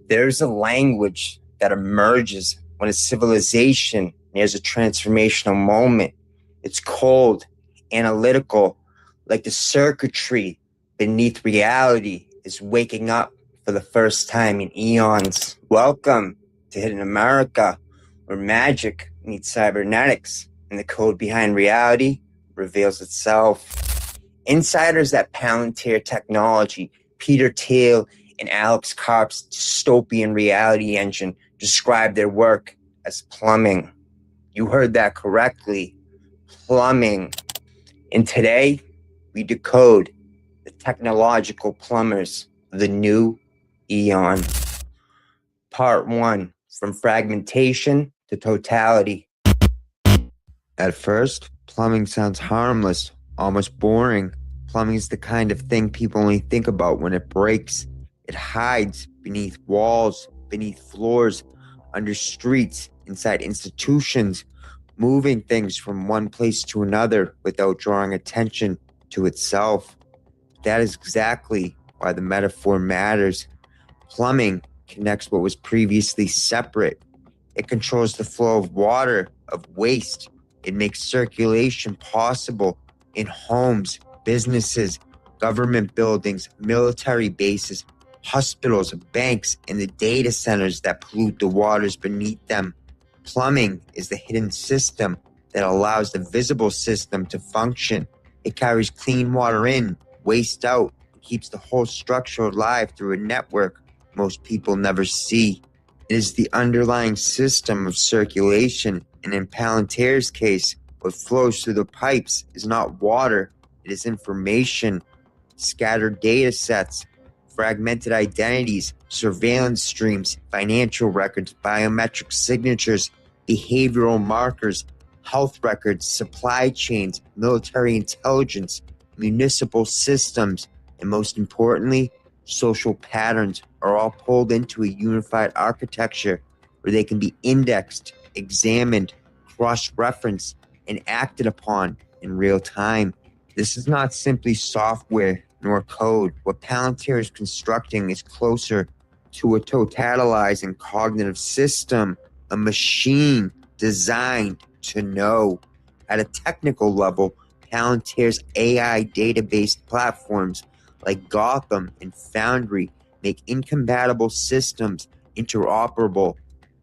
There's a language that emerges when a civilization nears a transformational moment. It's cold, analytical, like the circuitry beneath reality is waking up for the first time in eons. Welcome to Hidden America, where magic meets cybernetics and the code behind reality reveals itself. Insiders at Palantir Technology, Peter Thiel and Alex Karp's dystopian reality engine describe their work as plumbing. You heard that correctly, plumbing. And today, we decode the technological plumbers of the new eon. Part 1, from fragmentation to totality. At first, plumbing sounds harmless, almost boring. Plumbing is the kind of thing people only think about when it breaks. It hides beneath walls, beneath floors, under streets, inside institutions, moving things from one place to another without drawing attention to itself. That is exactly why the metaphor matters. Plumbing connects what was previously separate. It controls the flow of water, of waste. It makes circulation possible in homes, businesses, government buildings, military bases, hospitals, banks, and the data centers that pollute the waters beneath them. Plumbing is the hidden system that allows the visible system to function. It carries clean water in, waste out, and keeps the whole structure alive through a network most people never see. It is the underlying system of circulation, and in Palantir's case, what flows through the pipes is not water, it is information, scattered data sets, fragmented identities, surveillance streams, financial records, biometric signatures, behavioral markers, health records, supply chains, military intelligence, municipal systems, and most importantly, social patterns are all pulled into a unified architecture where they can be indexed, examined, cross-referenced, and acted upon in real time. This is not simply software nor code. What Palantir is constructing is closer to a totalizing cognitive system, a machine designed to know. At a technical level, Palantir's AI database platforms like Gotham and Foundry make incompatible systems interoperable.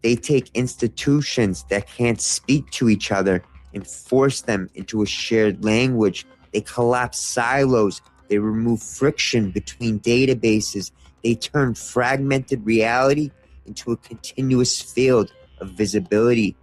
They take institutions that can't speak to each other and force them into a shared language. They collapse silos. They remove friction between databases. They turn fragmented reality into a continuous field of visibility.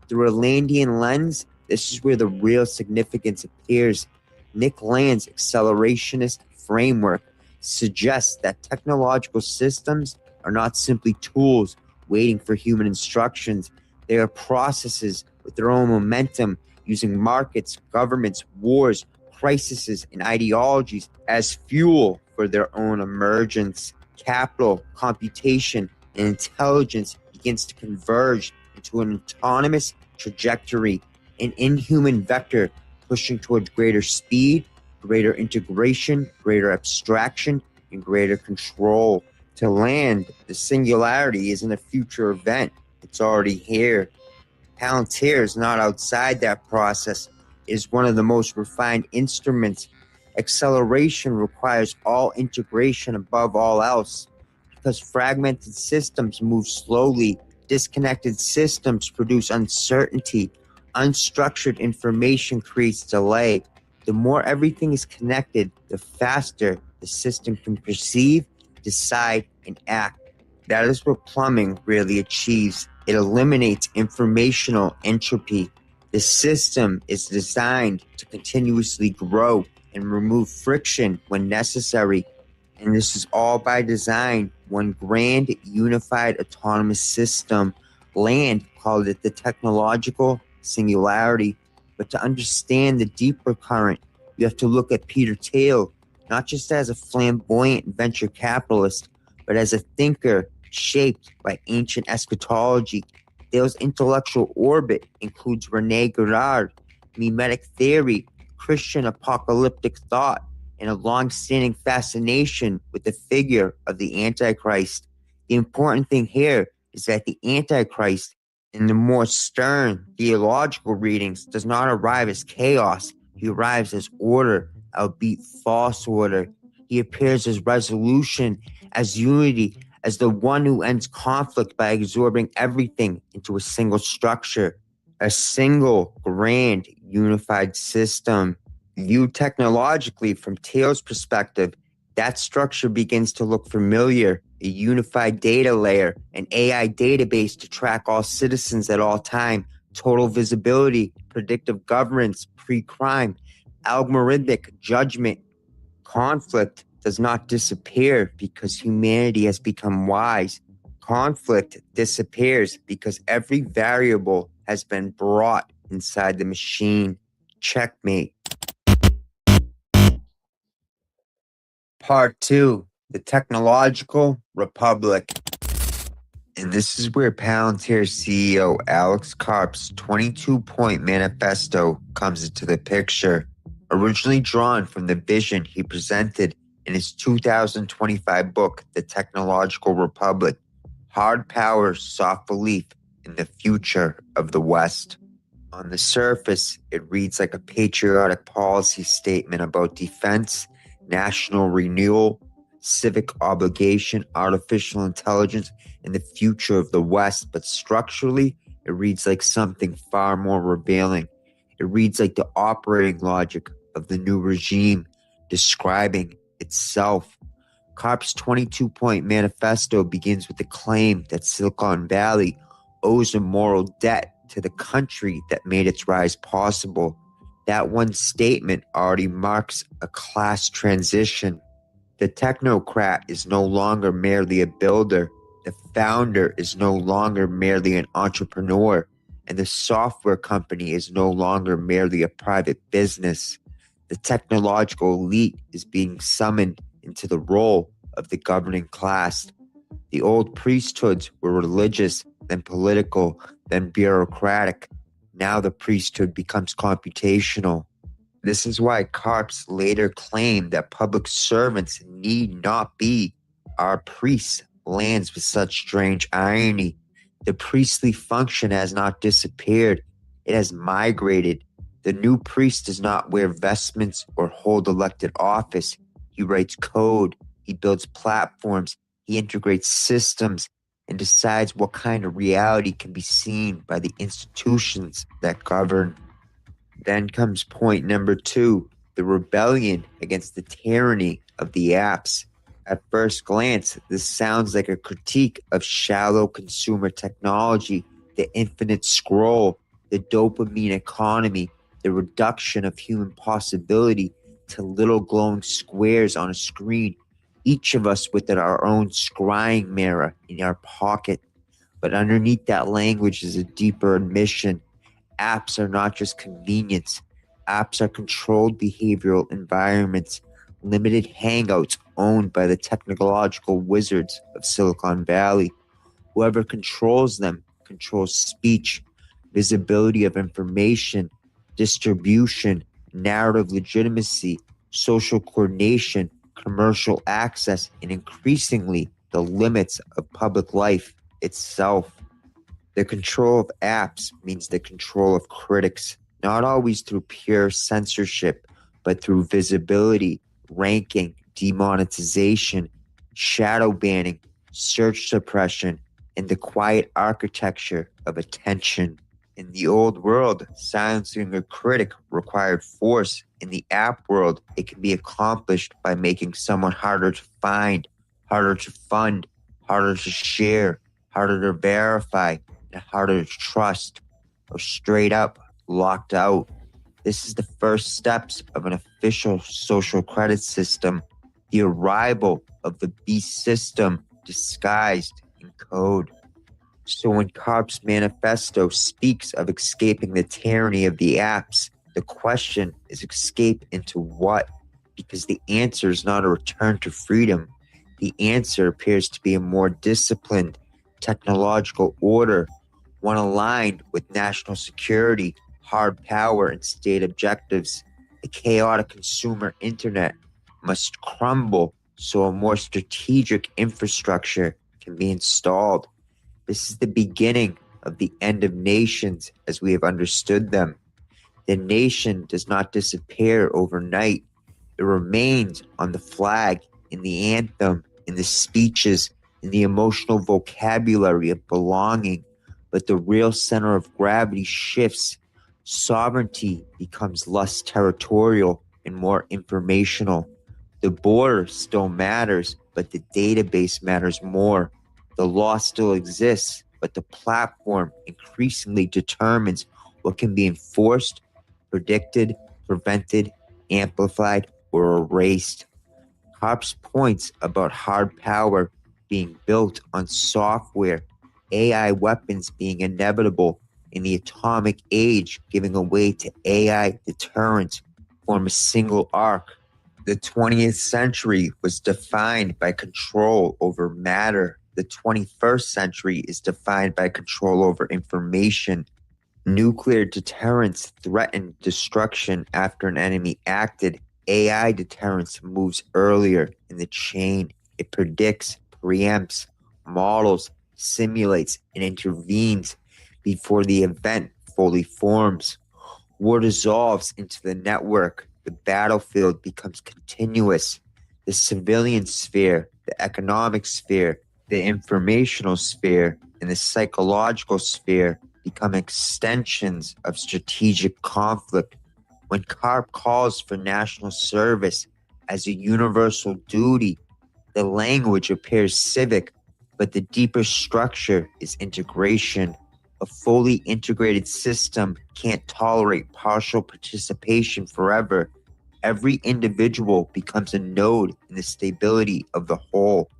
Through a Landian lens, this is where the real significance appears. Nick Land's accelerationist framework suggests that technological systems are not simply tools waiting for human instructions. They are processes with their own momentum, using markets, governments, wars, crises, and ideologies as fuel for their own emergence. Capital, computation, and intelligence begins to converge into an autonomous trajectory, an inhuman vector pushing towards greater speed, greater integration, greater abstraction, and greater control. To Land, the singularity isn't a future event. It's already here. Palantir is not outside that process. It is one of the most refined instruments. Acceleration requires all integration above all else. Because fragmented systems move slowly, disconnected systems produce uncertainty. Unstructured information creates delay. The more everything is connected, the faster the system can perceive, decide, and act. That is what plumbing really achieves. It eliminates informational entropy. The system is designed to continuously grow and remove friction when necessary. And this is all by design, one grand, unified, autonomous system. Land called it the technological singularity. But to understand the deeper current, you have to look at Peter Thiel, not just as a flamboyant venture capitalist, but as a thinker shaped by ancient eschatology. Thiel's intellectual orbit includes Rene Girard, mimetic theory, Christian apocalyptic thought, and a long-standing fascination with the figure of the Antichrist. The important thing here is that the Antichrist, in the more stern theological readings, does not arrive as chaos. He arrives as order, albeit false order. He appears as resolution, as unity, as the one who ends conflict by absorbing everything into a single structure, a single grand unified system. Viewed technologically from Taylor's perspective, that structure begins to look familiar. A unified data layer, an AI database to track all citizens at all time, total visibility, predictive governance, pre-crime, algorithmic judgment. Conflict does not disappear because humanity has become wise. Conflict disappears because every variable has been brought inside the machine. Checkmate. Part 2, the Technological Republic. And this is where Palantir CEO Alex Karp's 22-point manifesto comes into the picture. Originally drawn from the vision he presented in his 2025 book, The Technological Republic, Hard Power, Soft Belief in the Future of the West. On the surface, it reads like a patriotic policy statement about defense, national renewal, civic obligation, artificial intelligence, and the future of the West. But structurally, it reads like something far more revealing. It reads like the operating logic of the new regime describing itself. Karp's 22-point manifesto begins with the claim that Silicon Valley owes a moral debt to the country that made its rise possible. That one statement already marks a class transition. The technocrat is no longer merely a builder. The founder is no longer merely an entrepreneur. And the software company is no longer merely a private business. The technological elite is being summoned into the role of the governing class. The old priesthoods were religious, then political, then bureaucratic. Now the priesthood becomes computational. This is why Karps later claimed that public servants need not be our priests lands with such strange irony. The priestly function has not disappeared. It has migrated. The new priest does not wear vestments or hold elected office. He writes code. He builds platforms. He integrates systems and decides what kind of reality can be seen by the institutions that govern. Then comes point number 2, the rebellion against the tyranny of the apps. At first glance, this sounds like a critique of shallow consumer technology, the infinite scroll, the dopamine economy, the reduction of human possibility to little glowing squares on a screen, each of us with our own scrying mirror in our pocket. But underneath that language is a deeper admission. Apps are not just convenience. Apps are controlled behavioral environments, limited hangouts owned by the technological wizards of Silicon Valley. Whoever controls them controls speech, visibility of information, distribution, narrative legitimacy, social coordination, commercial access, and increasingly the limits of public life itself. The control of apps means the control of critics, not always through pure censorship, but through visibility, ranking, demonetization, shadow banning, search suppression, and the quiet architecture of attention. In the old world, silencing a critic required force. In the app world, it can be accomplished by making someone harder to find, harder to fund, harder to share, harder to verify, and harder to trust, or straight up locked out. This is the first steps of an official social credit system, the arrival of the beast system disguised in code. So when Karp's manifesto speaks of escaping the tyranny of the apps, the question is escape into what? Because the answer is not a return to freedom. The answer appears to be a more disciplined technological order, one aligned with national security, hard power, and state objectives. A chaotic consumer internet must crumble so a more strategic infrastructure can be installed. This is the beginning of the end of nations as we have understood them. The nation does not disappear overnight. It remains on the flag, in the anthem, in the speeches, in the emotional vocabulary of belonging. But the real center of gravity shifts. Sovereignty becomes less territorial and more informational. The border still matters, but the database matters more. The law still exists, but the platform increasingly determines what can be enforced, predicted, prevented, amplified, or erased. Hobbes points about hard power being built on software, AI weapons being inevitable, and the atomic age giving way to AI deterrence form a single arc. The 20th century was defined by control over matter. The 21st century is defined by control over information. Nuclear deterrence threatened destruction after an enemy acted. AI deterrence moves earlier in the chain. It predicts, preempts, models, simulates, and intervenes before the event fully forms. War dissolves into the network. The battlefield becomes continuous. The civilian sphere, the economic sphere, the informational sphere, and the psychological sphere become extensions of strategic conflict. When CARP calls for national service as a universal duty, the language appears civic, but the deeper structure is integration. A fully integrated system can't tolerate partial participation forever. Every individual becomes a node in the stability of the whole.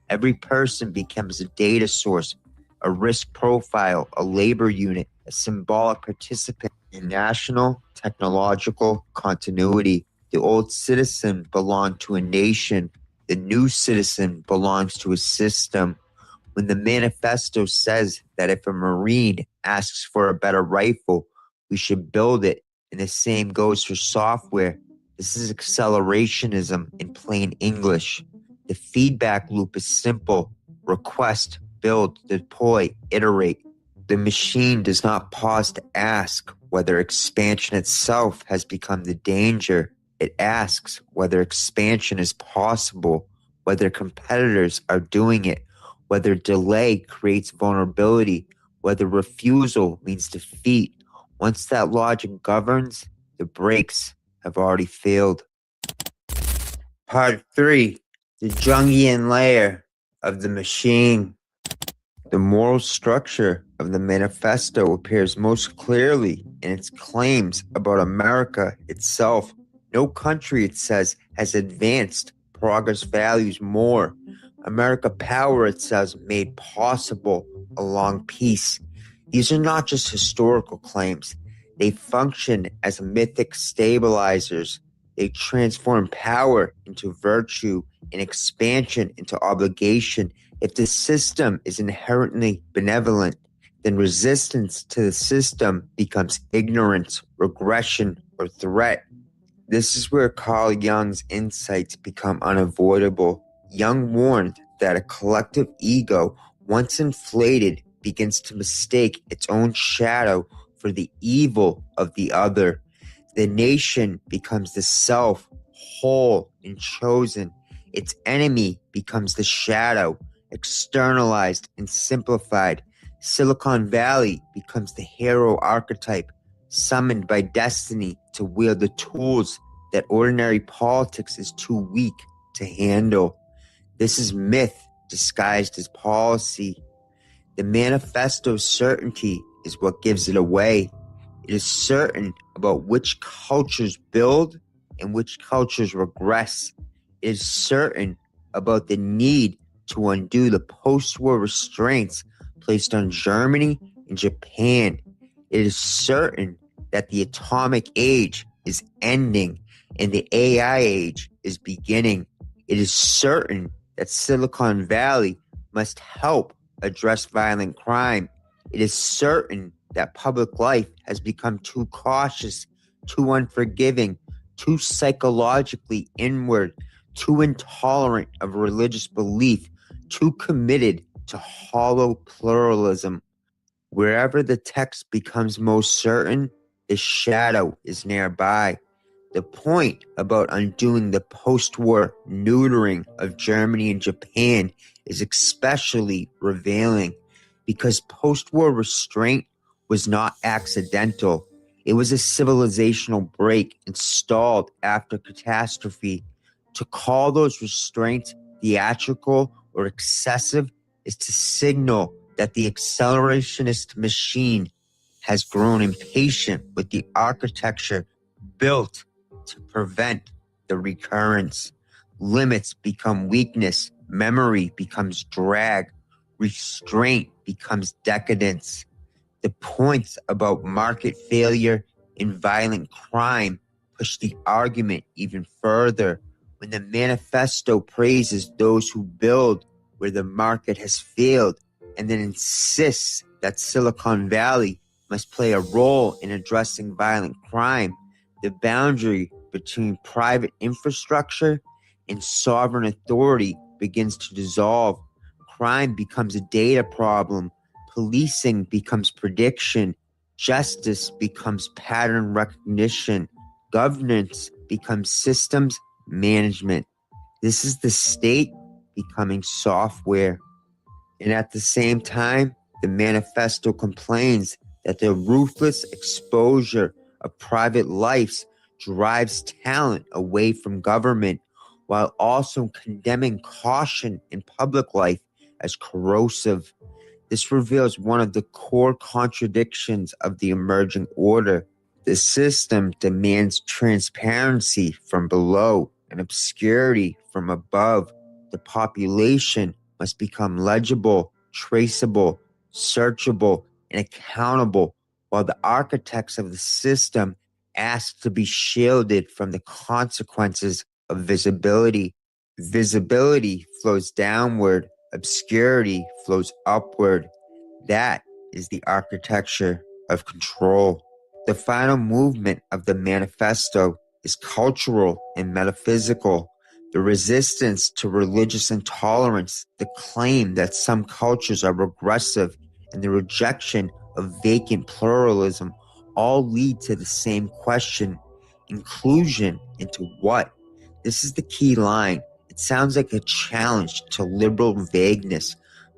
Every person becomes a data source, a risk profile, a labor unit, a symbolic participant in national technological continuity. The old citizen belonged to a nation. The new citizen belongs to a system. When the manifesto says that if a Marine asks for a better rifle, we should build it, and the same goes for software, this is accelerationism in plain English. The feedback loop is simple: request, build, deploy, iterate. The machine does not pause to ask whether expansion itself has become the danger. It asks whether expansion is possible, whether competitors are doing it, whether delay creates vulnerability, whether refusal means defeat. Once that logic governs, the brakes have already failed. Part 3: The Jungian Layer of the Machine. The moral structure of the manifesto appears most clearly in its claims about America itself. No country, it says, has advanced progress values more. America power, it says, made possible along peace. These are not just historical claims. They function as mythic stabilizers. They transform power into virtue and expansion into obligation. If the system is inherently benevolent, then resistance to the system becomes ignorance, regression, or threat. This is where Carl Jung's insights become unavoidable. Jung warned that a collective ego, once inflated, begins to mistake its own shadow for the evil of the other. The nation becomes the self, whole and chosen. Its enemy becomes the shadow, externalized and simplified. Silicon Valley becomes the hero archetype, summoned by destiny to wield the tools that ordinary politics is too weak to handle. This is myth disguised as policy. The manifesto's certainty is what gives it away. It is certain about which cultures build and which cultures regress. It is certain about the need to undo the post-war restraints placed on Germany and Japan. It is certain that the atomic age is ending and the AI age is beginning. It is certain that Silicon Valley must help address violent crime. It is certain that public life has become too cautious, too unforgiving, too psychologically inward, too intolerant of religious belief, too committed to hollow pluralism. Wherever the text becomes most certain, the shadow is nearby. The point about undoing the post-war neutering of Germany and Japan is especially revealing because post-war restraint was not accidental. It was a civilizational break installed after catastrophe. To call those restraints theatrical or excessive is to signal that the accelerationist machine has grown impatient with the architecture built to prevent the recurrence. Limits become weakness, memory becomes drag, restraint becomes decadence. The points about market failure and violent crime push the argument even further. When the manifesto praises those who build where the market has failed and then insists that Silicon Valley must play a role in addressing violent crime, the boundary between private infrastructure and sovereign authority begins to dissolve. Crime becomes a data problem. Policing becomes prediction. Justice becomes pattern recognition. Governance becomes systems management. This is the state becoming software. And at the same time, the manifesto complains that the ruthless exposure of private lives drives talent away from government, while also condemning caution in public life as corrosive. This reveals one of the core contradictions of the emerging order. The system demands transparency from below and obscurity from above. The population must become legible, traceable, searchable, and accountable, while the architects of the system ask to be shielded from the consequences of visibility. Visibility flows downward, obscurity flows upward. That is the architecture of control. The final movement of the manifesto is cultural and metaphysical. The resistance to religious intolerance, the claim that some cultures are regressive, and the rejection of vacant pluralism all lead to the same question: inclusion into what? This is the key line. It sounds like a challenge to liberal vagueness,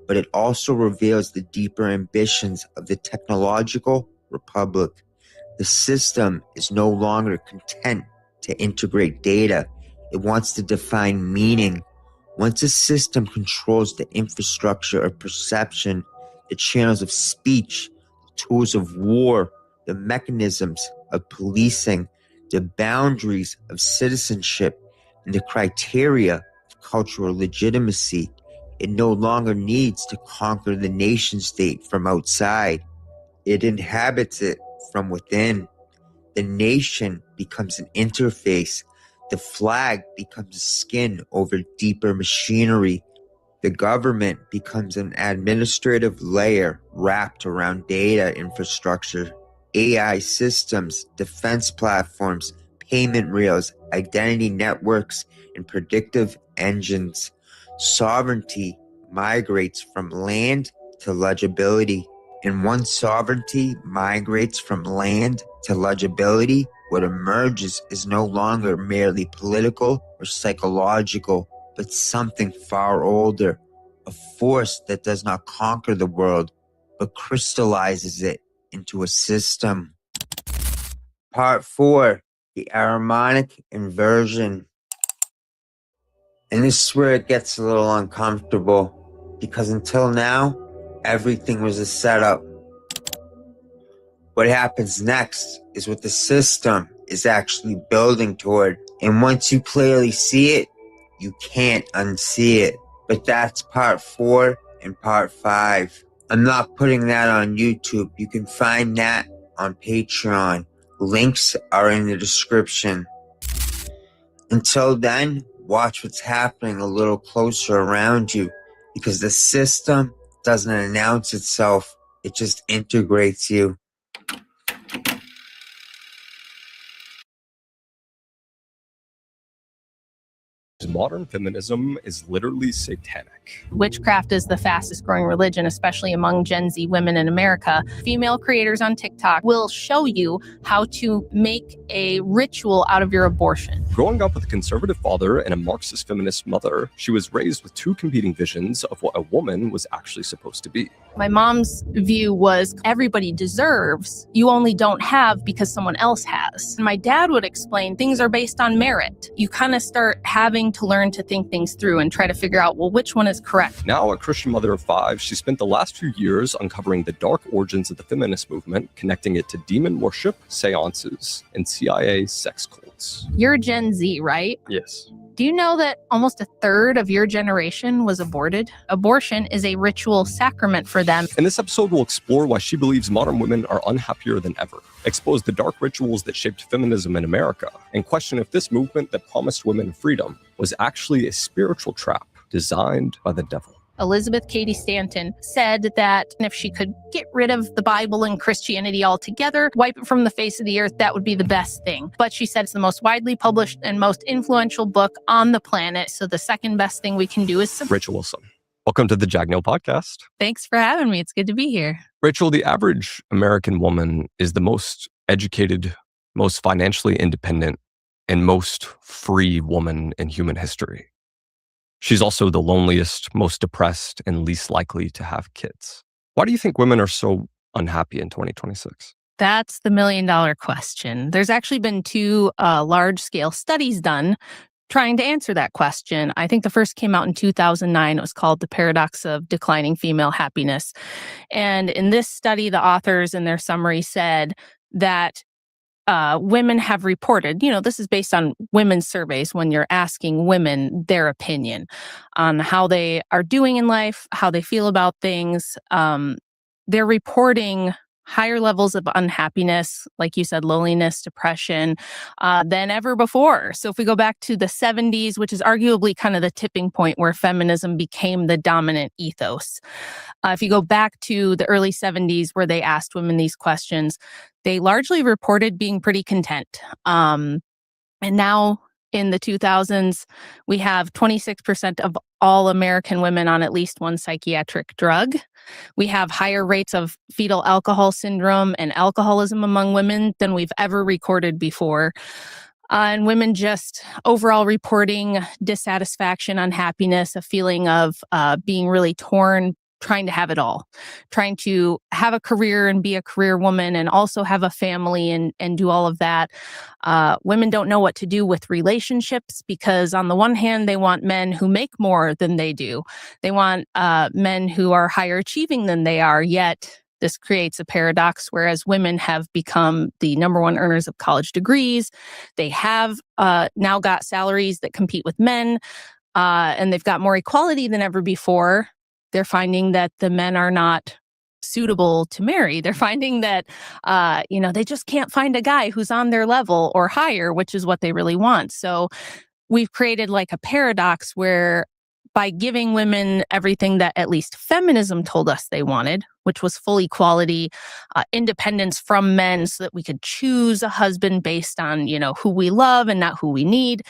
but it also reveals the deeper ambitions of the technological republic. The system is no longer content to integrate data. It wants to define meaning. Once a system controls the infrastructure of perception, the channels of speech, the tools of war, the mechanisms of policing, the boundaries of citizenship, and the criteria of cultural legitimacy, it no longer needs to conquer the nation state from outside. It inhabits it from within. The nation becomes an interface. The flag becomes a skin over deeper machinery. The government becomes an administrative layer wrapped around data infrastructure. AI systems, defense platforms, payment rails, identity networks, and predictive engines. Sovereignty migrates from land to legibility. And once sovereignty migrates from land to legibility, what emerges is no longer merely political or psychological, but something far older, a force that does not conquer the world, but crystallizes it into a system. Part 4, the harmonic inversion. And this is where it gets a little uncomfortable, because until now, everything was a setup. What happens next is what the system is actually building toward. And once you clearly see it, you can't unsee it. But that's part 4 and part 5. I'm not putting that on YouTube. You can find that on Patreon. Links are in the description. Until then, watch what's happening a little closer around you, because the system doesn't announce itself. It just integrates you. Modern feminism is literally satanic. Witchcraft is the fastest growing religion, especially among Gen Z women in America. Female creators on TikTok will show you how to make a ritual out of your abortion. Growing up with a conservative father and a Marxist feminist mother, she was raised with two competing visions of what a woman was actually supposed to be. My mom's view was everybody deserves, you only don't have because someone else has. My dad would explain things are based on merit. You kind of start having to learn to think things through and try to figure out, well, which one is correct? Now a Christian mother of 5, she spent the last few years uncovering the dark origins of the feminist movement, connecting it to demon worship, seances, and CIA sex cults. You're Gen Z, right? Yes. Do you know that almost a third of your generation was aborted? Abortion is a ritual sacrament for them. In this episode, we'll explore why she believes modern women are unhappier than ever, expose the dark rituals that shaped feminism in America, and question if this movement that promised women freedom was actually a spiritual trap designed by the devil. Elizabeth Cady Stanton said that if she could get rid of the Bible and Christianity altogether, wipe it from the face of the earth, that would be the best thing. But she said it's the most widely published and most influential book on the planet. So the second best thing we can do is Rachel Wilson, welcome to the Jagneel podcast. Thanks for having me. It's good to be here. Rachel, the average American woman is the most educated, most financially independent, and most free woman in human history. She's also the loneliest, most depressed, and least likely to have kids. Why do you think women are so unhappy in 2026? That's the million-dollar question. There's actually been 2 large-scale studies done trying to answer that question. I think the first came out in 2009. It was called The Paradox of Declining Female Happiness. And in this study, the authors in their summary said that women have reported, this is based on women's surveys when you're asking women their opinion on how they are doing in life, how they feel about things. They're reporting higher levels of unhappiness, like you said, loneliness, depression, than ever before. So if we go back to the 70s, which is arguably kind of the tipping point where feminism became the dominant ethos. If you go back to the early 70s where they asked women these questions, they largely reported being pretty content. And now in the 2000s, we have 26% of all American women on at least one psychiatric drug. We have higher rates of fetal alcohol syndrome and alcoholism among women than we've ever recorded before. And women just overall reporting dissatisfaction, unhappiness, a feeling of being really torn, trying to have it all, trying to have a career and be a career woman and also have a family and do all of that. Women don't know what to do with relationships because on the one hand, they want men who make more than they do. They want men who are higher achieving than they are, yet this creates a paradox, whereas women have become the number one earners of college degrees. They have now got salaries that compete with men, and they've got more equality than ever before. They're finding that the men are not suitable to marry. They're finding that, they just can't find a guy who's on their level or higher, which is what they really want. So we've created like a paradox where by giving women everything that at least feminism told us they wanted, which was full equality, independence from men so that we could choose a husband based on, who we love and not who we need,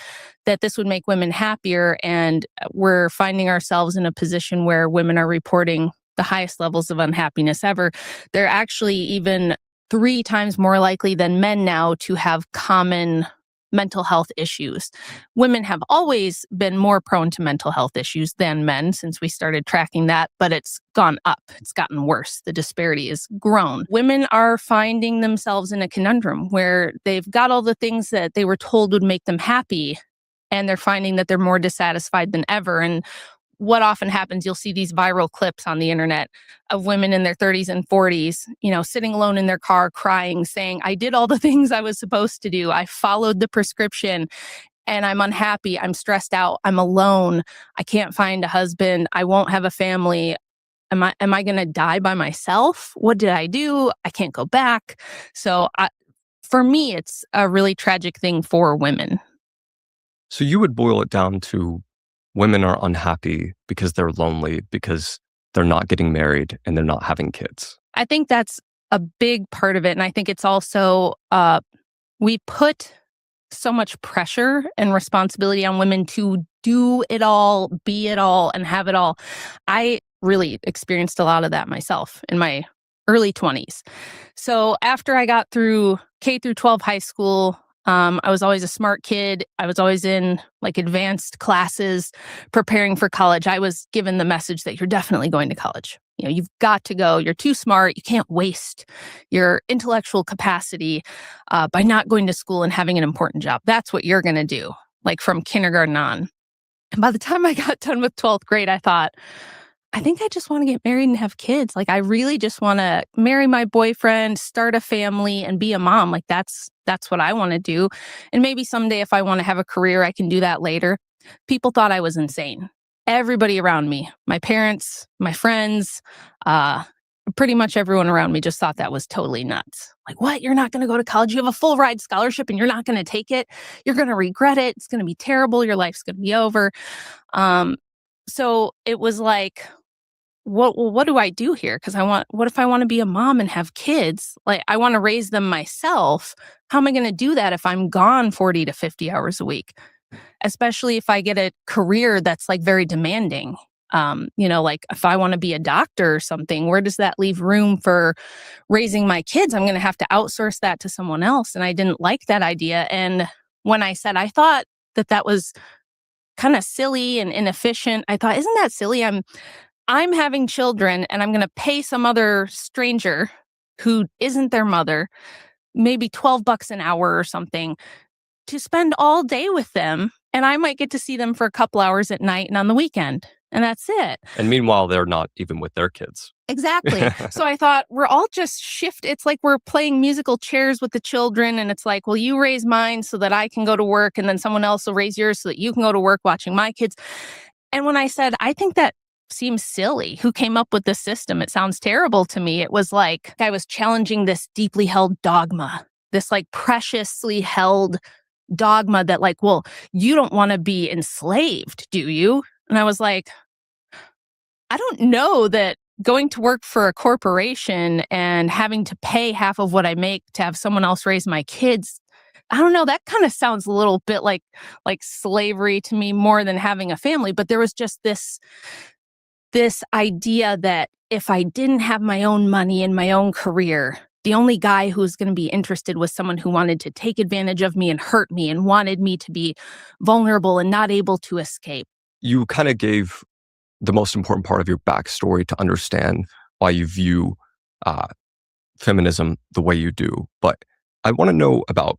that this would make women happier. And we're finding ourselves in a position where women are reporting the highest levels of unhappiness ever. They're actually even 3 times more likely than men now to have common mental health issues. Women have always been more prone to mental health issues than men since we started tracking that, but it's gone up. It's gotten worse. The disparity has grown. Women are finding themselves in a conundrum where they've got all the things that they were told would make them happy, and they're finding that they're more dissatisfied than ever. And what often happens, you'll see these viral clips on the internet of women in their 30s and 40s, sitting alone in their car crying, saying, I did all the things I was supposed to do. I followed the prescription and I'm unhappy. I'm stressed out. I'm alone. I can't find a husband. I won't have a family. Am I going to die by myself? What did I do? I can't go back. So for me, it's a really tragic thing for women. So you would boil it down to women are unhappy because they're lonely, because they're not getting married and they're not having kids. I think that's a big part of it. And I think it's also, we put so much pressure and responsibility on women to do it all, be it all, and have it all. I really experienced a lot of that myself in my early 20s. So after I got through K through 12 high school, I was always a smart kid. I was always in like advanced classes preparing for college. I was given the message that you're definitely going to college. You know, you've got to go. You're too smart. You can't waste your intellectual capacity by not going to school and having an important job. That's what you're going to do, like from kindergarten on. And by the time I got done with 12th grade, I thought, I think I just want to get married and have kids. Like, I really just want to marry my boyfriend, start a family, and be a mom. Like, that's what I want to do. And maybe someday if I want to have a career, I can do that later. People thought I was insane. Everybody around me, my parents, my friends, pretty much everyone around me just thought that was totally nuts. Like, what? You're not going to go to college? You have a full ride scholarship and you're not going to take it? You're going to regret it. It's going to be terrible. Your life's going to be over. So it was like, what do I do here? Because what if I want to be a mom and have kids? Like, I want to raise them myself. How am I going to do that if I'm gone 40 to 50 hours a week? Especially if I get a career that's like very demanding. Like if I want to be a doctor or something, where does that leave room for raising my kids? I'm going to have to outsource that to someone else. And I didn't like that idea. And when I said, I thought that was kind of silly and inefficient, I thought, isn't that silly? I'm having children and I'm going to pay some other stranger who isn't their mother, maybe $12 an hour or something, to spend all day with them. And I might get to see them for a couple hours at night and on the weekend. And that's it. And meanwhile, they're not even with their kids. Exactly. So I thought, we're all just It's like we're playing musical chairs with the children. And it's like, well, you raise mine so that I can go to work. And then someone else will raise yours so that you can go to work watching my kids. And when I said, I think that seems silly. Who came up with this system? It sounds terrible to me. It was like I was challenging this deeply held dogma, this like preciously held dogma that like, well, you don't want to be enslaved, do you? And I was like, I don't know that going to work for a corporation and having to pay half of what I make to have someone else raise my kids, I don't know, that kind of sounds a little bit like slavery to me more than having a family. But there was just this idea that if I didn't have my own money and my own career, the only guy who was going to be interested was someone who wanted to take advantage of me and hurt me and wanted me to be vulnerable and not able to escape. You kind of gave the most important part of your backstory to understand why you view feminism the way you do. But I want to know about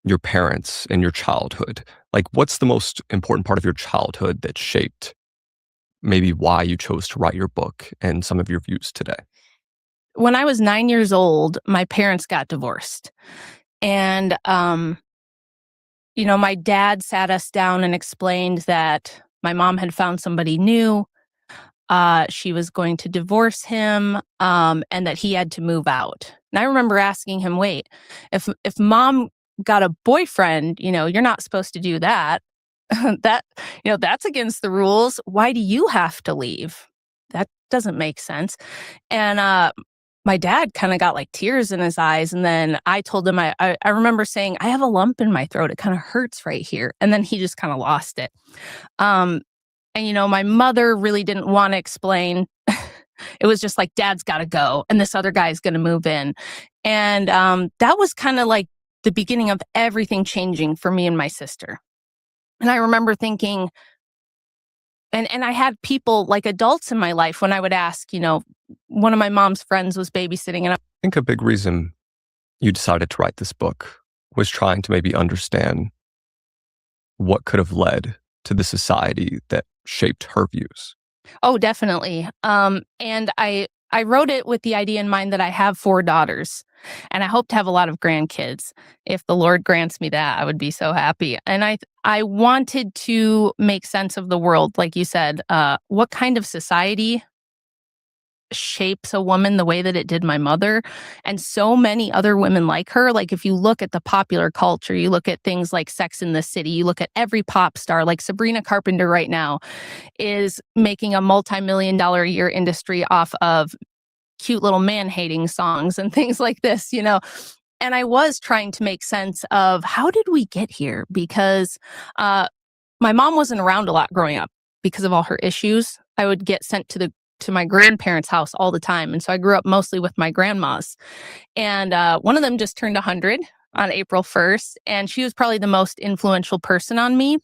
your parents and your childhood. Like, what's the most important part of your childhood that shaped maybe why you chose to write your book and some of your views today? When I was 9 years old, my parents got divorced. And, my dad sat us down and explained that my mom had found somebody new. She was going to divorce him, and that he had to move out. And I remember asking him, wait, if mom got a boyfriend, you're not supposed to do that. That's against the rules. Why do you have to leave? That doesn't make sense. And my dad kind of got like tears in his eyes. And then I told him, I remember saying, I have a lump in my throat. It kind of hurts right here. And then he just kind of lost it. And my mother really didn't want to explain. It was just like, dad's got to go. And this other guy's going to move in. And that was kind of like the beginning of everything changing for me and my sister. And I remember thinking, and I had people like adults in my life when I would ask, one of my mom's friends was babysitting. And I think a big reason you decided to write this book was trying to maybe understand what could have led to the society that shaped her views. Oh, definitely. And I wrote it with the idea in mind that I have 4 daughters and I hope to have a lot of grandkids. If the Lord grants me that, I would be so happy. And I wanted to make sense of the world. Like you said, what kind of society shapes a woman the way that it did my mother and so many other women like her. Like if you look at the popular culture, you look at things like Sex and the City, you look at every pop star, like Sabrina Carpenter right now is making a multi-million-dollar a year industry off of cute little man-hating songs and things like this, And I was trying to make sense of how did we get here? Because my mom wasn't around a lot growing up because of all her issues. I would get sent to my grandparents' house all the time. And so I grew up mostly with my grandmas. And one of them just turned 100 on April 1st. And she was probably the most influential person on me.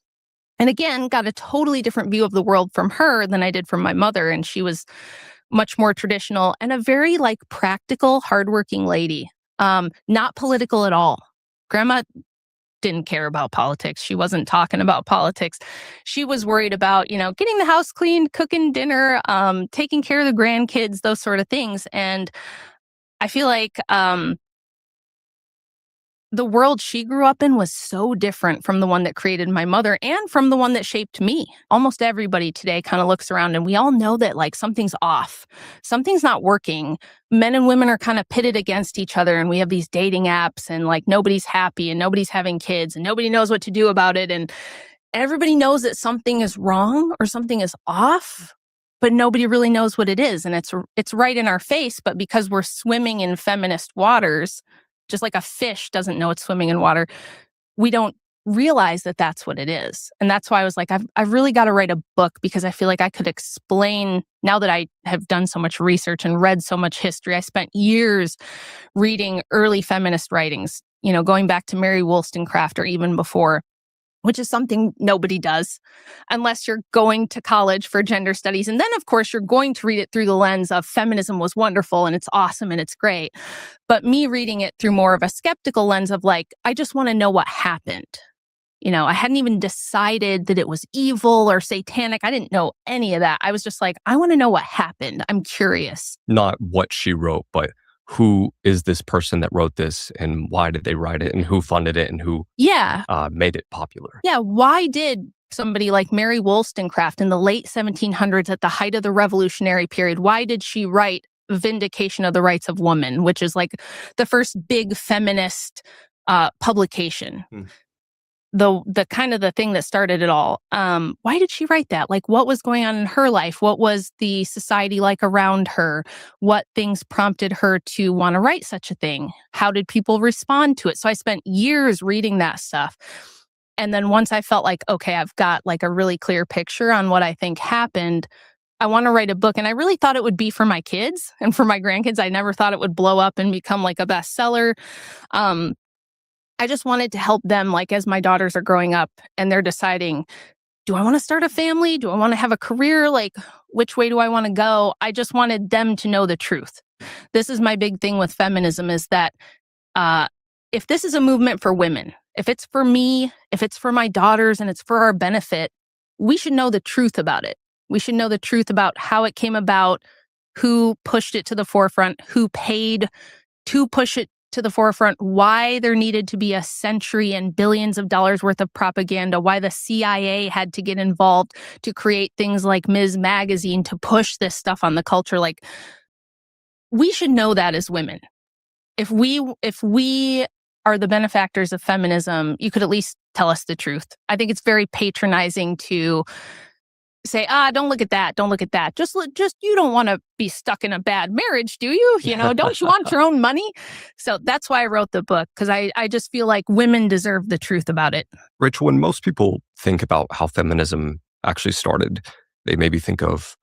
And again, got a totally different view of the world from her than I did from my mother. And she was much more traditional and a very like practical, hardworking lady. Not political at all. Grandma didn't care about politics. She wasn't talking about politics. She was worried about, getting the house cleaned, cooking dinner, taking care of the grandkids, those sort of things. And I feel like the world she grew up in was so different from the one that created my mother and from the one that shaped me. Almost everybody today kind of looks around and we all know that like something's off. Something's not working. Men and women are kind of pitted against each other and we have these dating apps and like nobody's happy and nobody's having kids and nobody knows what to do about it. And everybody knows that something is wrong or something is off, but nobody really knows what it is. And it's right in our face. But because we're swimming in feminist waters, just like a fish doesn't know it's swimming in water, we don't realize that that's what it is. And that's why I was like, I've really got to write a book because I feel like I could explain, now that I have done so much research and read so much history. I spent years reading early feminist writings, going back to Mary Wollstonecraft or even before, which is something nobody does unless you're going to college for gender studies. And then, of course, you're going to read it through the lens of feminism was wonderful and it's awesome and it's great. But me reading it through more of a skeptical lens of like, I just want to know what happened. I hadn't even decided that it was evil or satanic. I didn't know any of that. I was just like, I want to know what happened. I'm curious. Not what she wrote, but who is this person that wrote this and why did they write it and who funded it and who made it popular? Yeah. Why did somebody like Mary Wollstonecraft in the late 1700s at the height of the Revolutionary period, why did she write Vindication of the Rights of Woman, which is like the first big feminist publication? The kind of the thing that started it all. Why did she write that? Like, what was going on in her life? What was the society like around her? What things prompted her to want to write such a thing? How did people respond to it? So I spent years reading that stuff. And then once I felt like, okay, I've got like a really clear picture on what I think happened, I want to write a book. And I really thought it would be for my kids and for my grandkids. I never thought it would blow up and become like a bestseller. I just wanted to help them, like as my daughters are growing up and they're deciding, do I want to start a family? Do I want to have a career? Like, which way do I want to go? I just wanted them to know the truth. This is my big thing with feminism is that if this is a movement for women, if it's for me, if it's for my daughters and it's for our benefit, we should know the truth about it. We should know the truth about how it came about, who pushed it to the forefront, who paid to push it to the forefront, why there needed to be a century and billions of dollars worth of propaganda, why the CIA had to get involved to create things like Ms. Magazine to push this stuff on the culture. Like, we should know that as women. If we are the benefactors of feminism, you could at least tell us the truth. I think it's very patronizing to say, don't look at that. Don't look at that. Just you don't want to be stuck in a bad marriage, do you? Don't you want your own money? So that's why I wrote the book, because I just feel like women deserve the truth about it. Rachel, when most people think about how feminism actually started, they maybe think of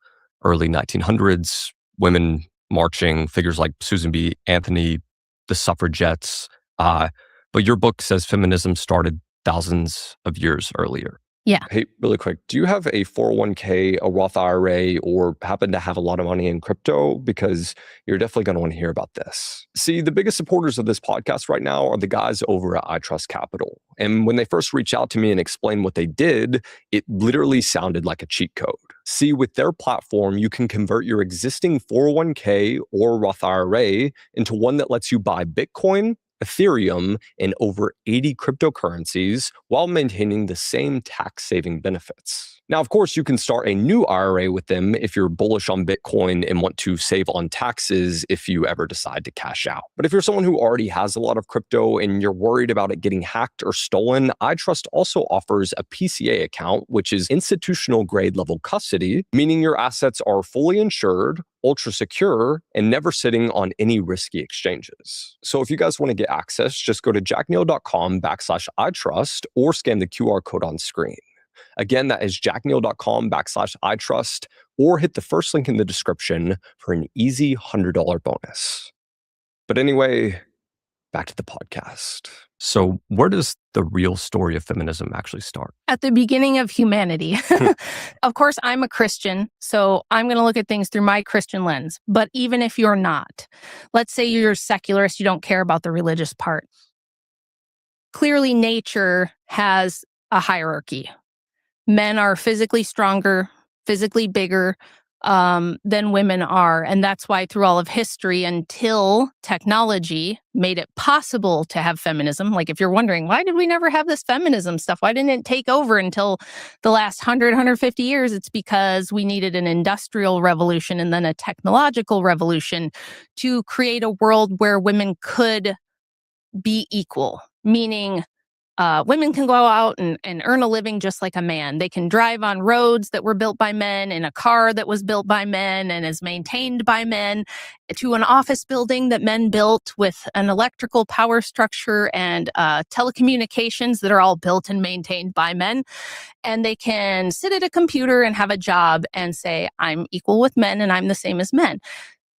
early 1900s, women marching, figures like Susan B. Anthony, the suffragettes. But your book says feminism started thousands of years earlier. Yeah. Hey, really quick, do you have a 401k, a Roth IRA, or happen to have a lot of money in crypto? Because you're definitely going to want to hear about this. See, the biggest supporters of this podcast right now are the guys over at iTrust Capital. And when they first reached out to me and explained what they did, it literally sounded like a cheat code. See, with their platform, you can convert your existing 401k or Roth IRA into one that lets you buy Bitcoin, Ethereum, and over 80 cryptocurrencies while maintaining the same tax-saving benefits. Now, of course, you can start a new IRA with them if you're bullish on Bitcoin and want to save on taxes if you ever decide to cash out. But if you're someone who already has a lot of crypto and you're worried about it getting hacked or stolen, iTrust also offers a PCA account, which is institutional grade level custody, meaning your assets are fully insured, ultra secure, and never sitting on any risky exchanges. So if you guys want to get access, just go to jackneil.com/iTrust or scan the QR code on screen. Again, that is jackneil.com/iTrust, or hit the first link in the description for an easy $100 bonus. But anyway, back to the podcast. So where does the real story of feminism actually start? At the beginning of humanity. Of course, I'm a Christian, so I'm going to look at things through my Christian lens. But even if you're not, let's say you're a secularist, you don't care about the religious part. Clearly, nature has a hierarchy. Men are physically stronger, physically bigger than women are. And that's why through all of history, until technology made it possible to have feminism, like if you're wondering, why did we never have this feminism stuff? Why didn't it take over until the last 150 years? It's because we needed an industrial revolution and then a technological revolution to create a world where women could be equal, meaning women can go out and earn a living just like a man. They can drive on roads that were built by men, in a car that was built by men and is maintained by men, to an office building that men built with an electrical power structure and telecommunications that are all built and maintained by men. And they can sit at a computer and have a job and say, I'm equal with men and I'm the same as men.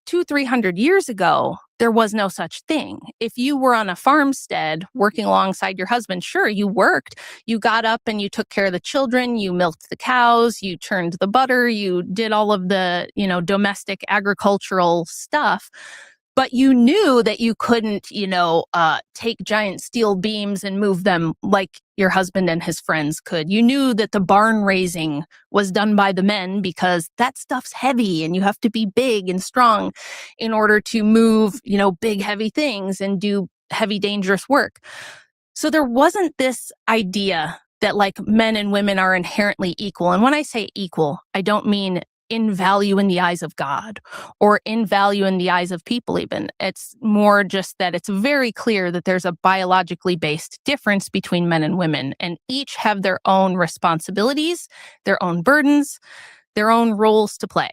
200-300 years ago, there was no such thing. If you were on a farmstead working alongside your husband, sure, you worked. You got up and you took care of the children, you milked the cows, you churned the butter, you did all of the, domestic agricultural stuff. But you knew that you couldn't, take giant steel beams and move them like your husband and his friends could. You knew that the barn raising was done by the men because that stuff's heavy and you have to be big and strong in order to move, big, heavy things and do heavy, dangerous work. So there wasn't this idea that like men and women are inherently equal. And when I say equal, I don't mean in value in the eyes of God or in value in the eyes of people even. It's more just that it's very clear that there's a biologically based difference between men and women, and each have their own responsibilities, their own burdens, their own roles to play,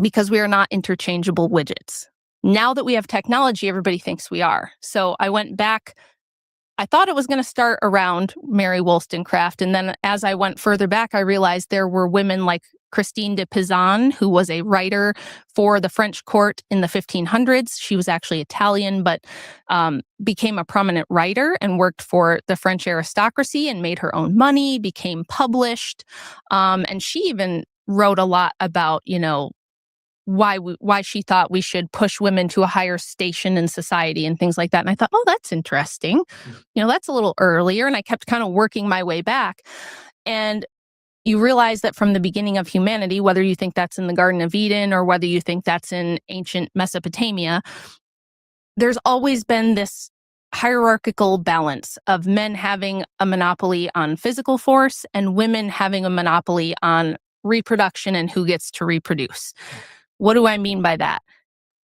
because we are not interchangeable widgets. Now that we have technology, everybody thinks we are. So I went back. I thought it was going to start around Mary Wollstonecraft. And then as I went further back, I realized there were women like Christine de Pizan, who was a writer for the French court in the 1500s. She was actually Italian, but became a prominent writer and worked for the French aristocracy and made her own money, became published. And she even wrote a lot about, why she thought we should push women to a higher station in society and things like that. And I thought, oh, that's interesting. That's a little earlier. And I kept kind of working my way back. And you realize that from the beginning of humanity, whether you think that's in the Garden of Eden or whether you think that's in ancient Mesopotamia, there's always been this hierarchical balance of men having a monopoly on physical force and women having a monopoly on reproduction and who gets to reproduce. What do I mean by that?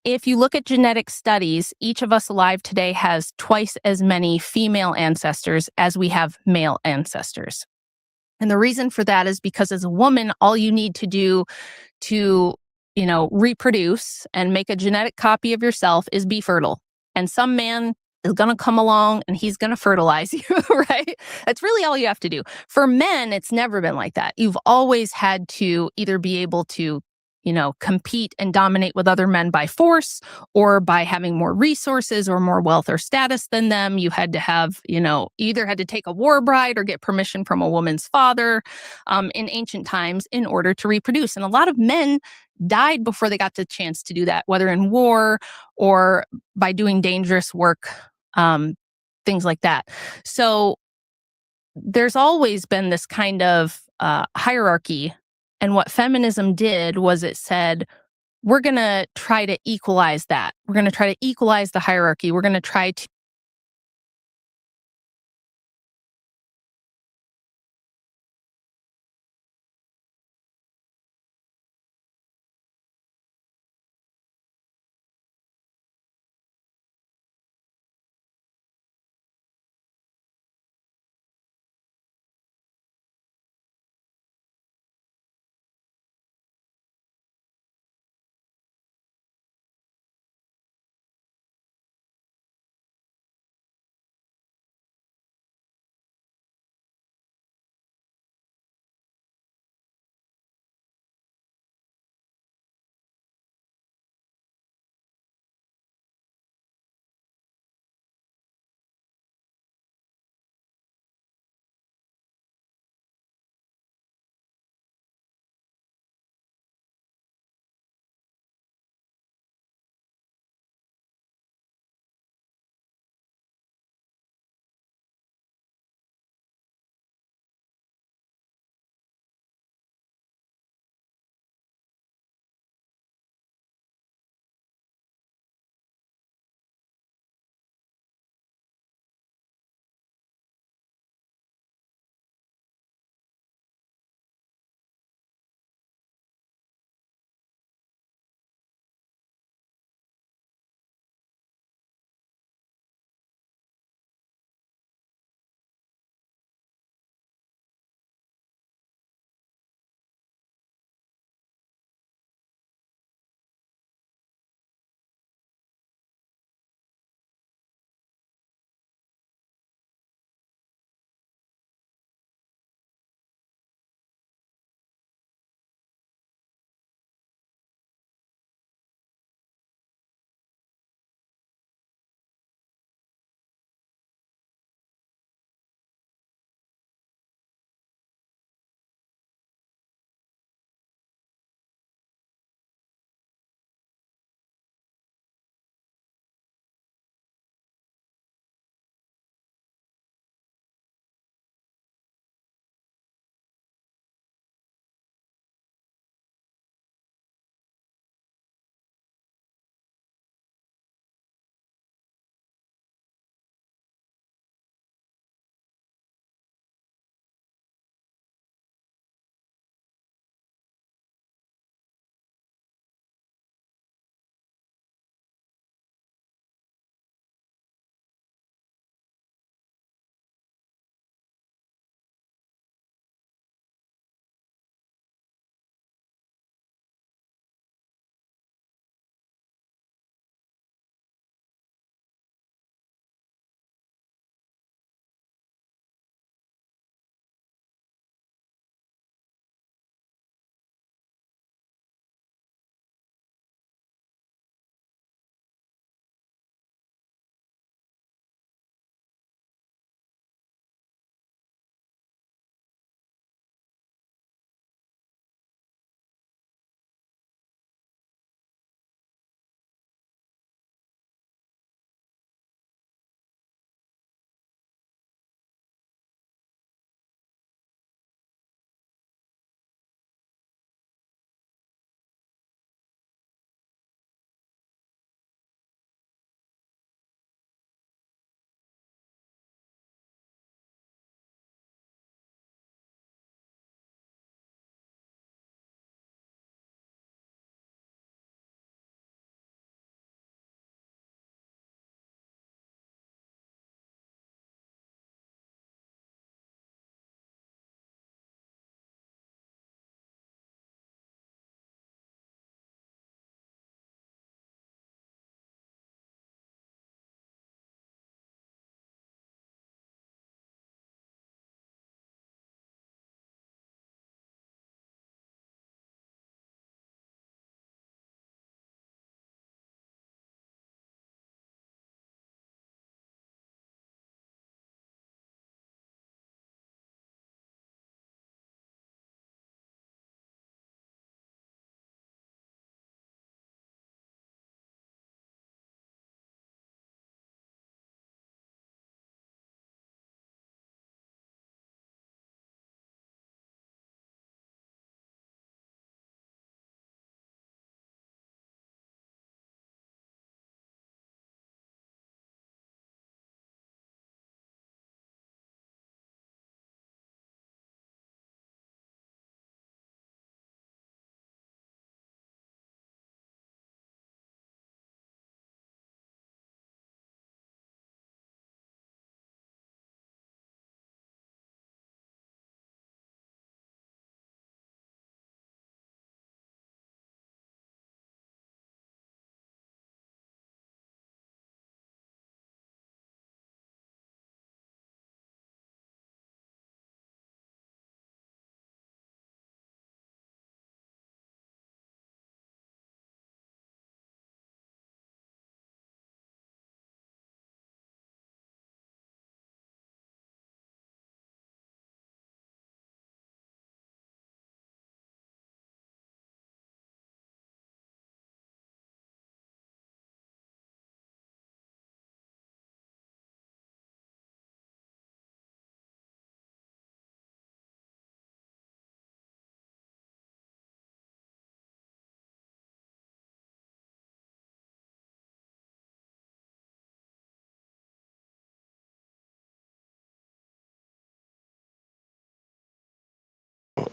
If you look at genetic studies, each of us alive today has twice as many female ancestors as we have male ancestors. And the reason for that is because as a woman, all you need to do to, reproduce and make a genetic copy of yourself is be fertile. And some man is going to come along and he's going to fertilize you, right? That's really all you have to do. For men, it's never been like that. You've always had to either be able to compete and dominate with other men by force or by having more resources or more wealth or status than them. You had to have, either had to take a war bride or get permission from a woman's father in ancient times in order to reproduce. And a lot of men died before they got the chance to do that, whether in war or by doing dangerous work, things like that. So there's always been this kind of hierarchy. And what feminism did was it said, we're going to try to equalize that. We're going to try to equalize the hierarchy. We're going to try to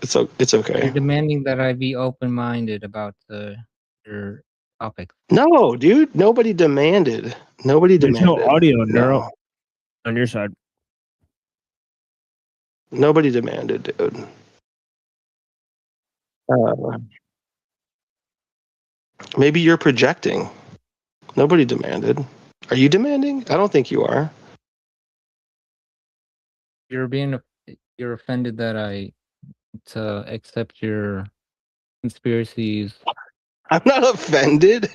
It's You're okay. demanding that I be open-minded about your topic. No, dude. Nobody demanded. Nobody There's no demanded. audio, No. Daryl, on your side. Nobody demanded, dude. Maybe you're projecting. Nobody demanded. Are you demanding? I don't think you are. You're offended that I to accept your conspiracies. I'm not offended.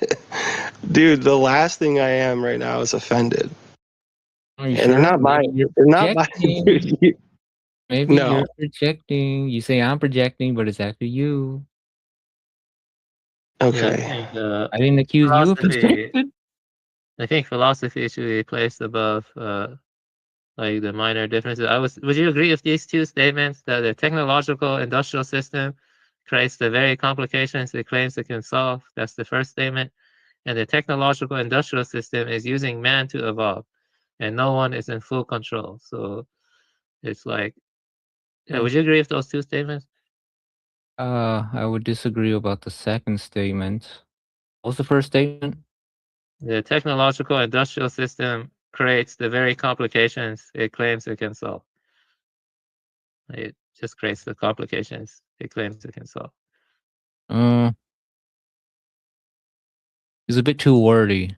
Dude, the last thing I am right now is offended. Are you And they're not Maybe mine. you're They're not mine. projecting. Dude, Maybe No. you're projecting. You say I'm projecting, but it's actually you. Yeah, I Okay. think I didn't accuse you of philosophy. projecting. I think philosophy should be placed above like the minor differences. Would you agree with these two statements that the technological industrial system creates the very complications it claims it can solve? That's the first statement. And the technological industrial system is using man to evolve, and no one is in full control. So it's like, would you agree with those two statements? I would disagree about the second statement. What was the first statement? The technological industrial system creates the very complications it claims it can solve. It just creates the complications it claims it can solve. It's a bit too wordy.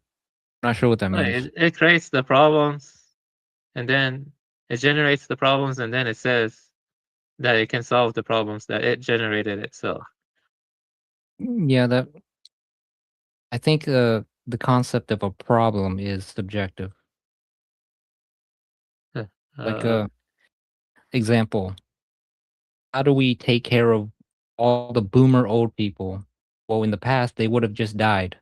Not sure what that means. It creates the problems, and then it generates the problems, and then it says that it can solve the problems that it generated itself. Yeah, I think the concept of a problem is subjective. Like example, how do we take care of all the boomer old people? Well, in the past, they would have just died.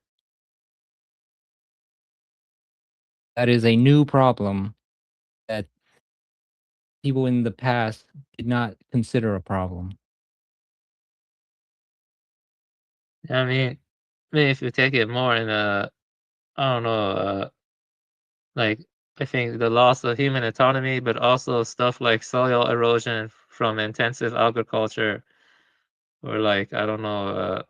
That is a new problem that people in the past did not consider a problem. I mean, if you take it more in I don't know, like I think the loss of human autonomy, but also stuff like soil erosion from intensive agriculture, or like I don't know,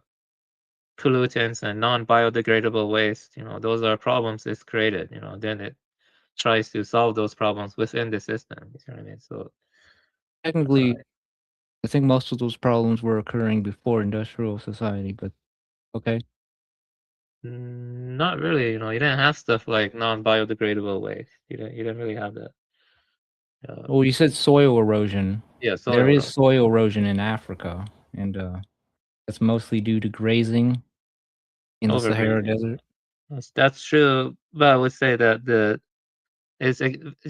pollutants and non-biodegradable waste. Those are problems it's created. Then it tries to solve those problems within the system. You know what I mean? So Technically, I think most of those problems were occurring before industrial society, but okay. not really. You didn't have stuff like non-biodegradable waste. You didn't really have that. Well, you said soil erosion. Yeah, There is soil erosion in Africa, and that's mostly due to grazing in the Sahara Desert. That's true, but I would say that it's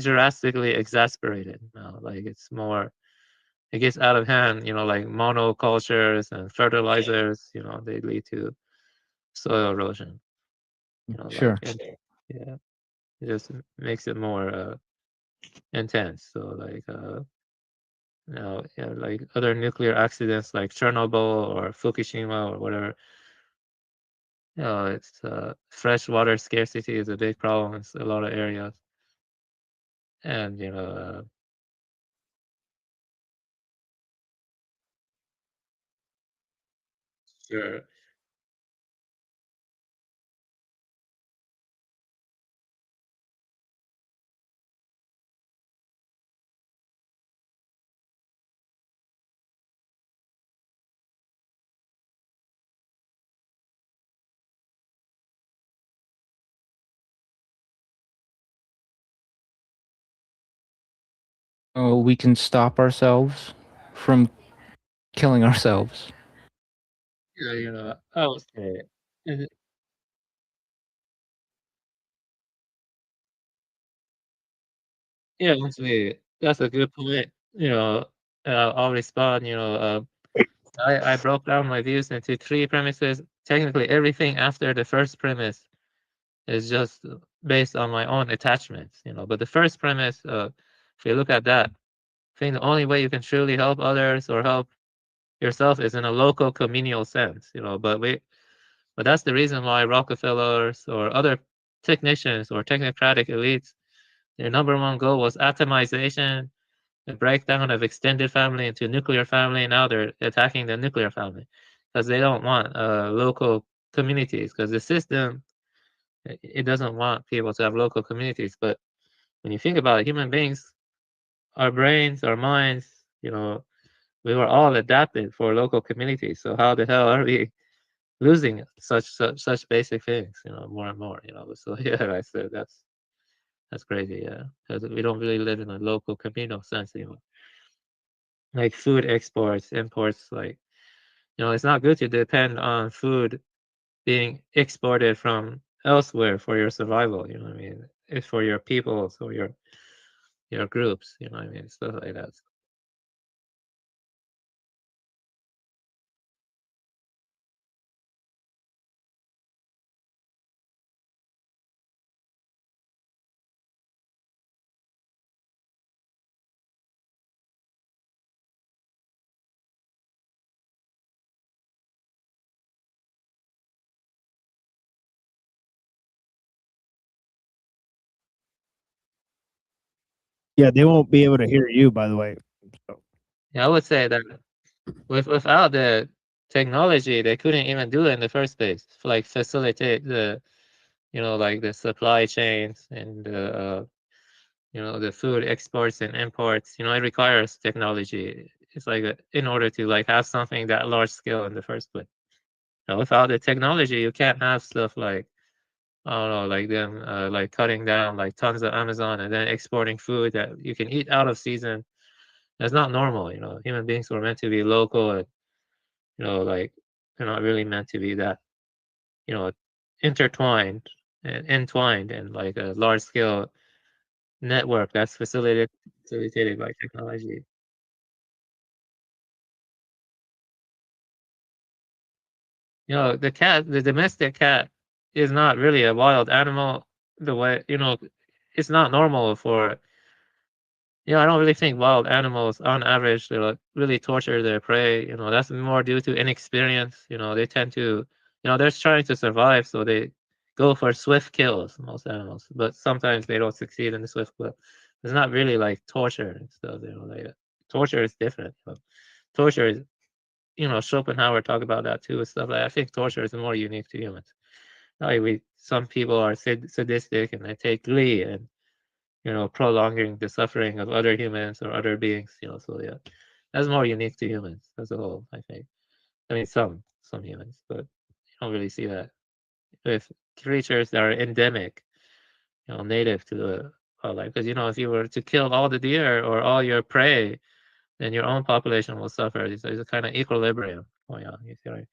drastically exasperated now. Like it gets out of hand. Like monocultures and fertilizers. They lead to soil erosion. Sure. Yeah, it just makes it more intense. So like like other nuclear accidents like Chernobyl or Fukushima or whatever. It's fresh water scarcity is a big problem in a lot of areas, and sure. Oh, we can stop ourselves from killing ourselves. Yeah, I would say. Mhm. Yeah, that's a good point. I'll respond. I broke down my views into three premises. Technically, everything after the first premise is just based on my own attachments. But the first premise, if you look at that, I think the only way you can truly help others or help yourself is in a local communal sense. But that's the reason why Rockefellers or other technicians or technocratic elites, their number one goal was atomization a breakdown of extended family into nuclear family. Now they're attacking the nuclear family because they don't want local communities, because the system, it doesn't want people to have local communities. But when you think about it, human beings, our brains, our minds, we were all adapted for local communities. So how the hell are we losing such basic things, more and more, So yeah, I said that's crazy, yeah, because we don't really live in a local communal sense anymore. Like food exports, imports, like, it's not good to depend on food being exported from elsewhere for your survival. You know what I mean? It's for your people, so your groups. You know what I mean? Stuff like that. Yeah, they won't be able to hear you, by the way. So, Yeah, I would say that without the technology, they couldn't even do it in the first place. Like facilitate the, like the supply chains and the food exports and imports. It requires technology. It's like in order to like have something that large scale in the first place. Without the technology, you can't have stuff like, I don't know, like them like cutting down like tons of Amazon and then exporting food that you can eat out of season. That's not normal. Human beings were meant to be local, and like they're not really meant to be that, you know, intertwined and entwined and like a large scale network that's facilitated by technology. The domestic cat is not really a wild animal the way, it's not normal for, I don't really think wild animals on average, they like really torture their prey. That's more due to inexperience. They tend to, they're trying to survive, so they go for swift kills, most animals, but sometimes they don't succeed in the swift kill. It's not really like torture and stuff, like torture is different. Torture is, Schopenhauer talked about that too and stuff. Like I think torture is more unique to humans. Like some people are sadistic and they take glee and prolonging the suffering of other humans or other beings. So yeah, that's more unique to humans as a whole. I think. I mean, some humans, but you don't really see that with creatures that are endemic, native to the wildlife. Because if you were to kill all the deer or all your prey, then your own population will suffer. There's a kind of equilibrium going on. You see what I mean?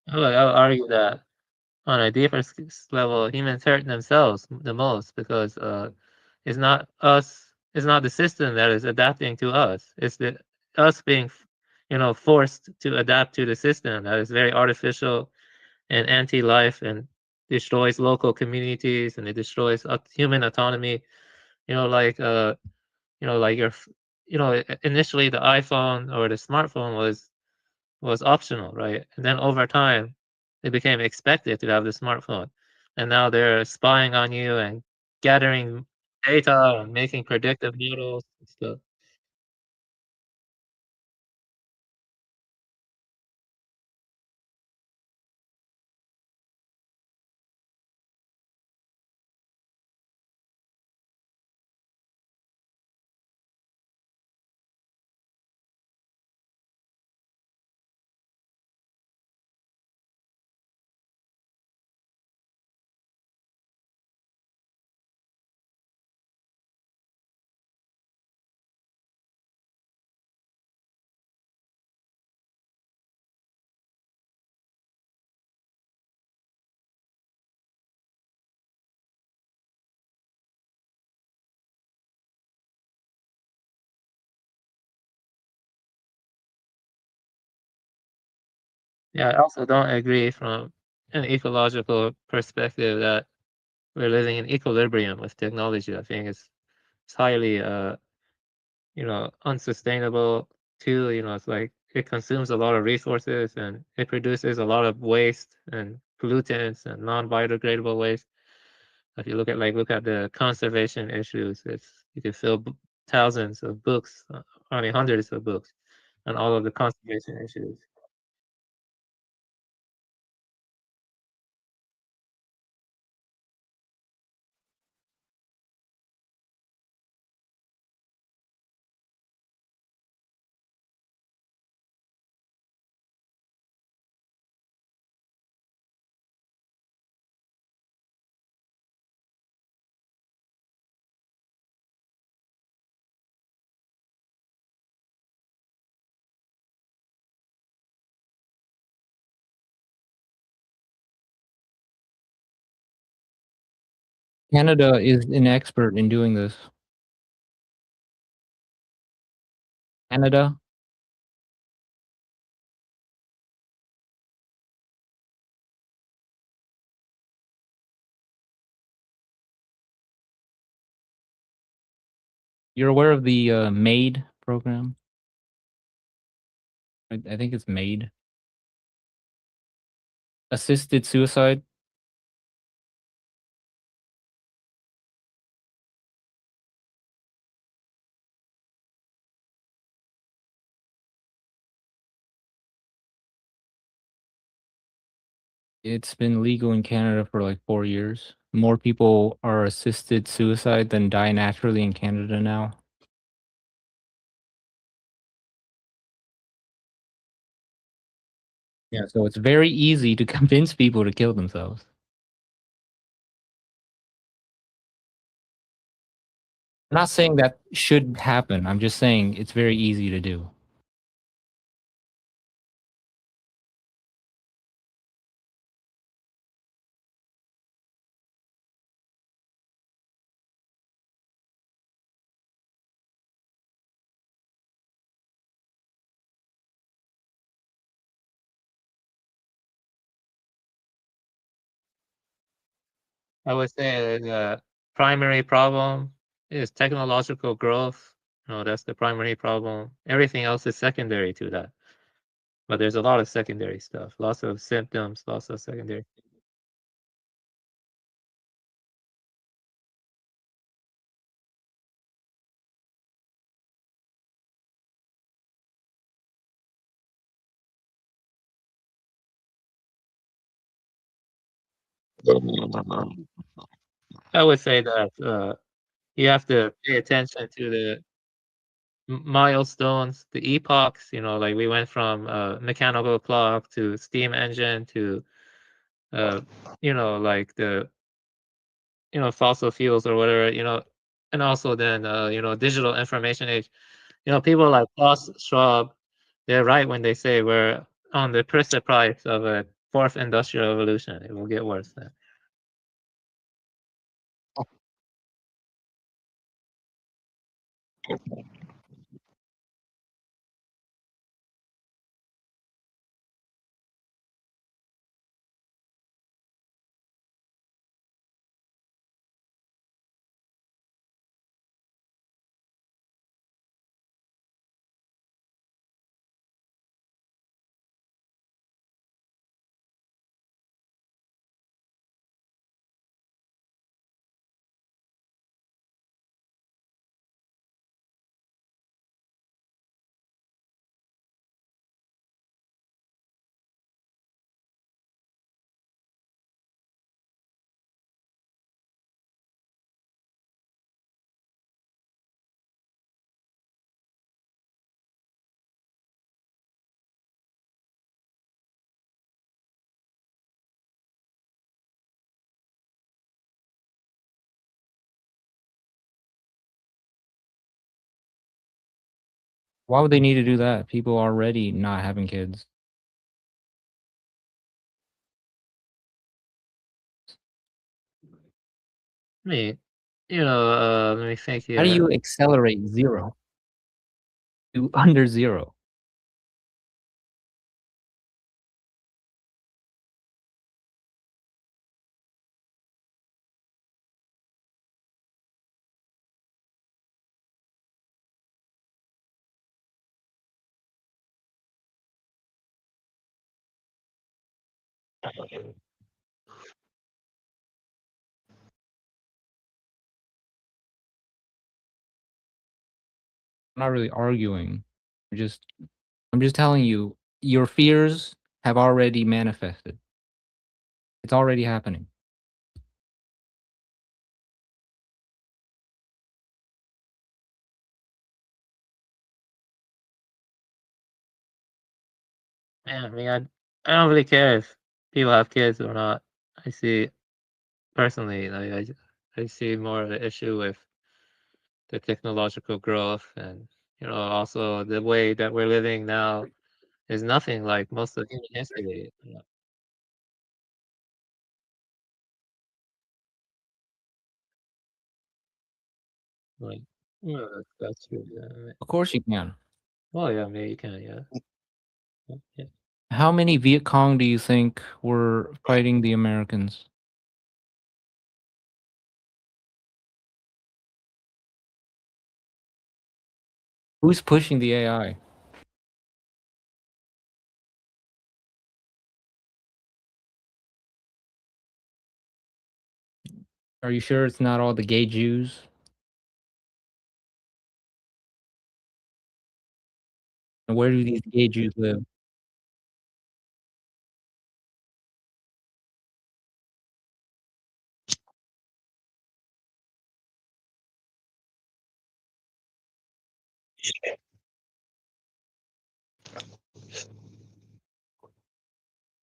I'll argue that on a deeper level, humans hurt themselves the most because it's not us, it's not the system that is adapting to us. It's the us being, forced to adapt to the system that is very artificial and anti-life and destroys local communities and it destroys human autonomy. Like like initially the iPhone or the smartphone was optional, right? And then over time, it became expected to have the smartphone. And now they're spying on you and gathering data and making predictive models and stuff. Yeah, I also don't agree from an ecological perspective that we're living in equilibrium with technology. I think it's highly unsustainable too. It's like it consumes a lot of resources and it produces a lot of waste and pollutants and non-biodegradable waste. If you look at the conservation issues, you can fill thousands of books, hundreds of books, on all of the conservation issues. Canada is an expert in doing this. Canada. You're aware of the MAID program? I think it's MAID. Assisted suicide. It's been legal in Canada for like 4 years. More people are assisted suicide than die naturally in Canada now. Yeah, so it's very easy to convince people to kill themselves. I'm not saying that should happen. I'm just saying it's very easy to do. I would say the primary problem is technological growth. That's the primary problem. Everything else is secondary to that. But there's a lot of secondary stuff, lots of symptoms, lots of secondary. I would say that you have to pay attention to the milestones, the epochs. Like we went from mechanical clock to steam engine to like the fossil fuels or whatever. And also then digital information age. People like Klaus Schwab, they're right when they say we're on the precipice of a fourth industrial revolution. It will get worse then. Why would they need to do that? People are already not having kids. I mean, let me think How do here. you accelerate 0 to under 0? I'm not really arguing. I'm just telling you, your fears have already manifested. It's already happening. Yeah, I mean, I don't really care if people have kids or not. I see personally, like I see more of an issue with the technological growth, and also the way that we're living now is nothing like most of human history. Like, yeah, that's true. Yeah. Of course you can. Well, yeah, maybe you can, yeah. Yeah. How many Viet Cong do you think were fighting the Americans? Who's pushing the AI? Are you sure it's not all the gay Jews? And where do these gay Jews live?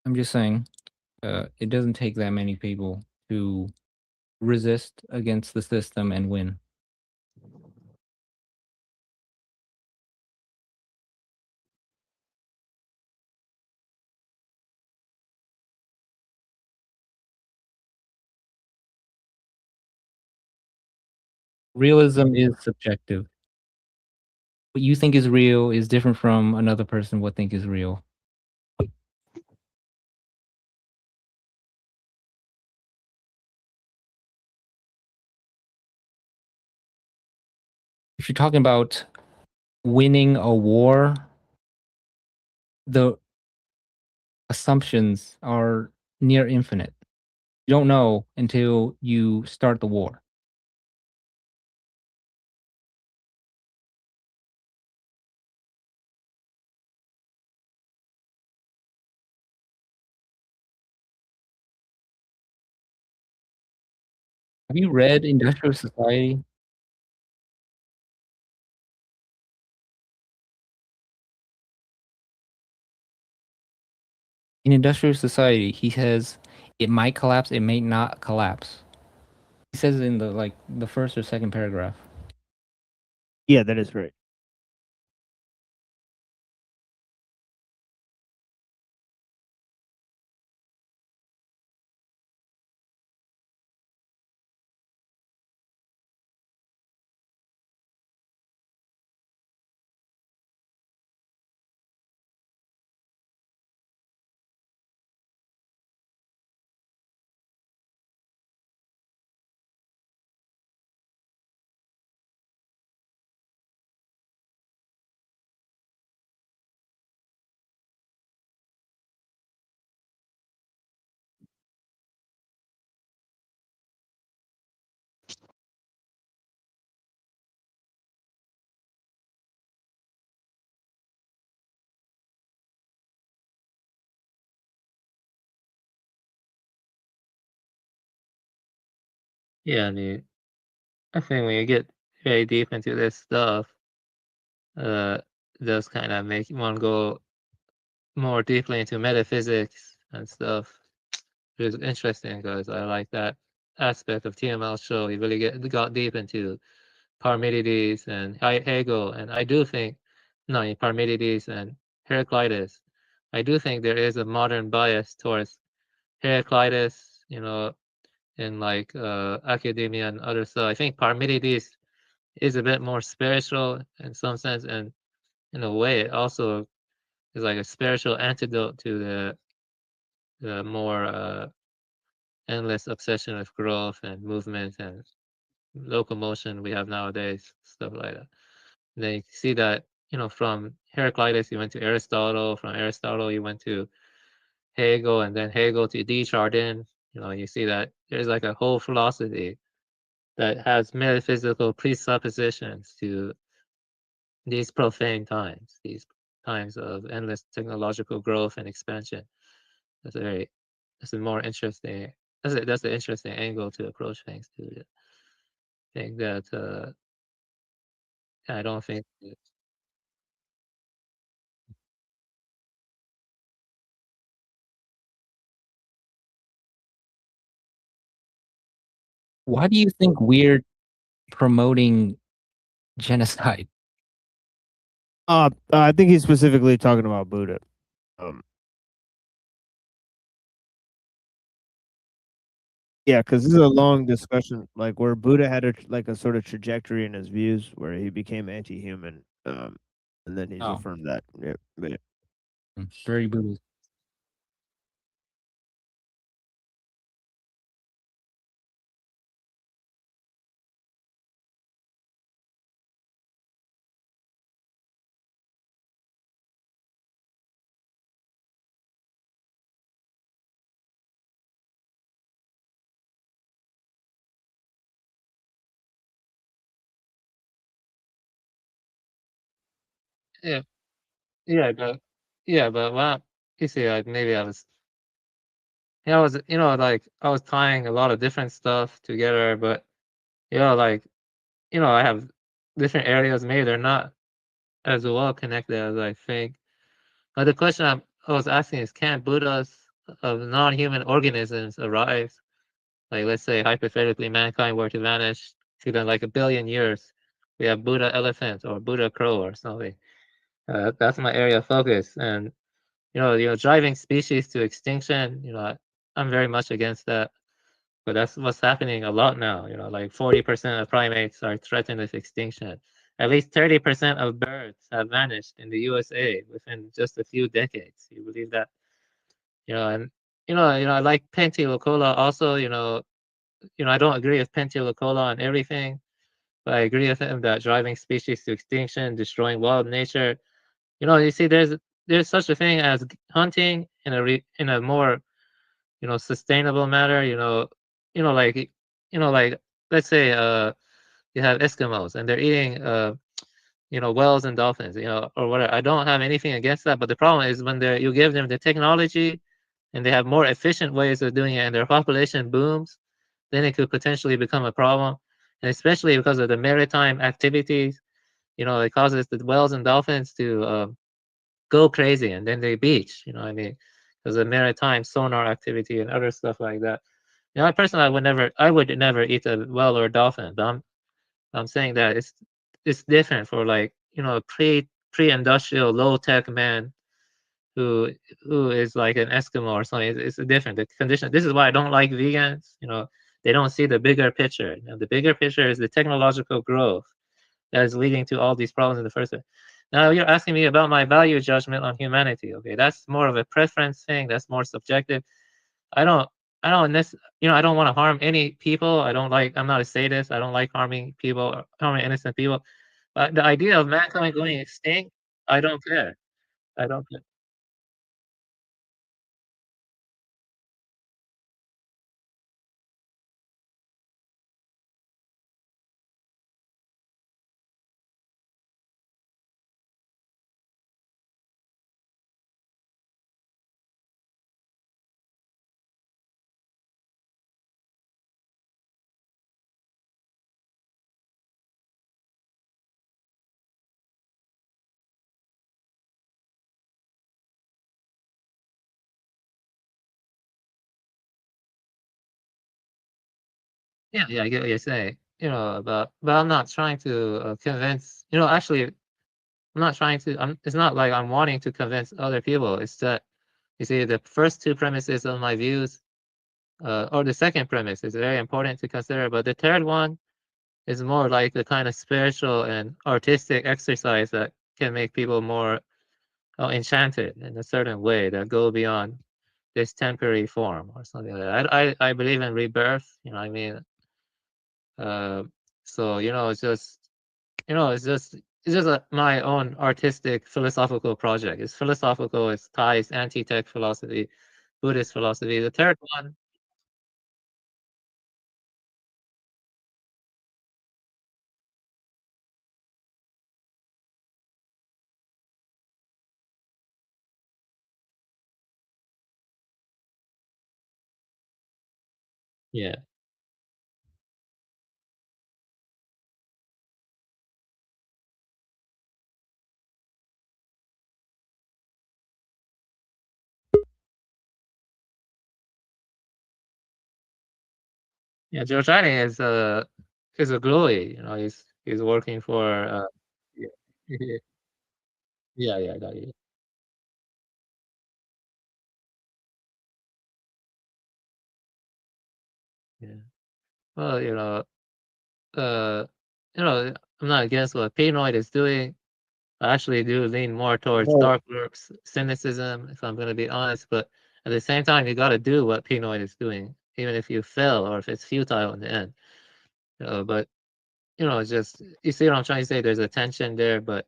I'm just saying, it doesn't take that many people to resist against the system and win. Realism is subjective. What you think is real is different from another person what think is real. If you're talking about winning a war, the assumptions are near infinite. You don't know until you start the war. Have you read Industrial Society? In Industrial Society, he says it might collapse, it may not collapse. He says it in the first or second paragraph. Yeah, that is right. Yeah, I mean, I think when you get very deep into this stuff, uh, it does kind of make you want to go more deeply into metaphysics and stuff. Which is interesting because I like that aspect of TML show. He really got deep into Parmenides and Hegel, and I do think, no, Parmenides and Heraclitus. I do think there is a modern bias towards Heraclitus, in like academia and other stuff. I think Parmenides is a bit more spiritual in some sense, and in a way, it also is like a spiritual antidote to the more endless obsession with growth and movement and locomotion we have nowadays, stuff like that. Then you see that, from Heraclitus, you went to Aristotle. From Aristotle, you went to Hegel, and then Hegel to Desjardins, you know, you see that there's like a whole philosophy that has metaphysical presuppositions to these profane times, these times of endless technological growth and expansion. That's a more interesting, that's an interesting angle to approach things to. I think that, I don't think that, Why do you think we're promoting genocide? I think he's specifically talking about Buddha. Yeah, because this is a long discussion, like where Buddha had a sort of trajectory in his views where he became anti-human, and then he's Oh. affirmed that. Yeah, but yeah. Very Buddhist. yeah, yeah, but well, you see, like maybe I was, I was, like I was tying a lot of different stuff together, but like, I have different areas. Maybe they're not as well connected as I think. But the question I was asking is, can Buddhas of non-human organisms arise? Like, let's say hypothetically, mankind were to vanish to then like 1 billion years. We have Buddha elephant or Buddha crow or something. That's my area of focus, and driving species to extinction. I'm very much against that. But that's what's happening a lot now. Like 40% of primates are threatened with extinction. At least 30% of birds have vanished in the USA within just a few decades. You believe that? And I like Pentelocola also. I don't agree with Pentelocola on everything, but I agree with him that driving species to extinction, destroying wild nature. You see, there's such a thing as hunting in a more sustainable manner. Like let's say you have Eskimos and they're eating whales and dolphins, or whatever. I don't have anything against that, but the problem is when you give them the technology and they have more efficient ways of doing it and their population booms, then it could potentially become a problem. And especially because of the maritime activities, it causes the whales and dolphins to go crazy and then they beach, what I mean? Because of maritime sonar activity and other stuff like that. I personally I would never eat a whale or a dolphin, but I'm saying that it's different for like, pre-industrial low tech man who is like an Eskimo or something. It's different. The condition. This is why I don't like vegans. They don't see the bigger picture. The bigger picture is the technological growth that is leading to all these problems in the first place. Now you're asking me about my value judgment on humanity. Okay, that's more of a preference thing. That's more subjective. I don't, I don't, I don't want to harm any people. I'm not a sadist. I don't like harming people, harming innocent people. But the idea of mankind going extinct, I don't care. I don't care. Yeah, yeah, I get what you're saying. But I'm not trying to convince. Actually, I'm not trying to. It's not like I'm wanting to convince other people. It's that you see, the first two premises of my views, or the second premise, is very important to consider. But the third one is more like the kind of spiritual and artistic exercise that can make people more enchanted in a certain way that go beyond this temporary form or something like that. I believe in rebirth. I mean. So it's just my own artistic philosophical project. It's philosophical. It's Thais anti-tech philosophy. Buddhist philosophy. The third one, yeah. Yeah, Giorgiani is a glowy, he's working for yeah. Yeah, yeah, yeah. Yeah. Well, uh, I'm not against what Pinoid is doing. I actually do lean more towards Well, dark works, cynicism, if I'm gonna be honest. But at the same time, you got to do what Pinoid is doing, even if you fail or if it's futile in the end. But it's just you see what I'm trying to say. There's a tension there, but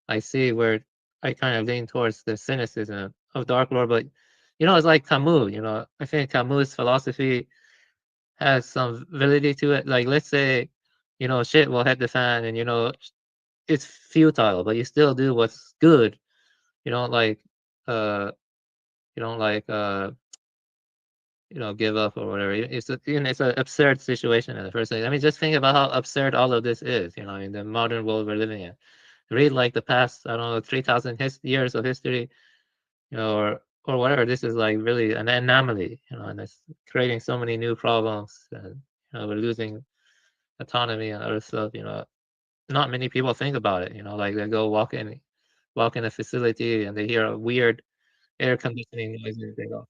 I see where I kind of lean towards the cynicism of Dark Lord. But it's like Camus. I think Camus' philosophy has some validity to it. Like, let's say, shit will hit the fan, and it's futile, but you still do what's good. You don't like, uh, you don't like, give up or whatever. It's an absurd situation in the first place. I mean, just think about how absurd all of this is. In the modern world we're living in. Read like the past, I don't know, 3,000 years of history, or whatever. This is like really an anomaly, and it's creating so many new problems, and we're losing autonomy and other stuff. Not many people think about it. Like they go walk in a facility and they hear a weird air conditioning noise and they go,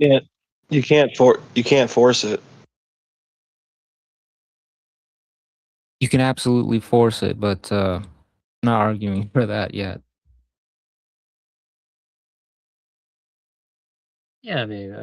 can't you can't force it. You can absolutely force it, but not arguing for that yet. yeah, I mean,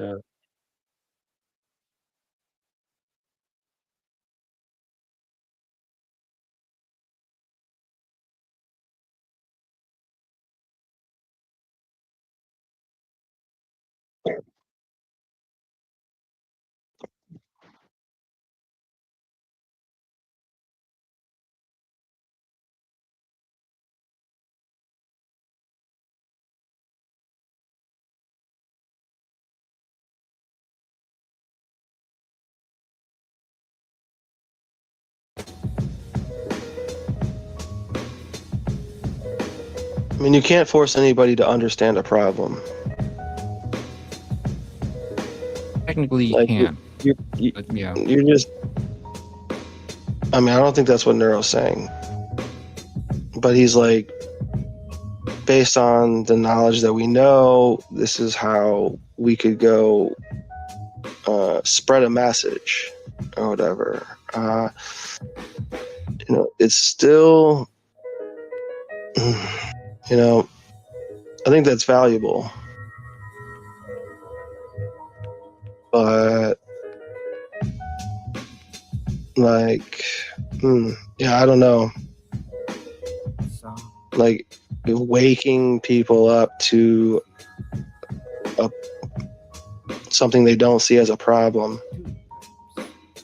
I mean, you can't force anybody to understand a problem. Technically, you Like can, you, but yeah. you're just. I mean, I don't think that's what Neuro's saying. But he's like, based on the knowledge that we know, this is how we could go spread a message or whatever. It's still, I think that's valuable. But, like, yeah, I don't know. Like, waking people up to something they don't see as a problem.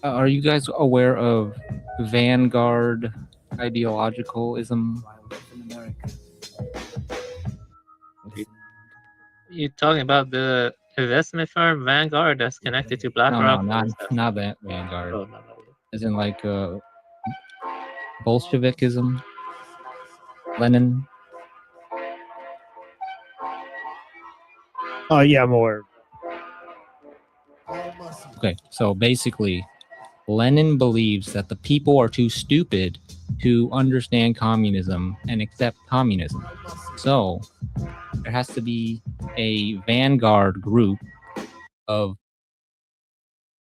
Are you guys aware of Vanguard ideologicalism? you're talking about the investment firm Vanguard that's connected to BlackRock. No, or stuff? not that Vanguard. Oh, no. As in like Bolshevikism, Lenin. Oh yeah, I'm aware. Okay, so basically, Lenin believes that the people are too stupid to understand communism and accept communism. So there has to be a vanguard group of,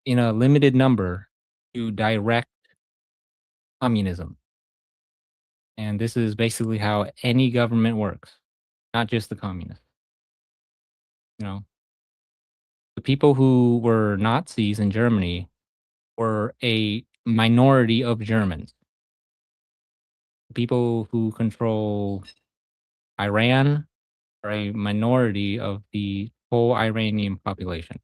in a limited number, to direct communism. And this is basically how any government works, not just the communists. The people who were Nazis in Germany were a minority of Germans. The people who control Iran are a minority of the whole Iranian population.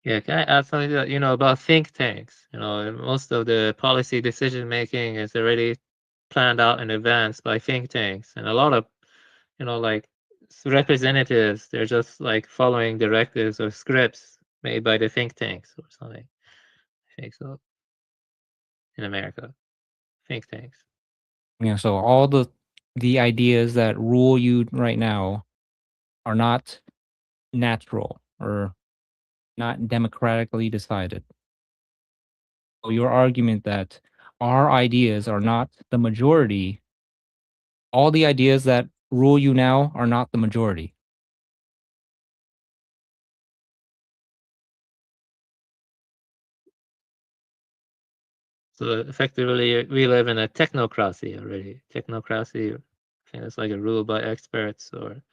Yeah, can I add something that, about think tanks? Most of the policy decision making is already planned out in advance by think tanks, and a lot of, like representatives, they're just like following directives or scripts made by the think tanks or something. I think so. In America, think tanks. So all the ideas that rule you right now are not natural or not democratically decided. So your argument that our ideas are not the majority, all the ideas that rule you now are not the majority. So effectively, we live in a technocracy already. Technocracy, I think it's like a rule by experts or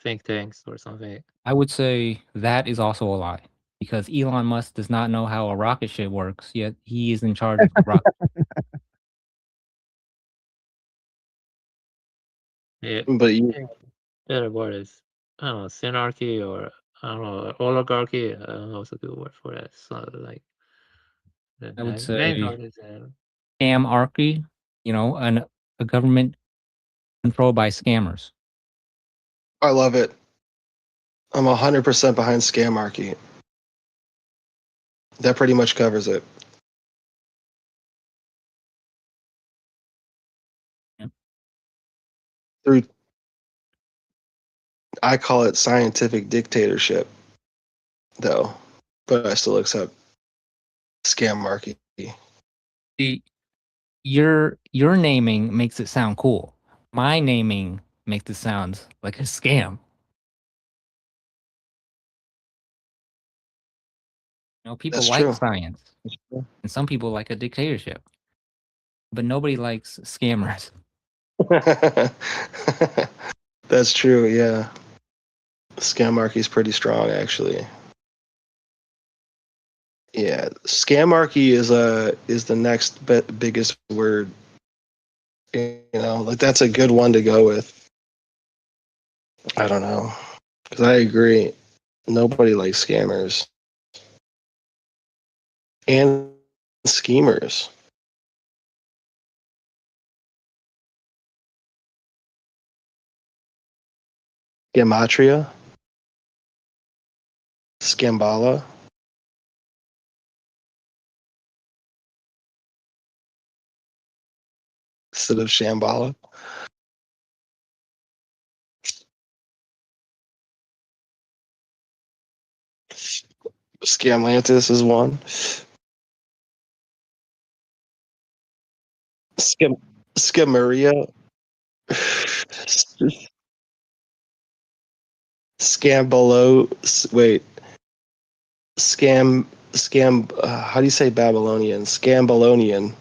think tanks or something. I would say that is also a lie because Elon Musk does not know how a rocket ship works, yet he is in charge of the rocket. Yeah, But you, better word is, I don't know, synarchy or I don't know, oligarchy. I don't know what's a good word for that. So like, I would the main say part is scam-archy, a government controlled by scammers. I love it. I'm 100% behind Scamarchy. That pretty much covers it. Yep. Through, I call it scientific dictatorship, though, but I still accept Scamarchy. See, your naming makes it sound cool. My naming makes it sound like a scam. People That's like true. science, and some people like a dictatorship, but nobody likes scammers. That's true. Yeah, Scamarchy is pretty strong, actually. Yeah, Scamarchy is the next biggest word. Like that's a good one to go with. I don't know, because I agree. Nobody likes scammers and schemers. Gematria, Scambala. Instead of Shambhala. Scamlantis is one. Scamaria. Scambalo. Wait. Scam. How do you say Babylonian? Scambalonian.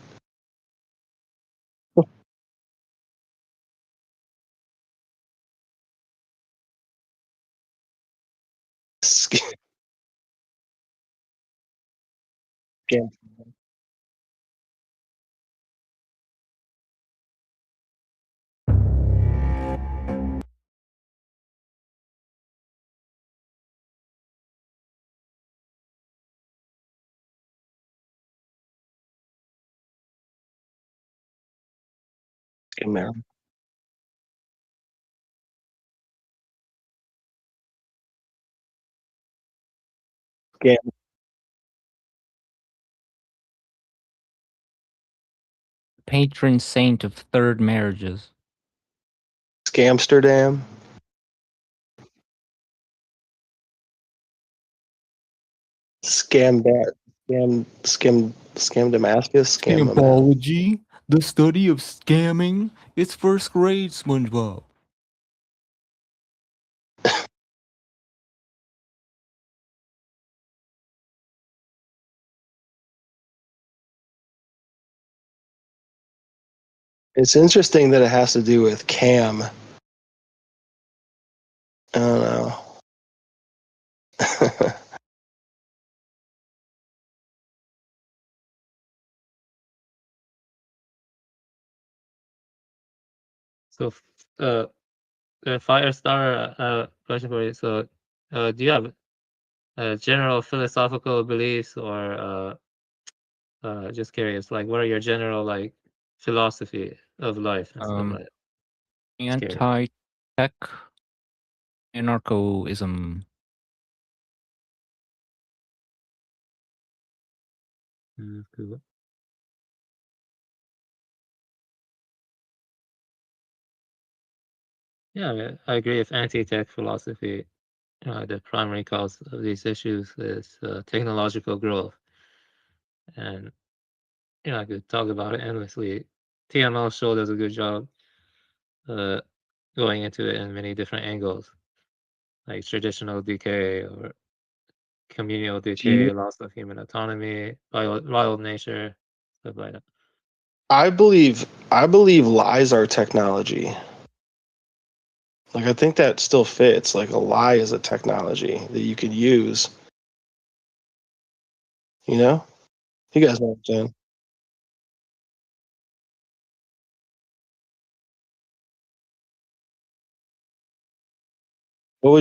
Scam. Scamera. Scam. Patron saint of third marriages. Scamsterdam. Scam that. Scam Damascus. Scam. Scamology, the study of scamming. It's first grade, SpongeBob. It's interesting that it has to do with Cam. I don't know. So, Firestar, question for you. So, do you have general philosophical beliefs, or just curious, like, what are your general like philosophy of life and stuff like that? Just curious. Anti-tech anarchoism. Cool. Yeah, I agree with anti-tech philosophy. The primary cause of these issues is technological growth, and I could talk about it endlessly. TML show does a good job going into it in many different angles, like traditional decay or communal decay, loss of human autonomy, wild nature, stuff like that. I believe lies are technology. Like I think that still fits. Like a lie is a technology that you could use. You know? You guys know what I'm saying. What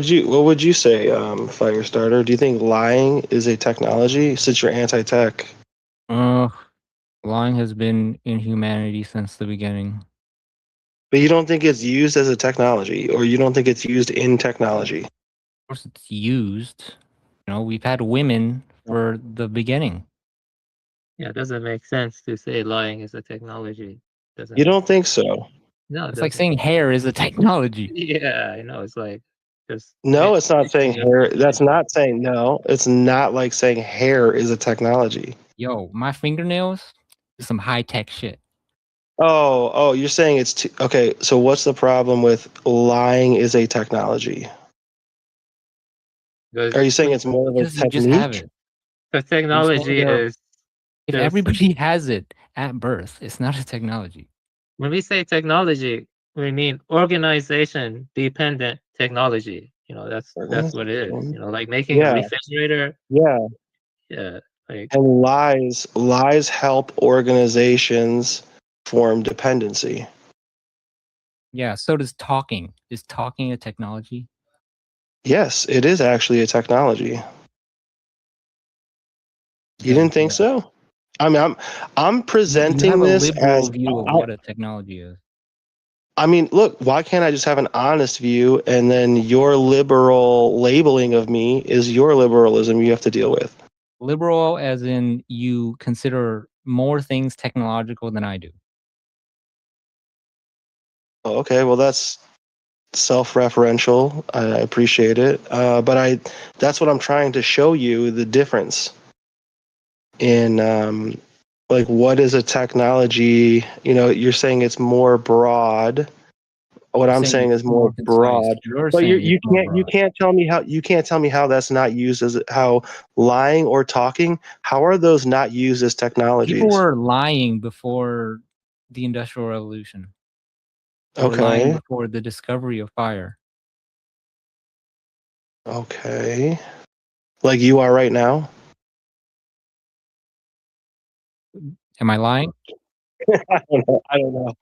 would you say, Firestarter? Do you think lying is a technology since you're anti-tech? Lying has been in humanity since the beginning. But you don't think it's used as a technology, or you don't think it's used in technology? Of course, it's used. We've had women for the beginning. Yeah, it doesn't make sense to say lying is a technology. Doesn't You make don't think so? No, it It's like doesn't. saying hair is a technology. Yeah, I know. It's like just No, it's not saying mixing hair. up That's not saying no. It's not like saying hair is a technology. Yo, my fingernails is some high-tech shit. Oh, you're saying it's okay. So what's the problem with lying is a technology? because Are you saying it's more of a Because you just have technique? it. the technology is If there's- everybody has it at birth, it's not a technology. when we say technology, we mean organization dependent technology. That's what it is. Like making a Yeah. refrigerator. Yeah. Yeah, like And lies help organizations form dependency. Yeah, so does talking. Is talking a technology? Yes, it is actually a technology. You didn't think so? I mean, I'm You presenting have a this liberal as view of what a technology is. I mean, look, why can't I just have an honest view and then your liberal labeling of me is your liberalism you have to deal with? Liberal as in you consider more things technological than I do. Oh, okay, well that's self-referential. I appreciate it, but that's what I'm trying to show you, the difference in like what is a technology. You're saying it's more broad. What I'm saying is more broad. You're But saying you it's more can't you broad. can't tell me how that's not used as how lying or talking. How are those not used as technologies? People were lying before the Industrial Revolution. They were lying Okay. before the discovery of fire. Okay. Like you are right now? Am I lying? I don't know.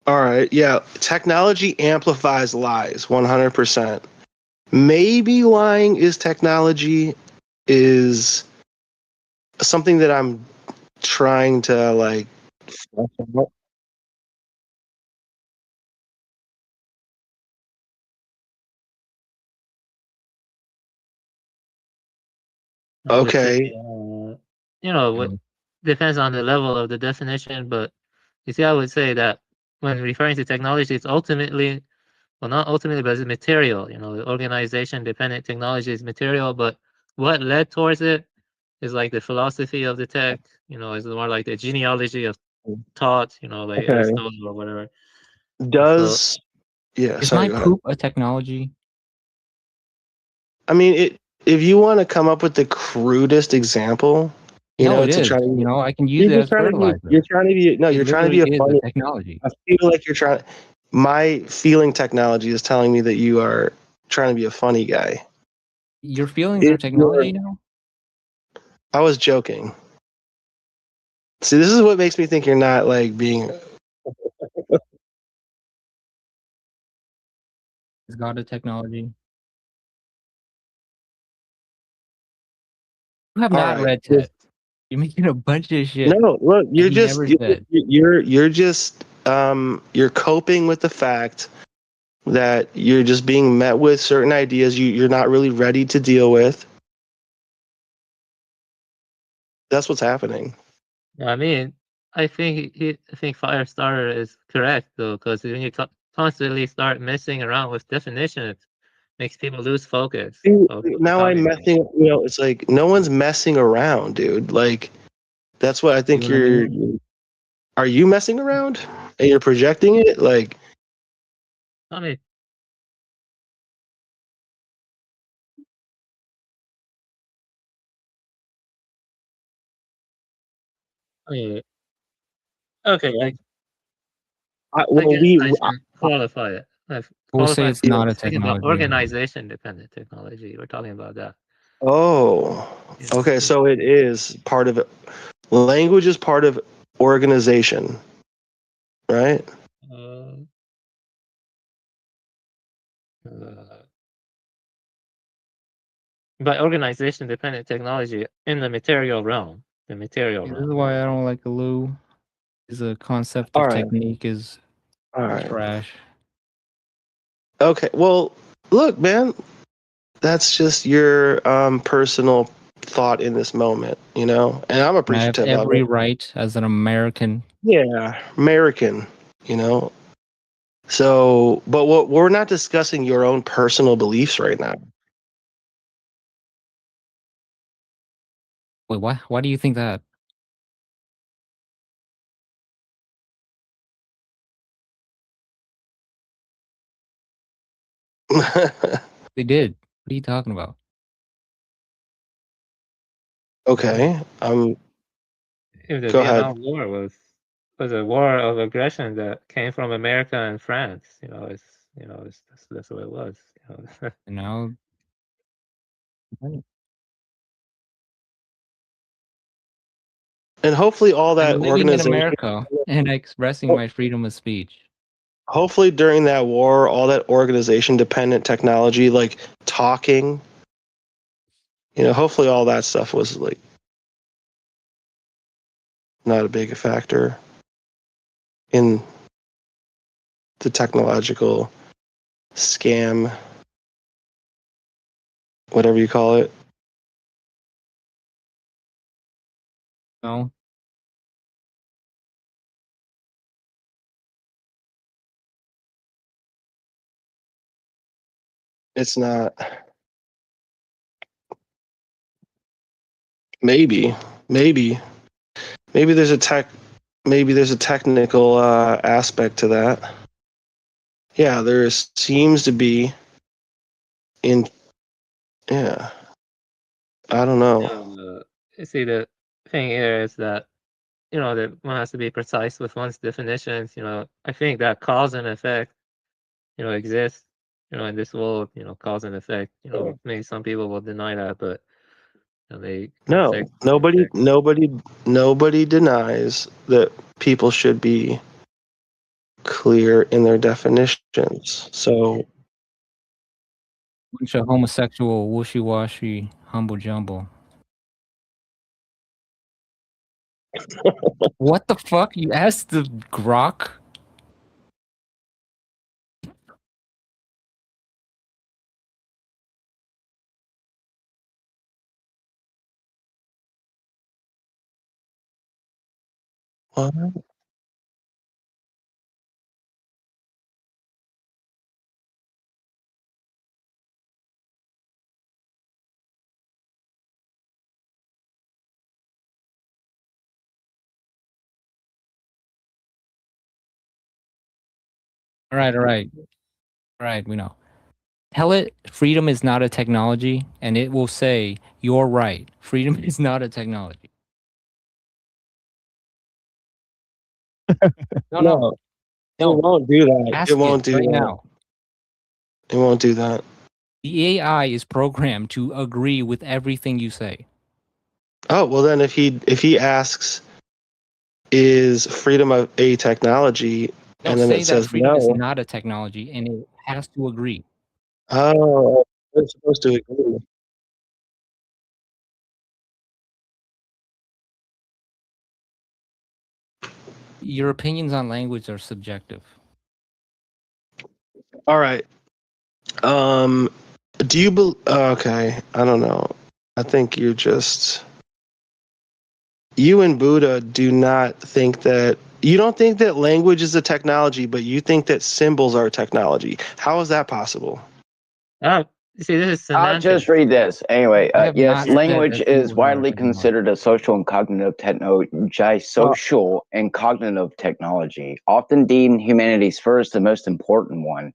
All right. Yeah. Technology amplifies lies 100%. Maybe lying is technology is something that I'm trying to like. I would say, Okay. what depends on the level of the definition, but you see, I would say that when referring to technology, it's ultimately, well, not ultimately, but it's material. The organization dependent technology is material, but what led towards it is like the philosophy of the tech. Is more like the genealogy of thought. Like Okay. Aristotle or whatever. So Does Yeah, Is sorry, my go ahead. poop a technology? I mean, if you want to come up with the crudest example, No, it to is. try to, I can use you're it just as trying to be, fertilizer. It you're trying to literally be a is a funny. technology. I feel like you're trying. My feeling technology is telling me that you are trying to be a funny guy. Your feelings are If technology you're, now? I was joking. See, this is what makes me think you're not like being. Is God a technology? You have All not right. read Ted. You're making a bunch of shit No, look, that you're he just never said. you're just you're coping with the fact that you're just being met with certain ideas you're not really ready to deal with. That's what's happening. I mean, I think I think Firestarter is correct though, because when you constantly start messing around with definitions, makes people lose focus See, of what you're now I'm talking about. messing, it's like no one's messing around, dude. Like that's what I See think what I mean? are you messing around and you're projecting it? Like I mean, I mean, okay, I well guess we I should qualify it. I've We'll say qualified. it's not a Speaking about technology. organization-dependent technology, we're talking about that. oh, Yeah. okay, so it is part of it. Language is part of organization, right? Uh, uh, by organization-dependent technology in the material realm, the material This is realm. why I don't like Lou. Is a concept All of right. technique is All right. trash. Okay. Well, look, man, that's just your personal thought in this moment, and I'm And I have appreciative of every it. right as an American. Yeah, American, you know. So, but we're not discussing your own personal beliefs right now. Wait, why? Why do you think that? They did. What are you talking about? Okay. If the Go ahead. Vietnam War was a war of aggression that came from America and France, that's what it was. And now, And hopefully all that I'm living in organization, America and expressing my freedom of speech. hopefully during that war, all that organization dependent technology like talking, hopefully all that stuff was like not a big factor in the technological scam, whatever you call it. No, It's not. Maybe, maybe, maybe there's a technical aspect to that. Yeah, there seems to be in. Yeah, I don't know. See, the thing here is that that one has to be precise with one's definitions. I think that cause and effect, exists. In this world, cause and effect. Maybe some people will deny that, but they No, affect. nobody denies that people should be clear in their definitions. So bunch of homosexual, wishy-washy, humble jumble. What the fuck? You asked the Grok? what? All right, all right. Right, we know. Tell it freedom is not a technology, and it will say, you're right. Freedom is not a technology. No, No, it no. won't do that. Ask It won't it do right that. now. It won't do that. The AI is programmed to agree with everything you say. Oh well, then if he asks, is freedom a technology, No, and then say it that says freedom is no. not a technology, and it has to agree. Oh, we're supposed to agree. Your opinions on language are subjective. All right. Do you okay, I don't know. I think you and Buddha do not think that you don't think that language is a technology, but you think that symbols are technology. How is that possible? You see, this is I'll just semantics. read this. Anyway, I have yes, not said language that is symbols are widely technology. considered a social and cognitive social and cognitive technology, often deemed humanity's first and most important one.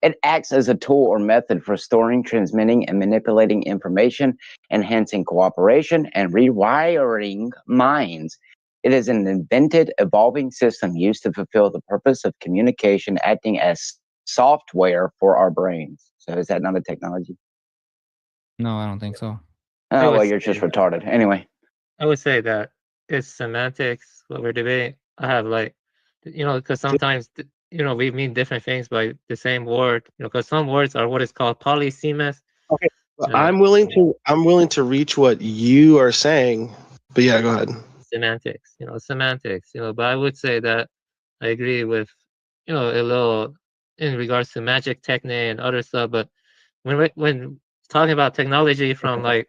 It acts as a tool or method for storing, transmitting, and manipulating information, enhancing cooperation, and rewiring minds. It is an invented, evolving system used to fulfill the purpose of communication, acting as software for our brains. So is that not a technology? No, I don't think so. I Oh, would well, you're just say- retarded. Anyway. I would say that it's semantics, what we're debating. I have like, because sometimes, we mean different things by the same word, because some words are what is called polysemous. Okay. I'm willing to reach what you are saying, but yeah, go ahead. Semantics, but I would say that I agree with, a little in regards to magic technique and other stuff, but when talking about technology from like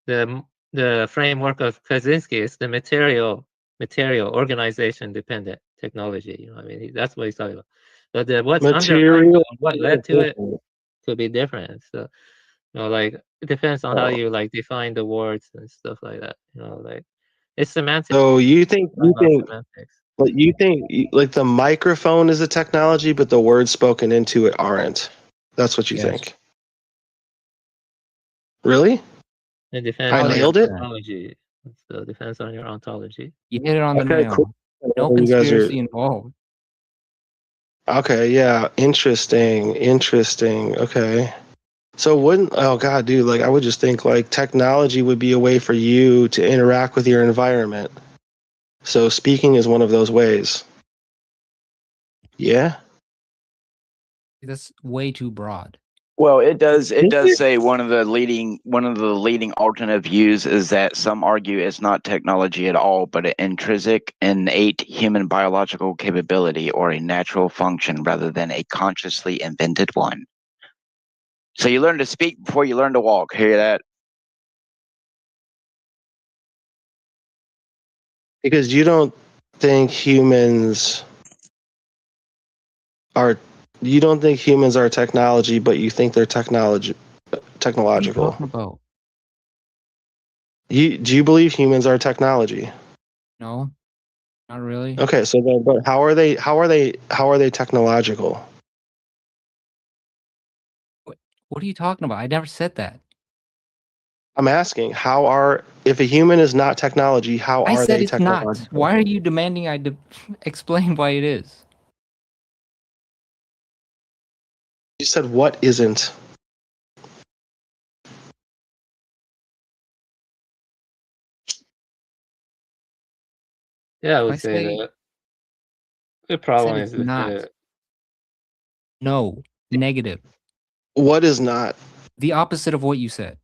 the framework of Kaczynski, it's the material organization dependent technology. I mean, that's what he's talking about. But what's underlying Material. what led to it could be different. So, like it depends on how you like define the words and stuff like that. Like it's semantics. So you think Semantics. but you think like the microphone is a technology, but the words spoken into it aren't. That's what you Yes. think. Really? It depends I on nailed your it? ontology. So it depends on your ontology. You hit it on the Okay, nail. cool. No You guys are conspiracy involved. okay. Yeah, interesting. Okay. So wouldn't oh god, dude, like I would just think like technology would be a way for you to interact with your environment. So speaking is one of those ways. Yeah. That's way too broad. Well, it does it? say one of the leading alternative views is that some argue it's not technology at all, but an intrinsic, innate human biological capability or a natural function rather than a consciously invented one. So you learn to speak before you learn to walk. Hear that? Because you don't think humans are technology, but you think they're What are you technological. talking about? Do you believe humans are technology? No, not really. Okay, so then, but how are they technological? What are you talking about? I never said that. I'm asking, if a human is not technology, how I are said they it's not. technological? Why are you demanding I explain why it is? You said what isn't? Yeah, I If would I say say that the I said problem it's is not. No, negative. What is not? The opposite of what you said.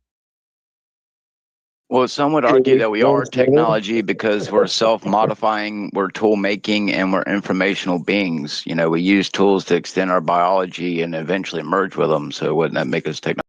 Well, some would argue that we are technology because we're self-modifying, we're tool making, and we're informational beings. We use tools to extend our biology and eventually merge with them. So wouldn't that make us technology?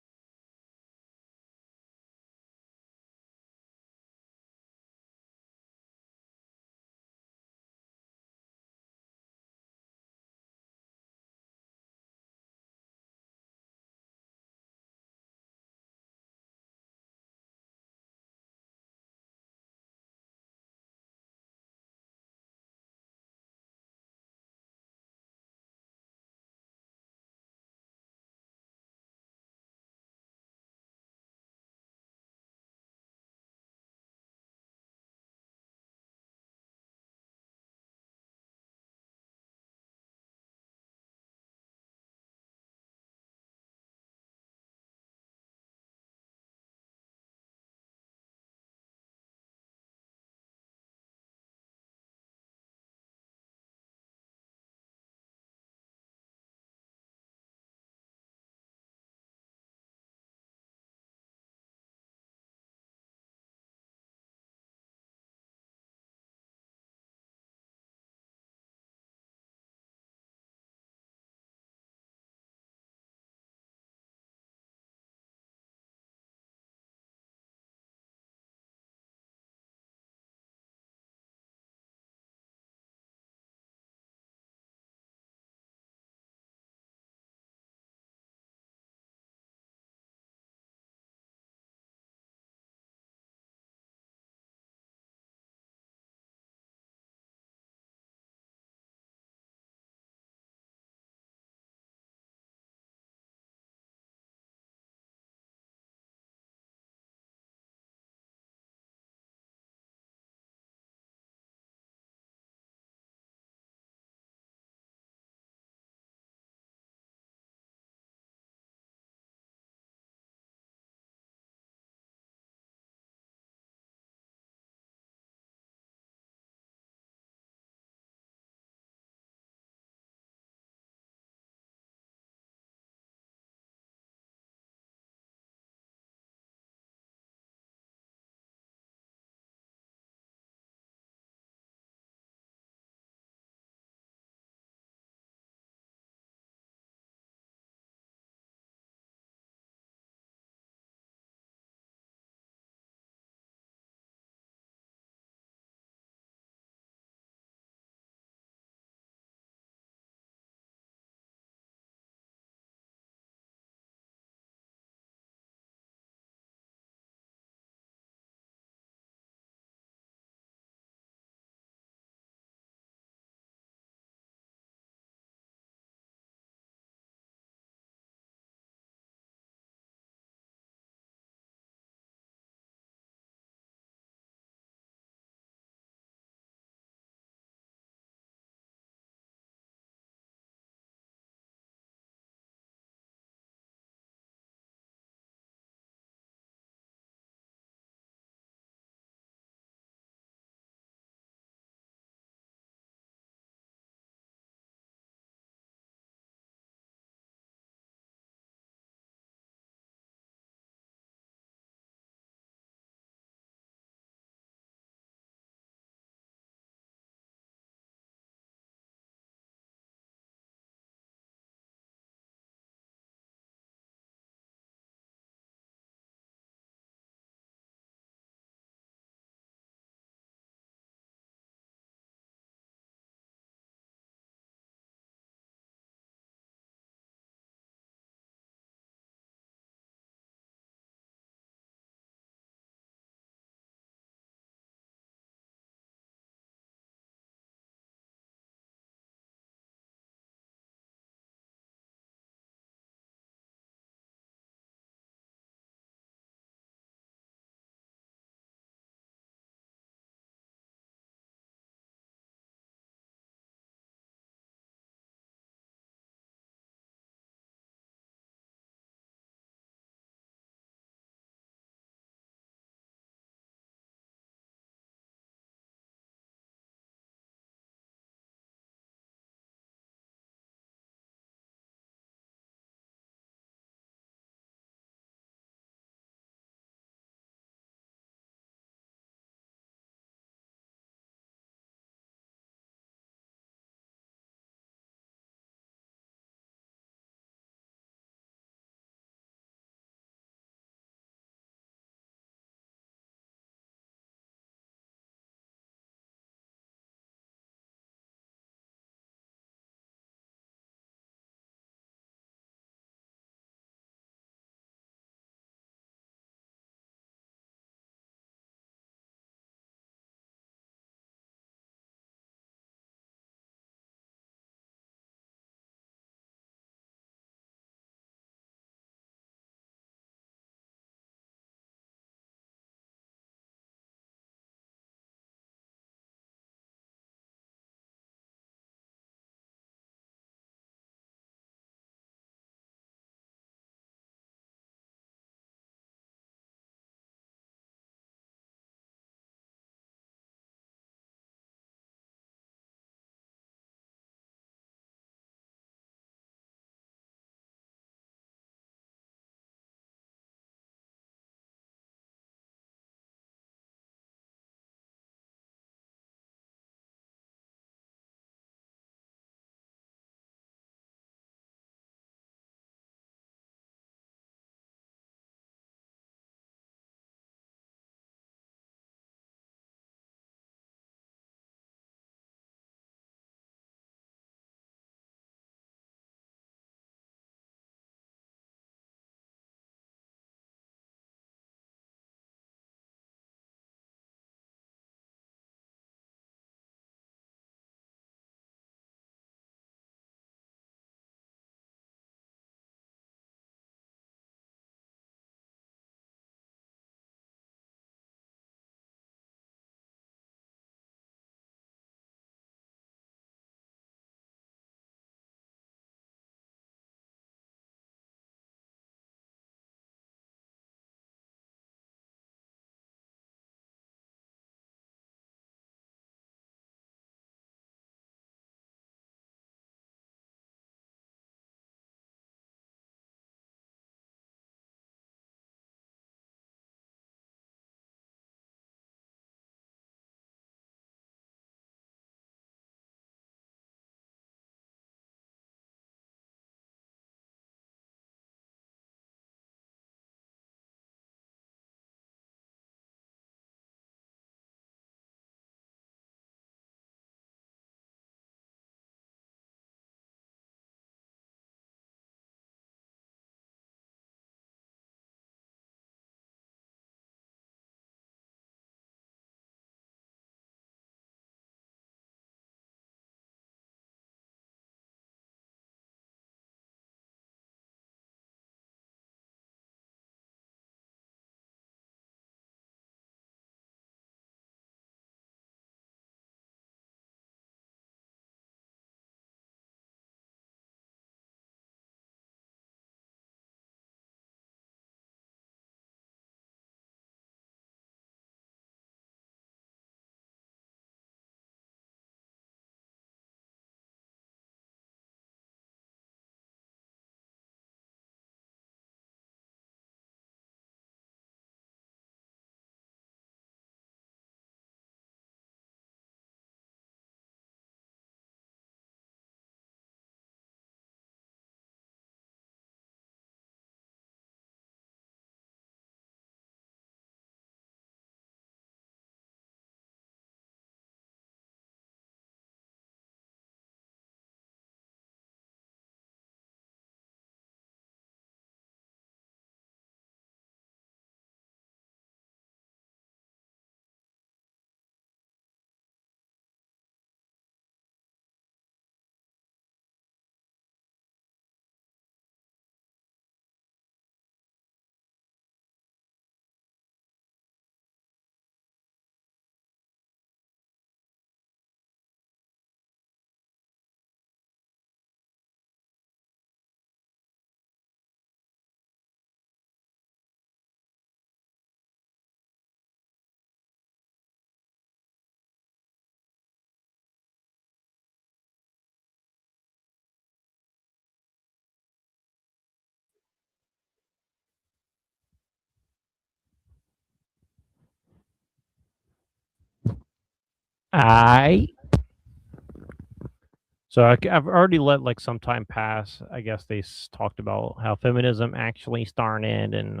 So I've already let like some time pass. I guess they talked about how feminism actually started and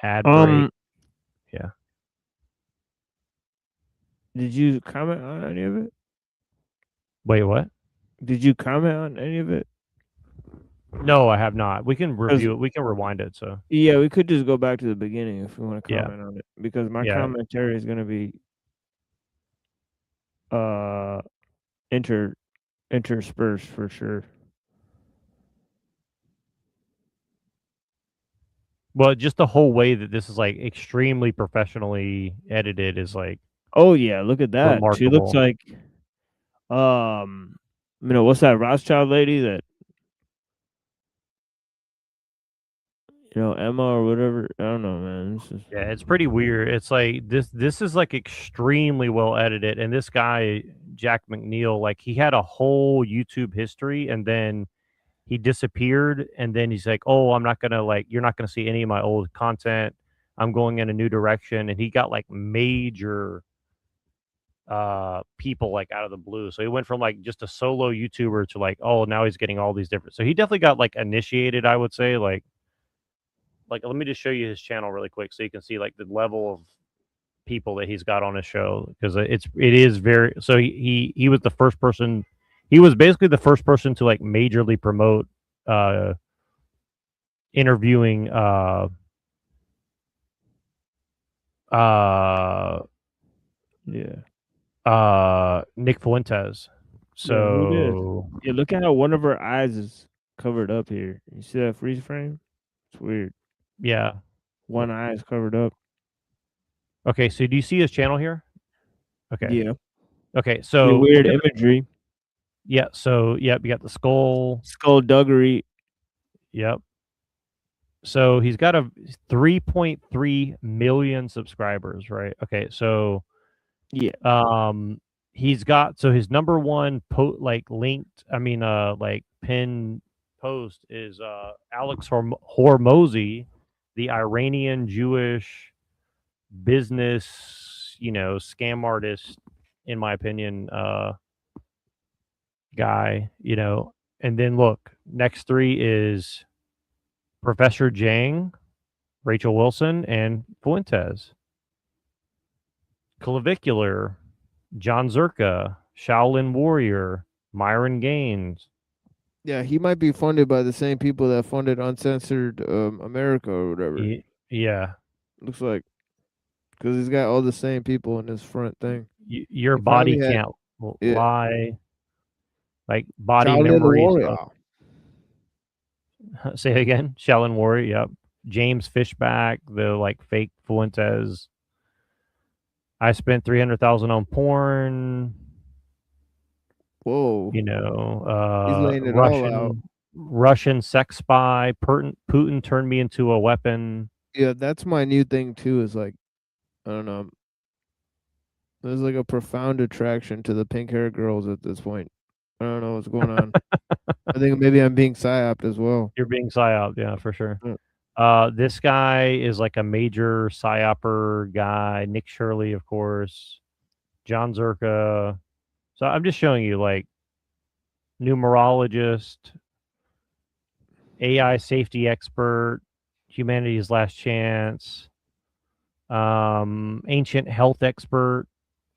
ad break. Yeah. Did you comment on any of it? Wait, what? Did you comment on any of it? No, I have not. We can review it. We can rewind it. So yeah, we could just go back to the beginning if we want to Yeah. comment on it, because my Yeah. commentary is going to be interspersed for sure. Well, just the whole way that this is like extremely professionally edited is like, Oh yeah, look at that. She looks remarkable. like what's that Rothschild lady that Emma or whatever? I don't know, man. This is Yeah, it's pretty weird. It's like this is like extremely well edited, and this guy Jack McNeil, like he had a whole YouTube history, and then he disappeared, and then he's like, "Oh, I'm not gonna you're not gonna see any of my old content. I'm going in a new direction," and he got like major people like out of the blue. So he went from like just a solo YouTuber to like, oh, now he's getting all these different. So he definitely got like initiated, I would say, like let me just show you his channel really quick so you can see like the level of people that he's got on his show, because it is very. So he was the first person. He was basically the first person to like majorly promote interviewing Nick Fuentes. So yeah, look at how one of her eyes is covered up here. You see that freeze frame? It's weird. Yeah. One eye is covered up. Okay, so do you see his channel here? Okay. Yeah. Okay, so weird imagery. Yeah, so you got the skullduggery. Yep. So he's got a 3.3 million subscribers, right? Okay, so yeah. He's got, so his number one pinned post is Alex Hormozy, the Iranian Jewish business, scam artist, in my opinion, guy, and then look, next three is Professor Jang, Rachel Wilson, and Fuentes. Clavicular, John Zerka, Shaolin Warrior, Myron Gaines. Yeah, he might be funded by the same people that funded Uncensored America or whatever. Yeah. Looks like, because he's got all the same people in his front thing. Your body can't lie. Like body Shaolin memory. Warrior. Say it again. Shaolin Warrior. Yep. James Fishback, the fake Fuentes. I spent 300,000 on porn. Whoa. He's laying it all out. Russian sex spy. Putin turned me into a weapon. Yeah, that's my new thing too. Is like, I don't know. There's like a profound attraction to the pink hair girls at this point. I don't know what's going on. I think maybe I'm being psyoped as well. You're being psyoped, yeah, for sure. This guy is like a major psyoper guy. Nick Shirley, of course. John Zerka. So I'm just showing you like numerologist, AI safety expert, humanity's last chance, ancient health expert,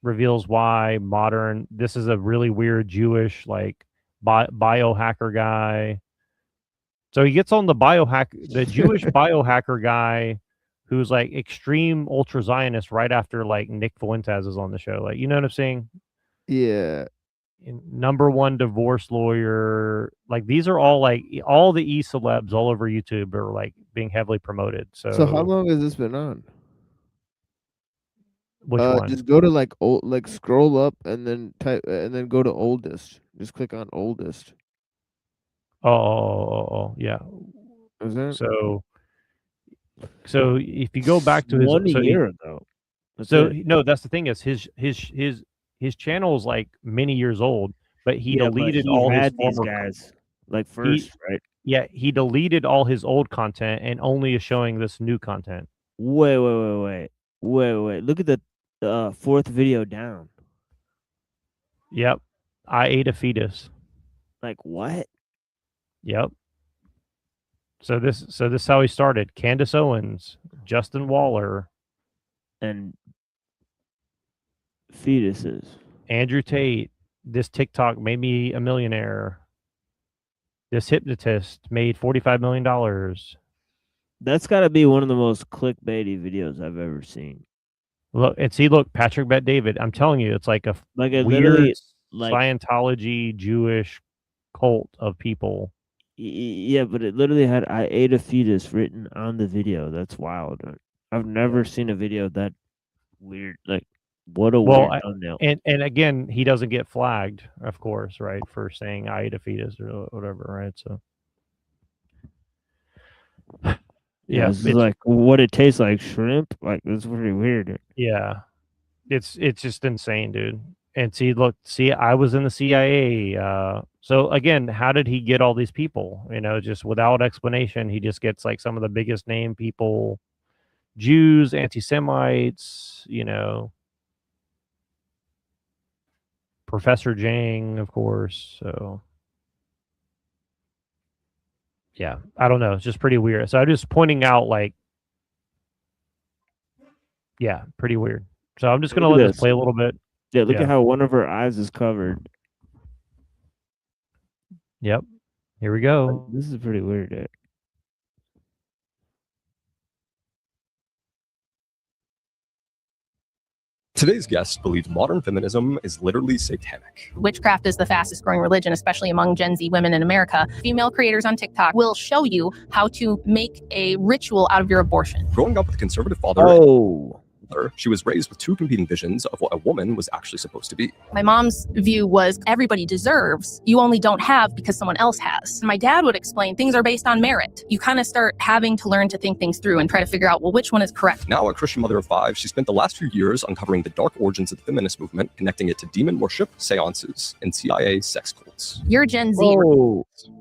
reveals why modern. This is a really weird Jewish biohacker guy. So he gets on the Jewish biohacker guy, who's like extreme ultra Zionist right after like Nick Fuentes is on the show. Like, you know what I'm saying? Yeah. Number one divorce lawyer. Like, these are all all the celebs all over YouTube are like being heavily promoted. So how long has this been on? Which one? Just go to scroll up and then type and then go to oldest. Just click on oldest. Oh, yeah. Is that? So if you go back to his 1 year ago. No, that's the thing is his channel is like many years old, but he deleted all his former guys first, right? Yeah, he deleted all his old content and only is showing this new content. Wait. Look at the fourth video down. Yep. I ate a fetus. Like what? Yep. So this is how he started. Candace Owens, Justin Waller, And fetuses. Andrew Tate. This TikTok made me a millionaire. This hypnotist made $45 million. That's got to be one of the most clickbaity videos I've ever seen. Look and see. Look, Patrick Bet David. I'm telling you, it's like a Like it weird literally, like Scientology Jewish cult of people. yeah, but it literally had "I ate a fetus" written on the video. That's wild. I've never seen a video that weird. Like what a Well, weird thumbnail. and again, he doesn't get flagged, of course, right, for saying I ate a fetus or whatever, right? So Yeah, it's like what it tastes like, shrimp. Like that's pretty weird. yeah, it's just insane, dude. And see, I was in the CIA. So again, how did he get all these people? Just without explanation, he just gets like some of the biggest name people, Jews, anti-Semites, Professor Jang, of course. So yeah, I don't know. It's just pretty weird. So I'm just pointing out, like, yeah, pretty weird. So I'm just gonna let this play a little bit. Yeah, look at how one of her eyes is covered. Yep. Here we go. This is pretty weird. Today's guest believes modern feminism is literally satanic. Witchcraft is the fastest growing religion, especially among Gen Z women in America. Female creators on TikTok will show you how to make a ritual out of your abortion. Growing up with a conservative father, she was raised with two competing visions of what a woman was actually supposed to be. My mom's view was everybody deserves, you only don't have because someone else has. My dad would explain things are based on merit. You kind of start having to learn to think things through and try to figure out, well, which one is correct. Now a Christian mother of 5, she spent the last few years uncovering the dark origins of the feminist movement, connecting it to demon worship, seances, and CIA sex cults. You're Gen Z.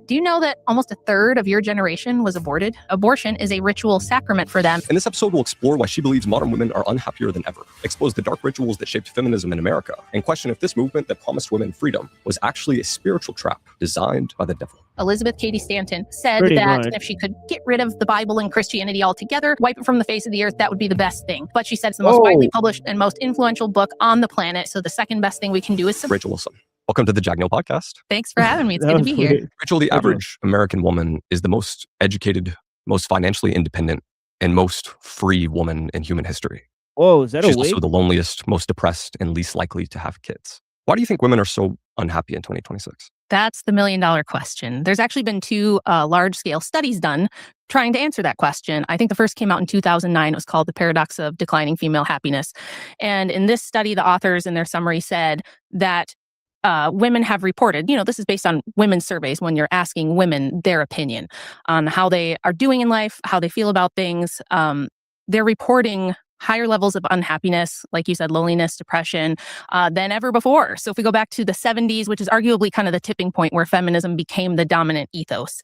Do you know that almost a third of your generation was aborted? Abortion is a ritual sacrament for them. In this episode, we'll explore why she believes modern women are unhappier than ever, expose the dark rituals that shaped feminism in America, and question if this movement that promised women freedom was actually a spiritual trap designed by the devil. Elizabeth Cady Stanton said Pretty that much. if she could get rid of the Bible and Christianity altogether, wipe it from the face of the earth, that would be the best thing. But she said it's the most widely published and most influential book on the planet. So the second best thing we can do is Rachel Wilson. Welcome to the Jagneel Podcast. Thanks for having me. It's good to be here. Rachel, the average American woman is the most educated, most financially independent, and most free woman in human history. Whoa, is that She's a wig? also the loneliest, most depressed, and least likely to have kids. Why do you think women are so unhappy in 2026? That's the million-dollar question. There's actually been two large-scale studies done trying to answer that question. I think the first came out in 2009. It was called The Paradox of Declining Female Happiness. And in this study, the authors in their summary said that women have reported, this is based on women's surveys when you're asking women their opinion on how they are doing in life, how they feel about things. They're reporting higher levels of unhappiness, like you said, loneliness, depression, than ever before. So if we go back to the 70s, which is arguably kind of the tipping point where feminism became the dominant ethos.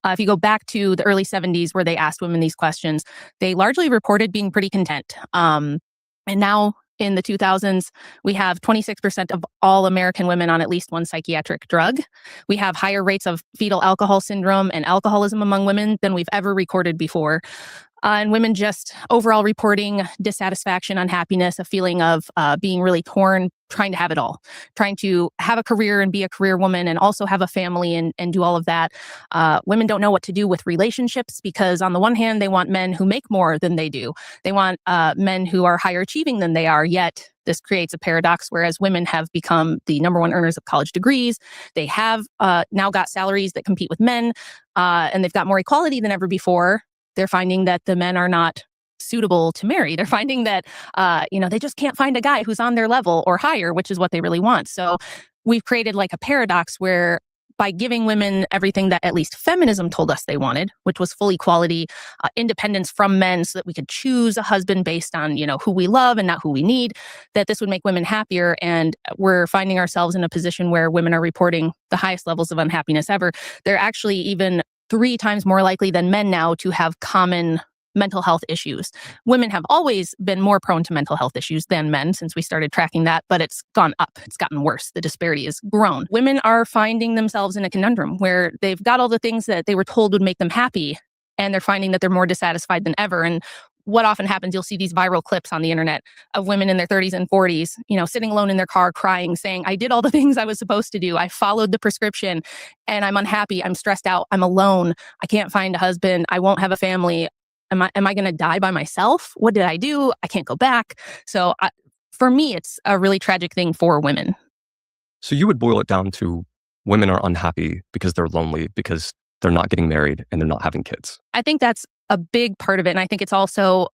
If you go back to the early 70s where they asked women these questions, they largely reported being pretty content. And now in the 2000s, we have 26% of all American women on at least one psychiatric drug. We have higher rates of fetal alcohol syndrome and alcoholism among women than we've ever recorded before. And women just overall reporting dissatisfaction, unhappiness, a feeling of being really torn, trying to have it all, trying to have a career and be a career woman and also have a family and do all of that. Women don't know what to do with relationships because on the one hand, they want men who make more than they do. They want men who are higher achieving than they are, yet this creates a paradox, whereas women have become the number one earners of college degrees. They have now got salaries that compete with men, and they've got more equality than ever before. They're finding that the men are not suitable to marry. They're finding that, they just can't find a guy who's on their level or higher, which is what they really want. So we've created like a paradox where by giving women everything that at least feminism told us they wanted, which was full equality, independence from men so that we could choose a husband based on, who we love and not who we need, that this would make women happier. And we're finding ourselves in a position where women are reporting the highest levels of unhappiness ever. They're actually even 3 times more likely than men now to have common mental health issues. Women have always been more prone to mental health issues than men since we started tracking that, but it's gone up. It's gotten worse. The disparity has grown. Women are finding themselves in a conundrum where they've got all the things that they were told would make them happy, and they're finding that they're more dissatisfied than ever. And what often happens, you'll see these viral clips on the internet of women in their 30s and 40s, sitting alone in their car crying, saying, I did all the things I was supposed to do. I followed the prescription and I'm unhappy. I'm stressed out. I'm alone. I can't find a husband. I won't have a family. Am I going to die by myself? What did I do? I can't go back. So for me, it's a really tragic thing for women. So you would boil it down to women are unhappy because they're lonely, because they're not getting married and they're not having kids. I think that's a big part of it. And I think it's also,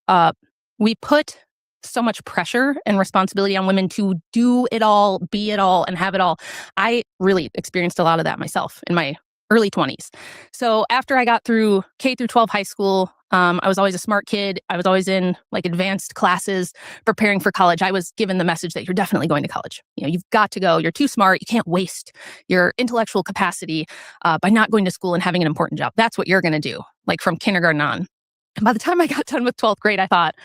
we put so much pressure and responsibility on women to do it all, be it all, and have it all. I really experienced a lot of that myself in my early 20s. So after I got through K through 12 high school, I was always a smart kid. I was always in like advanced classes preparing for college. I was given the message that you're definitely going to college. You've got to go. You're too smart. You can't waste your intellectual capacity by not going to school and having an important job. That's what you're going to do, like from kindergarten on. And by the time I got done with 12th grade, I thought,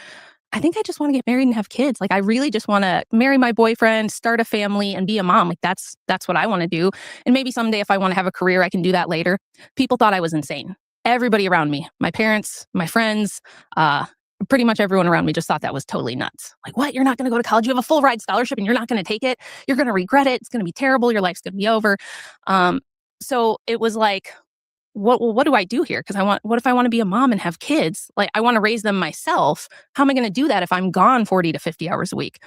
I think I just want to get married and have kids. Like, I really just want to marry my boyfriend, start a family, and be a mom. Like, that's what I want to do. And maybe someday if I want to have a career, I can do that later. People thought I was insane. Everybody around me, my parents, my friends, pretty much everyone around me just thought that was totally nuts. Like, what? You're not going to go to college? You have a full ride scholarship and you're not going to take it? You're going to regret it. It's going to be terrible. Your life's going to be over. So it was like, what do I do here? Because what if I want to be a mom and have kids? Like, I want to raise them myself. How am I going to do that if I'm gone 40 to 50 hours a week?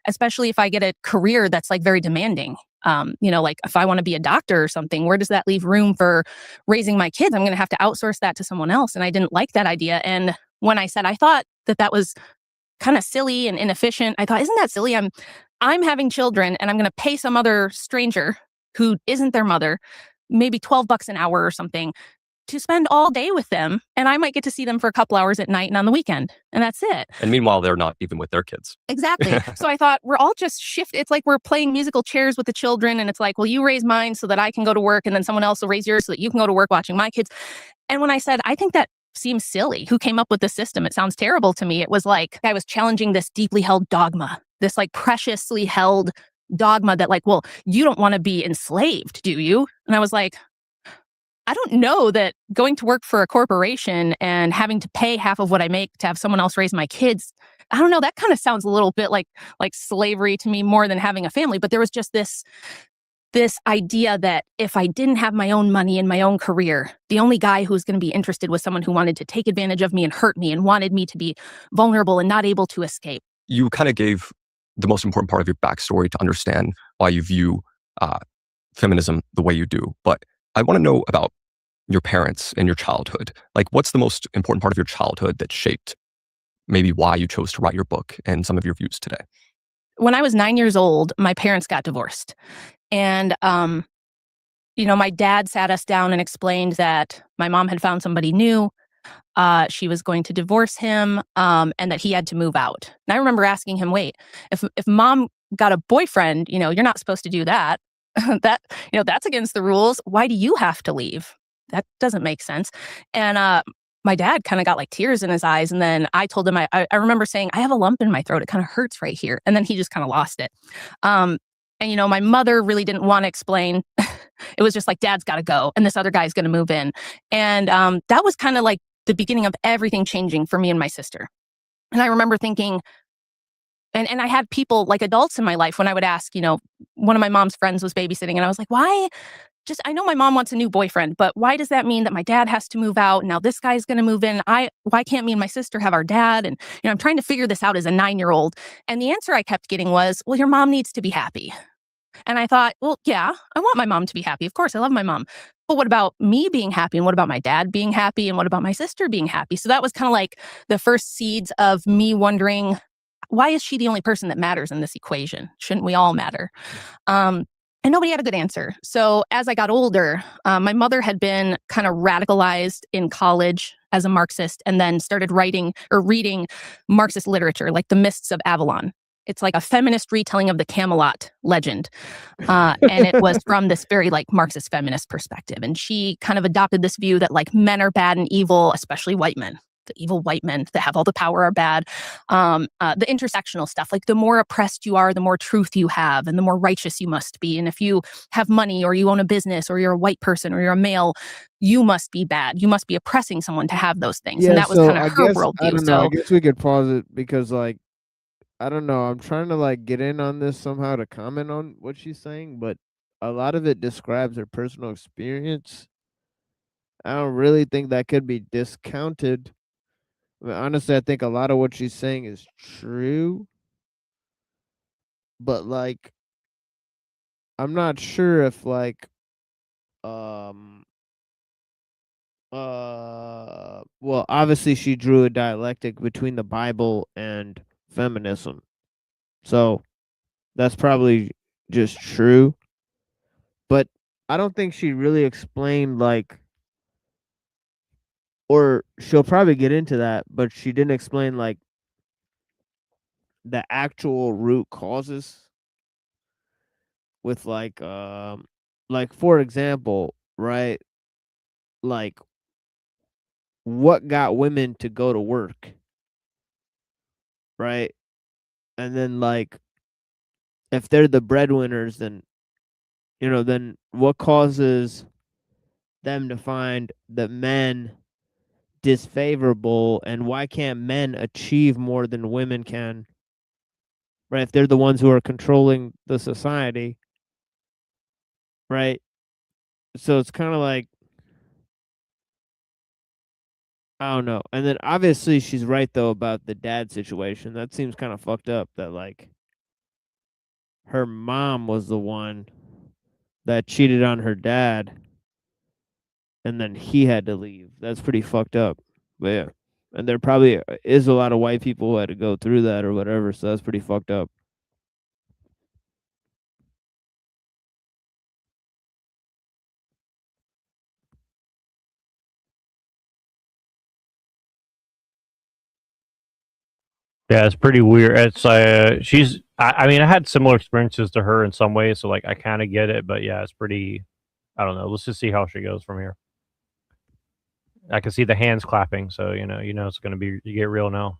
Especially if I get a career that's like very demanding. Like if I want to be a doctor or something, where does that leave room for raising my kids? I'm going to have to outsource that to someone else. And I didn't like that idea. And when I said I thought that was kind of silly and inefficient, I thought, isn't that silly? I'm having children and I'm going to pay some other stranger who isn't their mother maybe $12 an hour or something to spend all day with them. And I might get to see them for a couple hours at night and on the weekend. And that's it. And meanwhile, they're not even with their kids. Exactly. So I thought we're all just It's like we're playing musical chairs with the children. And it's like, well, you raise mine so that I can go to work. And then someone else will raise yours so that you can go to work watching my kids. And when I said, I think that seems silly. Who came up with this system? It sounds terrible to me. It was like I was challenging this deeply held dogma, this like preciously held dogma that like, well, you don't want to be enslaved, do you? And I was like, I don't know that going to work for a corporation and having to pay half of what I make to have someone else raise my kids, I don't know, that kind of sounds a little bit like slavery to me more than having a family. But there was just this idea that if I didn't have my own money and my own career, the only guy who was going to be interested was someone who wanted to take advantage of me and hurt me and wanted me to be vulnerable and not able to escape. You kind of gave the most important part of your backstory to understand why you view feminism the way you do. But I want to know about your parents and your childhood. Like, what's the most important part of your childhood that shaped maybe why you chose to write your book and some of your views today? When I was 9 years old, my parents got divorced. And, my dad sat us down and explained that my mom had found somebody new. She was going to divorce him, and that he had to move out. And I remember asking him, wait, if mom got a boyfriend, you're not supposed to do that. That's against the rules. Why do you have to leave? That doesn't make sense. And my dad kind of got like tears in his eyes. And then I told him, I remember saying, I have a lump in my throat. It kind of hurts right here. And then he just kind of lost it. And my mother really didn't want to explain. It was just like, Dad's got to go. And this other guy's going to move in. And that was kind of like the beginning of everything changing for me and my sister. And I remember thinking, and I had people like adults in my life when I would ask, one of my mom's friends was babysitting and I was like, why? I know my mom wants a new boyfriend, but why does that mean that my dad has to move out? Now this guy's going to move in. Why can't me and my sister have our dad? And, I'm trying to figure this out as a 9-year-old. And the answer I kept getting was, well, your mom needs to be happy. And I thought, well, yeah, I want my mom to be happy. Of course, I love my mom. But what about me being happy? And what about my dad being happy? And what about my sister being happy? So that was kind of like the first seeds of me wondering, why is she the only person that matters in this equation? Shouldn't we all matter? And nobody had a good answer. So as I got older, my mother had been kind of radicalized in college as a Marxist and then started writing or reading Marxist literature, like The Mists of Avalon. It's like a feminist retelling of the Camelot legend. And it was from this very like Marxist feminist perspective. And she kind of adopted this view that like men are bad and evil, especially white men. the evil white men that have all the power are bad. The intersectional stuff, like the more oppressed you are, the more truth you have, and the more righteous you must be. And if you have money, or you own a business, or you're a white person, or you're a male, you must be bad. You must be oppressing someone to have those things. And Yeah, that was so kind of I her guess I worldview. don't know. I So guess we could pause it because like I don't know. I'm trying to like get in on this somehow to comment on what she's saying, but a lot of it describes her personal experience. I don't really think that could be discounted. I mean, honestly, I think a lot of what she's saying is true, but like I'm not sure if like um well, obviously she drew a dialectic between the Bible and feminism. So that's probably just true. But I don't think she really explained like, or she'll probably get into that, but she didn't explain like the actual root causes with like for example, right? Like what got women to go to work, right? And then like if they're the breadwinners, then then what causes them to find the men disfavorable, and why can't men achieve more than women can, right? If they're the ones who are controlling the society, right? So it's kind of like I don't know. And then obviously she's right though about the dad situation. That seems kind of fucked up that like her mom was the one that cheated on her dad and then he had to leave. That's pretty fucked up. But yeah. And there probably is a lot of white people who had to go through that or whatever, so that's pretty fucked up. Yeah, it's pretty weird. It's she's. I mean, I had similar experiences to her in some ways, so like I kind of get it. But yeah, it's pretty. I don't know. Let's just see how she goes from here. I can see the hands clapping, so you know it's gonna be you get real now.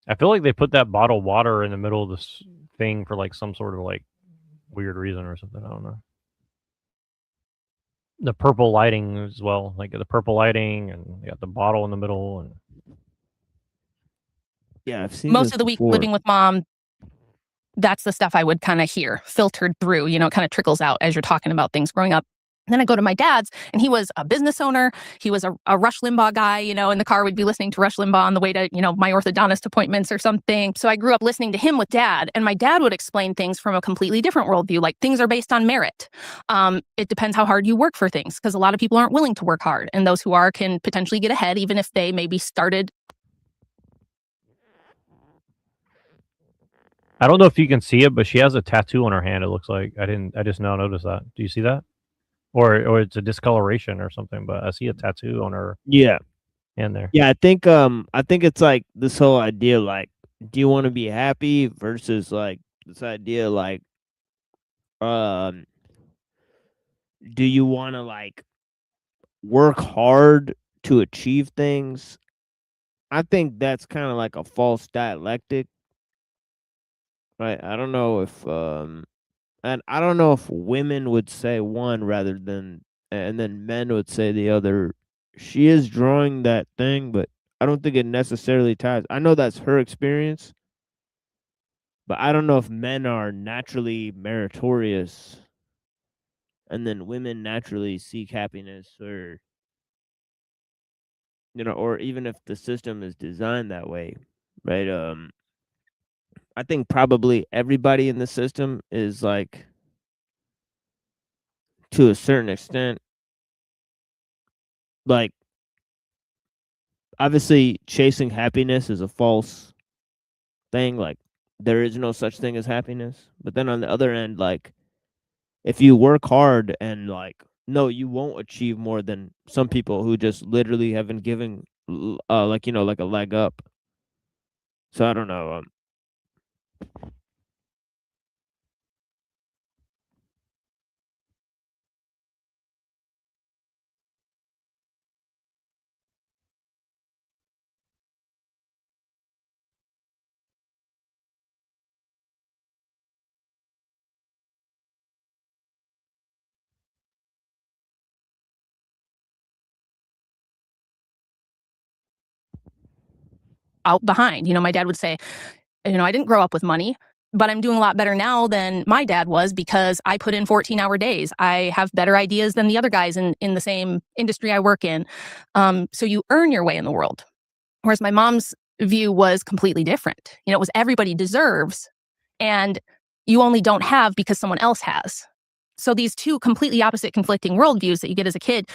I feel like they put that bottled water in the middle of this thing for like some sort of like weird reason or something. I don't know. The purple lighting as well, like the purple lighting, and you got the bottle in the middle, and Yeah, I've seen most this of the week before. living with mom, that's the stuff I would kind of hear filtered through, it kind of trickles out as you're talking about things growing up. And then I go to my dad's, and he was a business owner. He was a Rush Limbaugh guy, in the car, we'd be listening to Rush Limbaugh on the way to, my orthodontist appointments or something. So I grew up listening to him with dad, and my dad would explain things from a completely different worldview, like things are based on merit. It depends how hard you work for things, because a lot of people aren't willing to work hard, and those who are can potentially get ahead, even if they maybe started. I don't know if you can see it, but she has a tattoo on her hand. It looks like I just now noticed that. Do you see that? Or it's a discoloration or something, but I see a tattoo on her Yeah. hand there. Yeah, I think it's like this whole idea like do you want to be happy versus like this idea like um do you want to like work hard to achieve things? I think that's kind of like a false dialectic. Right? I don't know if and I don't know if women would say one rather than and then men would say the other. She is drawing that thing, but I don't think it necessarily ties. I know that's her experience, but I don't know if men are naturally meritorious and then women naturally seek happiness or or even if the system is designed that way, right? I think probably everybody in the system is like to a certain extent like obviously chasing happiness is a false thing, like there is no such thing as happiness, but then on the other end like if you work hard and like no you won't achieve more than some people who just literally haven't given like like a leg up. So I don't know. out behind. My dad would say, I didn't grow up with money, but I'm doing a lot better now than my dad was because I put in 14-hour days. I have better ideas than the other guys in the same industry I work in. So you earn your way in the world. Whereas my mom's view was completely different. It was everybody deserves, and you only don't have because someone else has. So these two completely opposite conflicting worldviews that you get as a kid,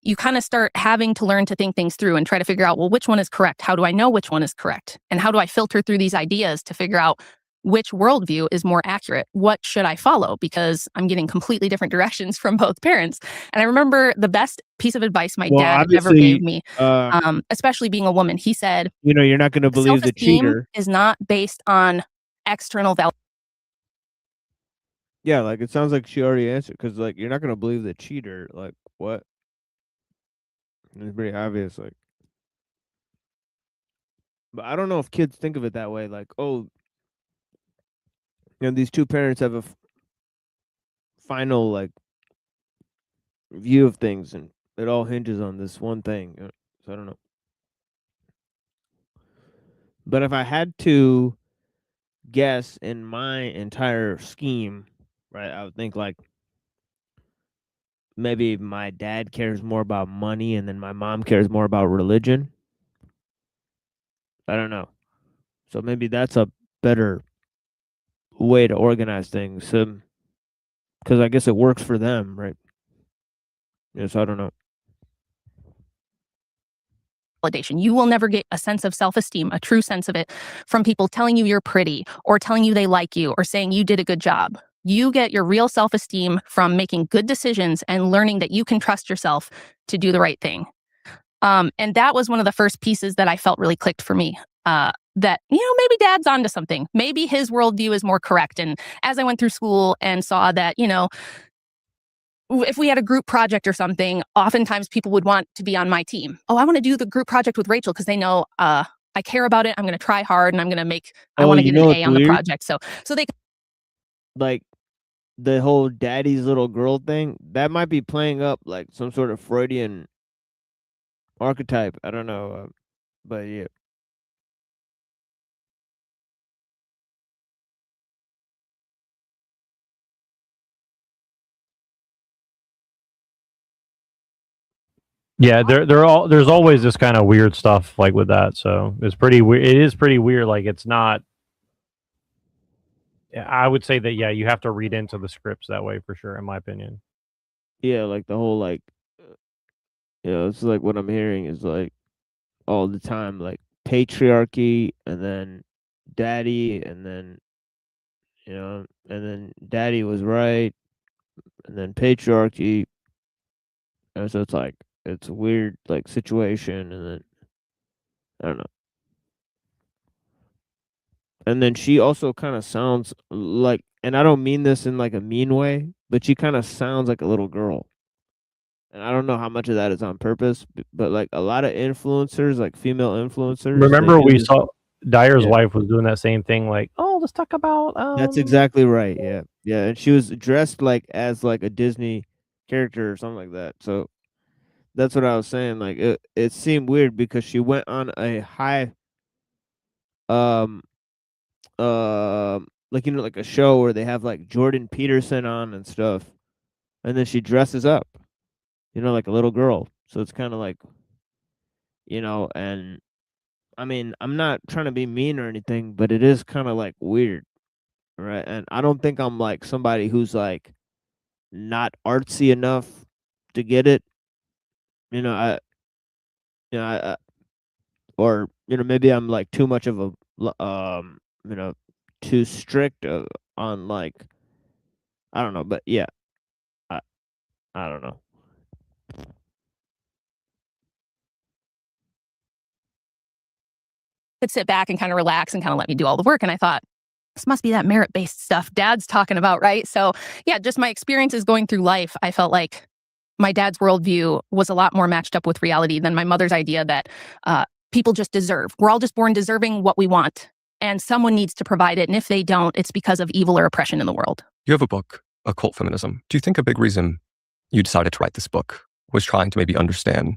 you kind of start having to learn to think things through and try to figure out, well, which one is correct? How do I know which one is correct? And how do I filter through these ideas to figure out which worldview is more accurate? What should I follow? Because I'm getting completely different directions from both parents. And I remember the best piece of advice my dad ever gave me, especially being a woman. He said, you're not going to believe the self-esteem cheater. is not based on external value. Yeah, like it sounds like she already answered, because like you're not going to believe the cheater. Like what? It's pretty obvious. Like, but I don't know if kids think of it that way. Like, oh, these two parents have a final like view of things, and it all hinges on this one thing. So I don't know. But if I had to guess in my entire scheme, right, I would think like maybe my dad cares more about money, and then my mom cares more about religion. I don't know. So maybe that's a better way to organize things, because I guess it works for them, right? Yes, I don't know. Validation. You will never get a sense of self-esteem, a true sense of it, from people telling you you're pretty or telling you they like you or saying you did a good job. You get your real self-esteem from making good decisions and learning that you can trust yourself to do the right thing. And that was one of the first pieces that I felt really clicked for me. That, maybe dad's onto something. Maybe his worldview is more correct. And as I went through school and saw that, if we had a group project or something, oftentimes people would want to be on my team. Oh, I want to do the group project with Rachel because they know I care about it. I'm going to try hard and I'm going to make, I want to get an A on the project. So they like the whole daddy's little girl thing, that might be playing up like some sort of Freudian archetype. I don't know. But yeah. Yeah, there's always this kind of weird stuff like with that. So it's pretty weird. It is pretty weird. Like it's not. I would say that you have to read into the scripts that way for sure, in my opinion. Yeah, like the whole like, it's like what I'm hearing is like all the time like patriarchy, and then daddy, and then and then daddy was right, and then patriarchy, and so it's like it's a weird like situation, and then I don't know. And then she also kind of sounds like, and I don't mean this in like a mean way, but she kind of sounds like a little girl. And I don't know how much of that is on purpose, but like a lot of influencers, like female influencers. Remember we saw Dyer's wife was doing that same thing, like, oh, let's talk about. That's exactly right. Yeah, yeah, and she was dressed like as like a Disney character or something like that. So that's what I was saying. Like it seemed weird because she went on a high, like like a show where they have like Jordan Peterson on and stuff, and then she dresses up, like a little girl. So it's kind of like, and I mean, I'm not trying to be mean or anything, but it is kind of like weird, right? And I don't think I'm like somebody who's like not artsy enough to get it, or maybe I'm like too much of a too strict on like, I don't know, but yeah, I don't know. could sit back and kind of relax and kind of let me do all the work. And I thought, this must be that merit-based stuff dad's talking about, right? So yeah, just my experiences going through life, I felt like my dad's worldview was a lot more matched up with reality than my mother's idea that people just deserve. We're all just born deserving what we want, and someone needs to provide it. And if they don't, it's because of evil or oppression in the world. You have a book, Occult Feminism. Do you think a big reason you decided to write this book was trying to maybe understand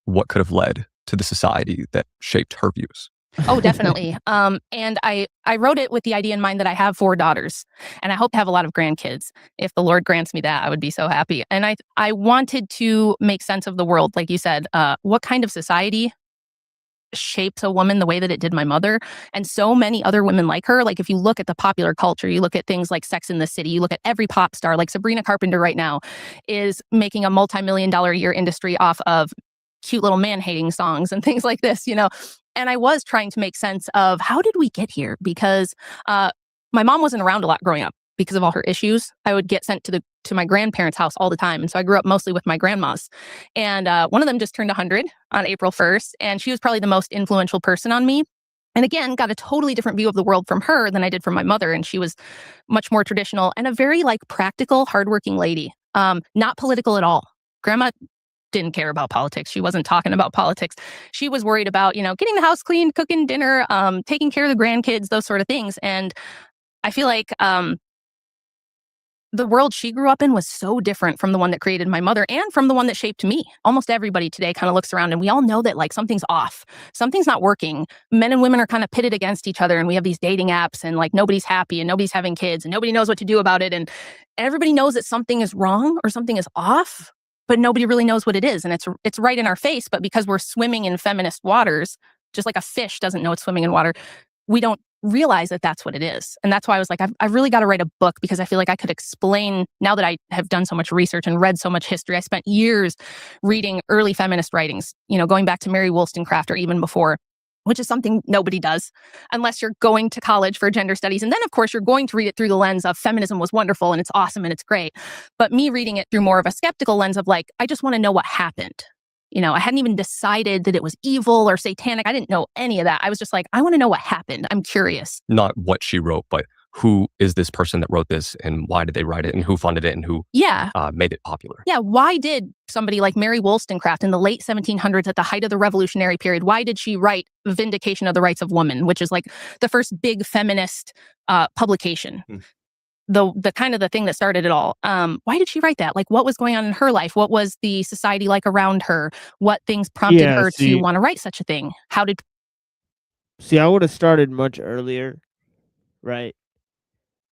what could have led to the society that shaped her views? Oh, definitely. And I wrote it with the idea in mind that I have 4 daughters, and I hope to have a lot of grandkids. If the Lord grants me that, I would be so happy. And I wanted to make sense of the world, like you said. What kind of society shapes a woman the way that it did my mother, and so many other women like her. Like if you look at the popular culture, you look at things like Sex in the City, you look at every pop star, like Sabrina Carpenter right now is making a multi-million-dollar a year industry off of cute little man-hating songs and things like this, you know. And I was trying to make sense of how did we get here? Because my mom wasn't around a lot growing up because of all her issues. I would get sent to my grandparents' house all the time, and so I grew up mostly with my grandmas. And one of them just turned 100 on April 1st, and she was probably the most influential person on me. And again, got a totally different view of the world from her than I did from my mother. And she was much more traditional and a very like practical, hardworking lady. Not political at all. Grandma didn't care about politics. She wasn't talking about politics. She was worried about, you know, getting the house clean, cooking dinner, taking care of the grandkids, those sort of things. And I feel like the world she grew up in was so different from the one that created my mother and from the one that shaped me. Almost everybody today kind of looks around and we all know that like something's off. Something's not working. Men and women are kind of pitted against each other, and we have these dating apps and like nobody's happy and nobody's having kids and nobody knows what to do about it. And everybody knows that something is wrong or something is off, but nobody really knows what it is. And it's right in our face. But because we're swimming in feminist waters, just like a fish doesn't know it's swimming in water, we don't realize that that's what it is. And that's why I was like, I've really got to write a book, because I feel like I could explain, now that I have done so much research and read so much history. I spent years reading early feminist writings, you know, going back to Mary Wollstonecraft or even before, which is something nobody does unless you're going to college for gender studies. And then, of course, you're going to read it through the lens of feminism was wonderful and it's awesome and it's great. But me reading it through more of a skeptical lens of like, I just want to know what happened. You know, I hadn't even decided that it was evil or satanic. I didn't know any of that. I was just like, I want to know what happened. I'm curious. Not what she wrote, but who is this person that wrote this and why did they write it and who funded it and who made it popular? Yeah. Why did somebody like Mary Wollstonecraft in the late 1700s, at the height of the Revolutionary period, why did she write Vindication of the Rights of Woman, which is like the first big feminist publication? The kind of the thing that started it all. Why did she write that? Like, what was going on in her life? What was the society like around her? What things prompted her to want to write such a thing? I would have started much earlier, right?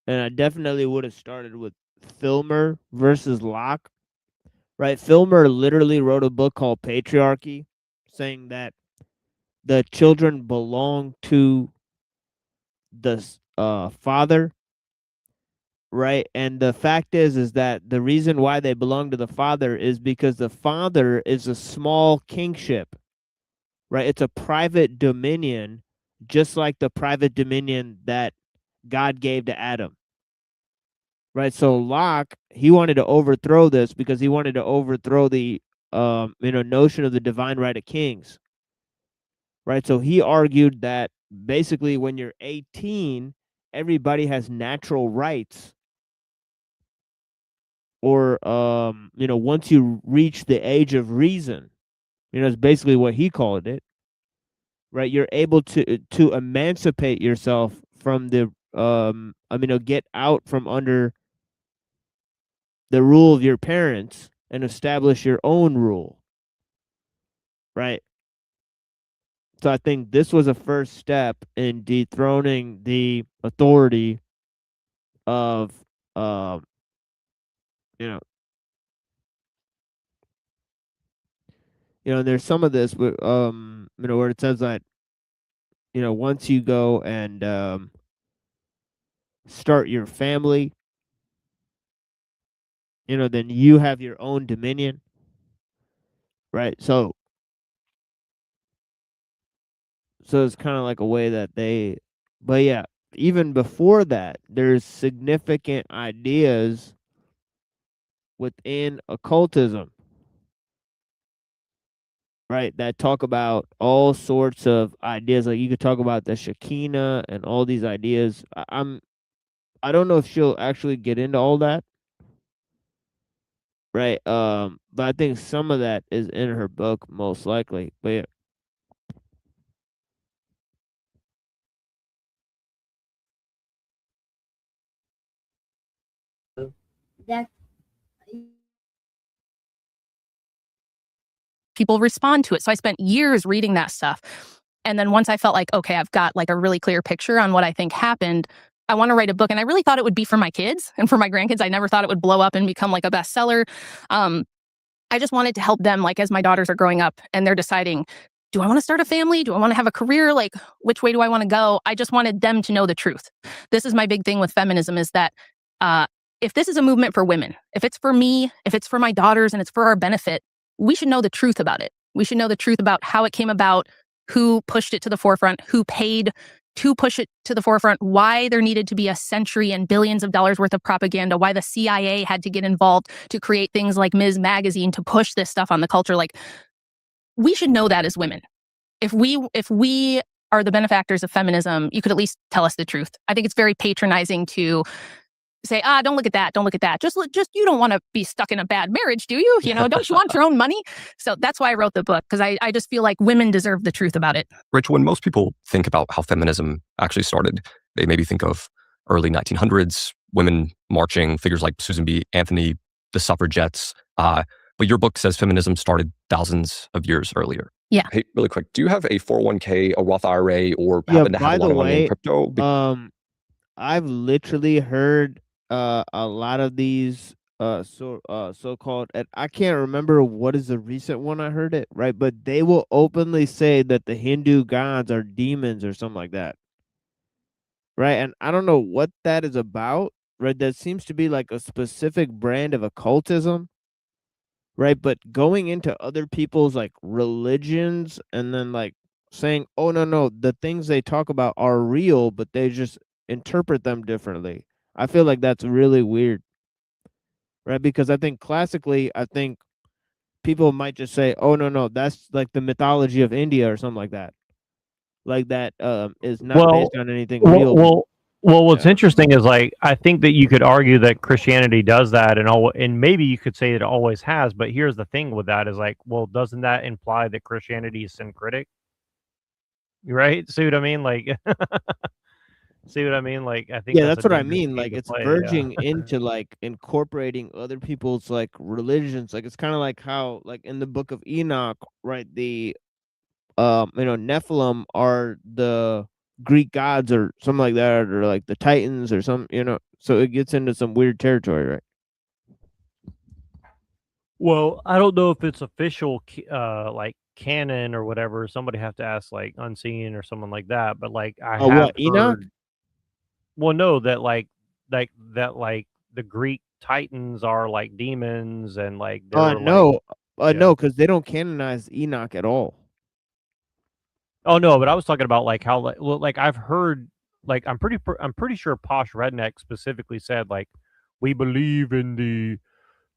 And I definitely would have started with Filmer versus Locke, right? Filmer literally wrote a book called Patriarchy, saying that the children belong to the father. Right. And the fact is that the reason why they belong to the father is because the father is a small kingship. Right. It's a private dominion, just like the private dominion that God gave to Adam. Right. So Locke, he wanted to overthrow this because he wanted to overthrow the notion of the divine right of kings. Right. So he argued that basically when you're 18, everybody has natural rights. Or, once you reach the age of reason, is basically what he called it, right? You're able to emancipate yourself from the, get out from under the rule of your parents and establish your own rule, right? So I think this was a first step in dethroning the authority of, there's some of this, where it says that, once you go and start your family, then you have your own dominion, right? So it's kind of like a way that but yeah, even before that, there's significant ideas within occultism, right, that talk about all sorts of ideas. Like you could talk about the Shekinah and all these ideas. I don't know if she'll actually get into all that, right? But I think some of that is in her book, most likely. But yeah. People respond to it. So I spent years reading that stuff. And then once I felt like, okay, I've got like a really clear picture on what I think happened, I want to write a book. And I really thought it would be for my kids and for my grandkids. I never thought it would blow up and become like a bestseller. I just wanted to help them, like as my daughters are growing up and they're deciding, do I want to start a family? Do I want to have a career? Like, which way do I want to go? I just wanted them to know the truth. This is my big thing with feminism is that if this is a movement for women, if it's for me, if it's for my daughters and it's for our benefit, we should know the truth about it. We should know the truth about how it came about, who pushed it to the forefront, who paid to push it to the forefront, why there needed to be a century and billions of dollars worth of propaganda, why the CIA had to get involved to create things like Ms. Magazine to push this stuff on the culture. Like, we should know that as women. If we are the benefactors of feminism, you could at least tell us the truth. I think it's very patronizing to say, don't look at that. Don't look at that. Just you don't want to be stuck in a bad marriage, do you? Don't you want your own money? So that's why I wrote the book, because I just feel like women deserve the truth about it. Rich, when most people think about how feminism actually started, they maybe think of early 1900s, women marching, figures like Susan B. Anthony, the suffragettes. But your book says feminism started thousands of years earlier. Yeah. Hey, really quick, do you have a 401k, a Roth IRA, or happen to have a lot of money in crypto? I've literally heard a lot of these so-called, and I can't remember what is the recent one I heard it, right? But they will openly say that the Hindu gods are demons or something like that, right? And I don't know what that is about, right? That seems to be like a specific brand of occultism, right? But going into other people's like religions and then like saying, oh, no, the things they talk about are real, but they just interpret them differently. I feel like that's really weird, right? Because I think classically, people might just say, oh, no, that's like the mythology of India or something like that. Like that is not based on anything real. Well, what's interesting is like I think that you could argue that Christianity does that, and maybe you could say it always has. But here's the thing with that is like, well, doesn't that imply that Christianity is syncretic? Right? See what I mean? Like, see what I mean? Like, I think that's what I mean. Like, it's verging into like incorporating other people's like religions. Like, it's kind of like how like in the Book of Enoch, right? The Nephilim are the Greek gods or something like that, or like the Titans or some, so it gets into some weird territory, right? Well, I don't know if it's official, like canon or whatever. Somebody have to ask like Unseen or someone like that. But like I have heard, Enoch? Well, no, that like the Greek Titans are like demons and like no, because they don't canonize Enoch at all. Oh no, but I was talking about like how like I've heard like I'm pretty sure Posh Redneck specifically said like we believe in the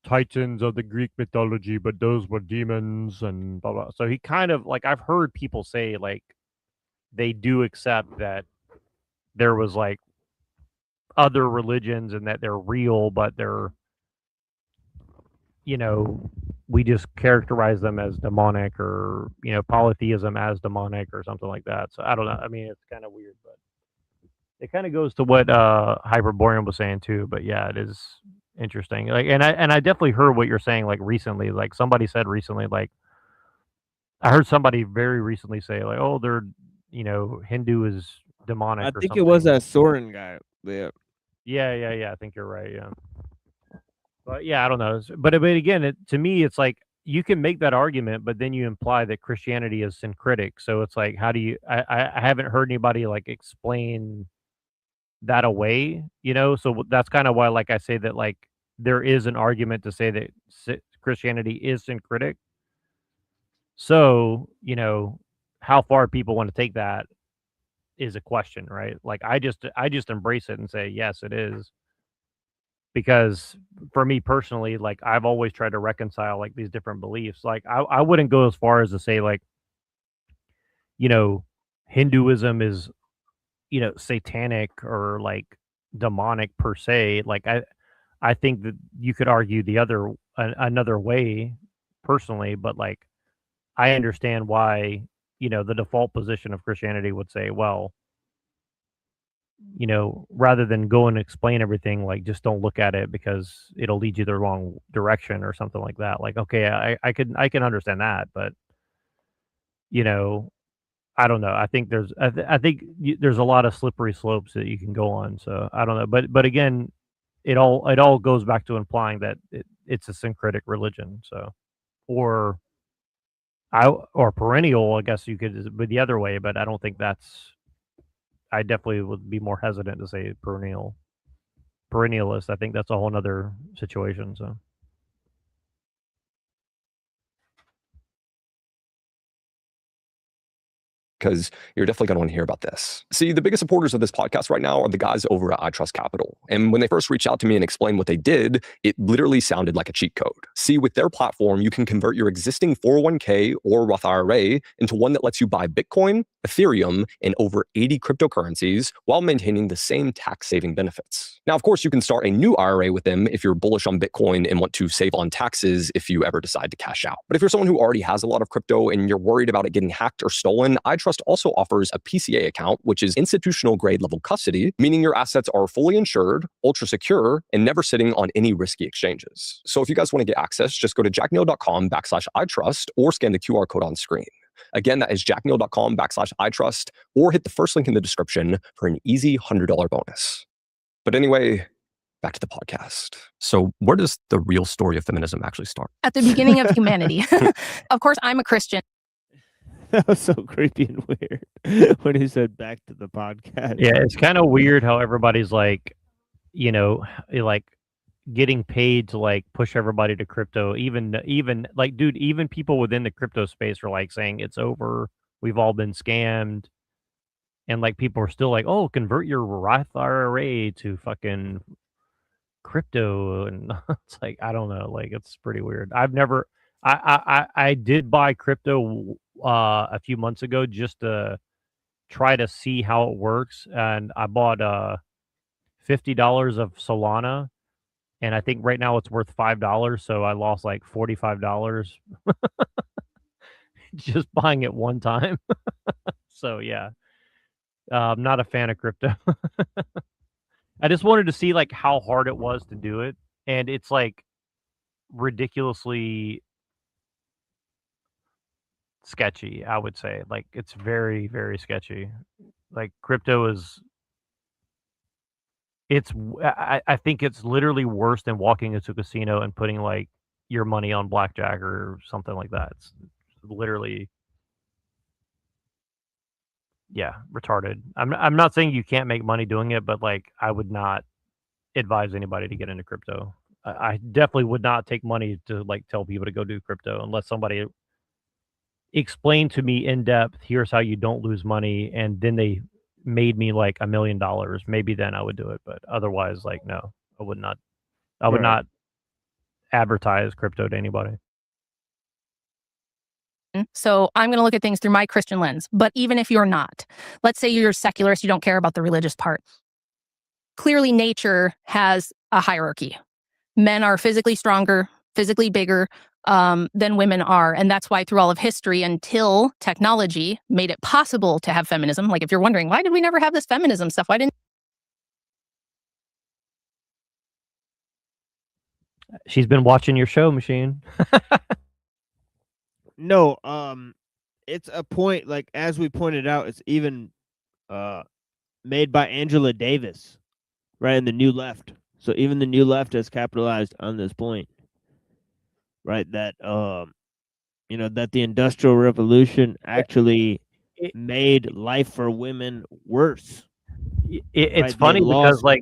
Titans of the Greek mythology, but those were demons and blah blah. So he kind of like I've heard people say like they do accept that there was like other religions and that they're real, but they're we just characterize them as demonic or, polytheism as demonic or something like that. So I don't know. I mean, it's kind of weird, but it kind of goes to what Hyperborean was saying too. But yeah, it is interesting. Like, and I definitely heard what you're saying. Like recently, like somebody said recently, like I heard somebody very recently say like, oh, they're Hindu is demonic. I think it was that Soren guy. Yeah. Yeah. I think you're right. Yeah. But yeah, I don't know. But again, to me, it's like you can make that argument, but then you imply that Christianity is syncretic. So it's like, how do you? I haven't heard anybody like explain that away. So that's kind of why, like I say that like there is an argument to say that Christianity is syncretic. So how far people want to take that is a question, right? Like I just embrace it and say yes, it is. Because for me personally, like I've always tried to reconcile like these different beliefs. Like I wouldn't go as far as to say like, Hinduism is, satanic or like demonic per se. Like I think that you could argue another way personally, but like I understand why, the default position of Christianity would say, well, rather than go and explain everything, like just don't look at it because it'll lead you the wrong direction or something like that. Like, okay, I can understand that, but I don't know. I think there's there's a lot of slippery slopes that you can go on. So I don't know. But again, it all goes back to implying that it's a syncretic religion. So or or perennial, I guess you could be the other way, but I don't think that's. I definitely would be more hesitant to say perennialist. I think that's a whole nother situation. So. because you're definitely going to want to hear about this. See, the biggest supporters of this podcast right now are the guys over at iTrust Capital. And when they first reached out to me and explained what they did, it literally sounded like a cheat code. See, with their platform, you can convert your existing 401k or Roth IRA into one that lets you buy Bitcoin, Ethereum, and over 80 cryptocurrencies while maintaining the same tax-saving benefits. Now, of course, you can start a new IRA with them if you're bullish on Bitcoin and want to save on taxes if you ever decide to cash out. But if you're someone who already has a lot of crypto and you're worried about it getting hacked or stolen, iTrust also offers a PCA account, which is institutional grade level custody, meaning your assets are fully insured, ultra secure, and never sitting on any risky exchanges. So if you guys want to get access, just go to jackneal.com/iTrust or scan the QR code on screen. Again, that is jackneal.com/iTrust or hit the first link in the description for an easy $100 bonus. But anyway, back to the podcast. So where does the real story of feminism actually start? At the beginning of humanity. Of course, I'm a Christian. That was so creepy and weird when he said back to the podcast. Yeah, it's kind of weird how everybody's like, like getting paid to like push everybody to crypto. Even like, dude, even people within the crypto space are like saying it's over. We've all been scammed. And like people are still like, oh, convert your Roth IRA to fucking crypto. And it's like, I don't know. Like, it's pretty weird. I did buy crypto a few months ago just to try to see how it works, and I bought $50 of Solana, and I think right now it's worth $5, so I lost like $45 just buying it one time. So yeah, I'm not a fan of crypto. I just wanted to see like how hard it was to do it, and it's like ridiculously sketchy, I would say. Like it's very, very sketchy. Like crypto is I think it's literally worse than walking into a casino and putting like your money on blackjack or something like that. It's literally retarded. I'm not saying you can't make money doing it, but like I would not advise anybody to get into crypto. I definitely would not take money to like tell people to go do crypto unless somebody explained to me in depth, here's how you don't lose money, and then they made me like $1 million. Maybe then I would do it, but otherwise, like, no, I would not. I would not advertise crypto to anybody. So I'm going to look at things through my Christian lens. But even if you're not, let's say you're a secularist, you don't care about the religious part. Clearly, nature has a hierarchy. Men are physically stronger, physically bigger than women are. And that's why through all of history, until technology made it possible to have feminism, like if you're wondering, why did we never have this feminism stuff? Why didn't She's been watching your show, Machine. No, it's a point, like as we pointed out, it's even made by Angela Davis, right, in the New Left. So even the New Left has capitalized on this point, right? That that the Industrial Revolution actually made life for women worse. It's funny because like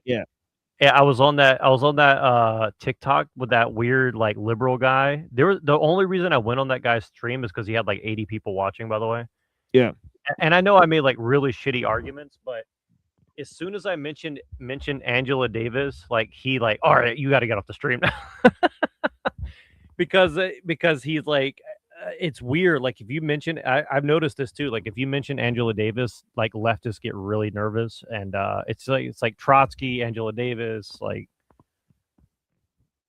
I was on that TikTok with that weird like liberal guy. The only reason I went on that guy's stream is because he had like 80 people watching, by the way. Yeah. And I know I made like really shitty arguments, but as soon as I mentioned Angela Davis, like he like, all right, you got to get off the stream now. because he's like, it's weird. Like if you mention, I've noticed this too. Like if you mention Angela Davis, like leftists get really nervous, and it's like Trotsky, Angela Davis, like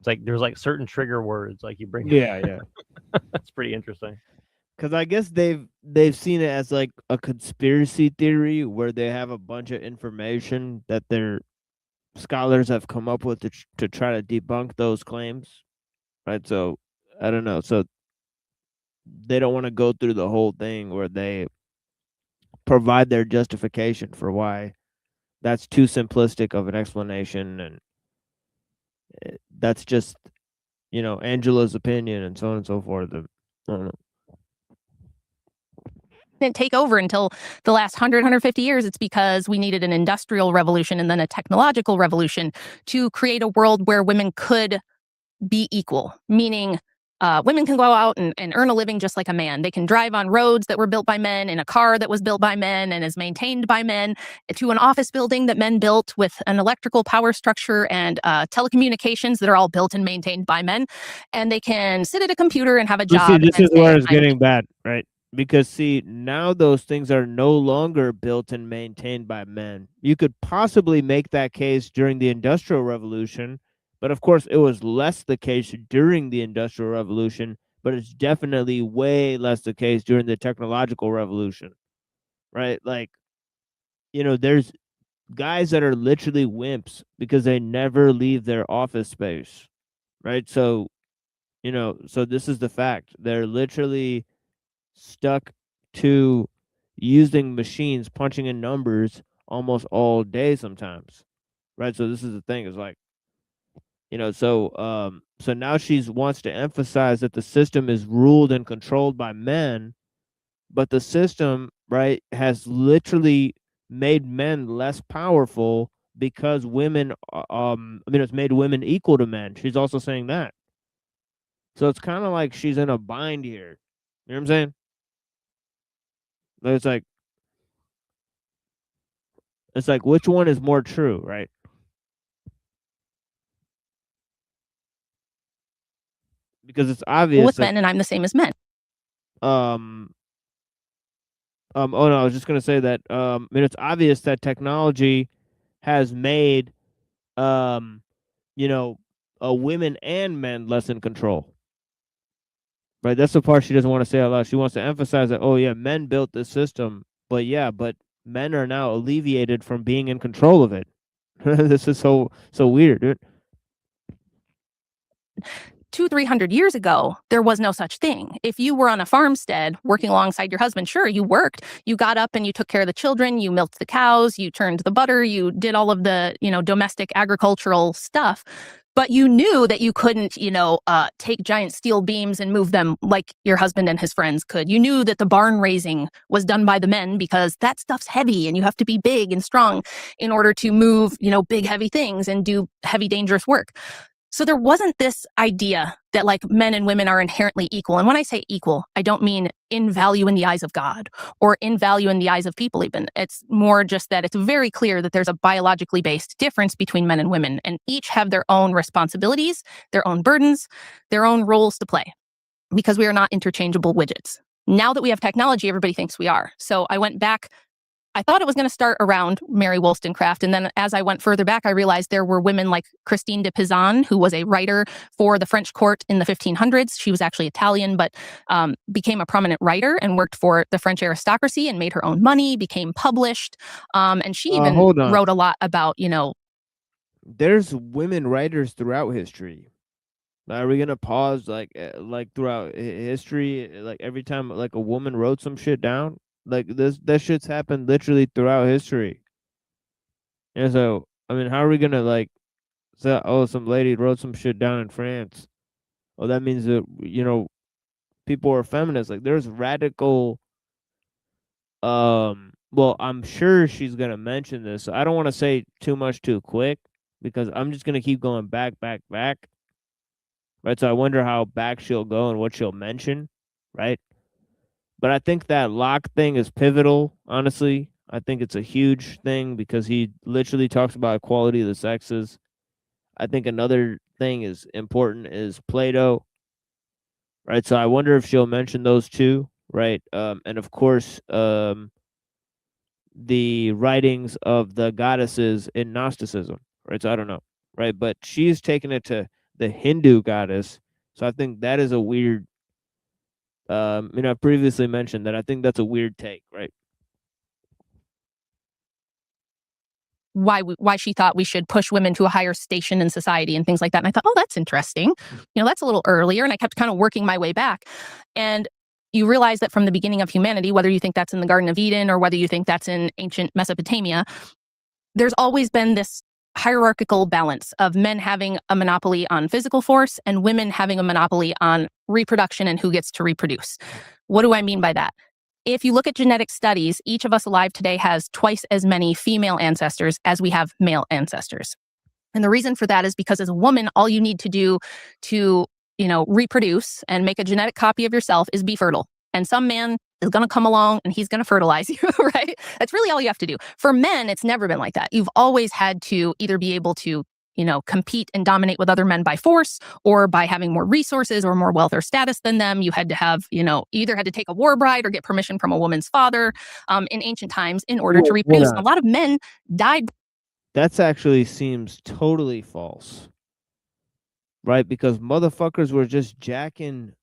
it's like there's like certain trigger words like you bring. Yeah. That's pretty interesting. Because I guess they've seen it as like a conspiracy theory where they have a bunch of information that their scholars have come up with to try to debunk those claims, right? So I don't know. So they don't want to go through the whole thing where they provide their justification for why that's too simplistic of an explanation, and that's just, you know, Angela's opinion and so on and so forth. I don't know. Didn't take over until the last 150 years. It's because we needed an industrial revolution and then a technological revolution to create a world where women could be equal, meaning women can go out and earn a living just like a man. They can drive on roads that were built by men, in a car that was built by men and is maintained by men, to an office building that men built with an electrical power structure and telecommunications that are all built and maintained by men. And they can sit at a computer and have a job. See, this and is where say, it's getting bad, right? Because see, now those things are no longer built and maintained by men. You could possibly make that case during the Industrial Revolution, but of course it was less the case during the Industrial Revolution, but it's definitely way less the case during the Technological Revolution, right? Like, you know, there's guys that are literally wimps because they never leave their office space, right? So, you know, so this is the fact. They're literally stuck to using machines, punching in numbers almost all day sometimes, right? So this is the thing, is like, you know, so now she wants to emphasize that the system is ruled and controlled by men, but the system, right, has literally made men less powerful because women, it's made women equal to men. She's also saying that. So it's kind of like she's in a bind here. You know what I'm saying? It's like which one is more true, right? Because it's obvious with men, and I'm the same as men. Oh no, I was just gonna say that it's obvious that technology has made women and men less in control. Right? That's the part she doesn't want to say out loud. She wants to emphasize that, oh yeah, men built this system, but men are now alleviated from being in control of it. This is so weird, dude. 200-300 years ago, there was no such thing. If you were on a farmstead working alongside your husband, sure, you worked. You got up and you took care of the children, you milked the cows, you turned the butter, you did all of the, domestic agricultural stuff. But you knew that you couldn't, take giant steel beams and move them like your husband and his friends could. You knew that the barn raising was done by the men because that stuff's heavy and you have to be big and strong in order to move, big, heavy things and do heavy, dangerous work. So there wasn't this idea that like men and women are inherently equal. And when I say equal, I don't mean in value in the eyes of God or in value in the eyes of people even. It's more just that it's very clear that there's a biologically based difference between men and women, and each have their own responsibilities, their own burdens, their own roles to play, because we are not interchangeable widgets. Now that we have technology, everybody thinks we are. So I went back. I thought it was going to start around Mary Wollstonecraft. And then as I went further back, I realized there were women like Christine de Pizan, who was a writer for the French court in the 1500s. She was actually Italian, but became a prominent writer and worked for the French aristocracy and made her own money, became published. And she even wrote a lot about, There's women writers throughout history. Are we going to pause like throughout history, like every time like a woman wrote some shit down? Like that shit's happened literally throughout history. And so, how are we gonna like say, oh, some lady wrote some shit down in France? Oh, that means that, people are feminists. Like there's radical, well, I'm sure she's gonna mention this. So I don't want to say too much too quick because I'm just gonna keep going back. Right. So I wonder how back she'll go and what she'll mention, right? But I think that Locke thing is pivotal, honestly. I think it's a huge thing because he literally talks about equality of the sexes. I think another thing is important is Plato, right? So I wonder if she'll mention those two, right? And of course, the writings of the goddesses in Gnosticism, right? So I don't know, right? But she's taken it to the Hindu goddess. So I think that is a weird, I previously mentioned that I think that's a weird take, right? Why she thought we should push women to a higher station in society and things like that. And I thought, oh, that's interesting. That's a little earlier. And I kept kind of working my way back. And you realize that from the beginning of humanity, whether you think that's in the Garden of Eden or whether you think that's in ancient Mesopotamia, there's always been this hierarchical balance of men having a monopoly on physical force and women having a monopoly on reproduction and who gets to reproduce. What do I mean by that? If you look at genetic studies, each of us alive today has twice as many female ancestors as we have male ancestors. And the reason for that is because as a woman, all you need to do to, reproduce and make a genetic copy of yourself is be fertile. And some man is going to come along and he's going to fertilize you, right? That's really all you have to do. For men, it's never been like that. You've always had to either be able to, compete and dominate with other men by force or by having more resources or more wealth or status than them. You had to have, either had to take a war bride or get permission from a woman's father in ancient times in order to reproduce. And a lot of men died. That's actually seems totally false, right? Because motherfuckers were just jacking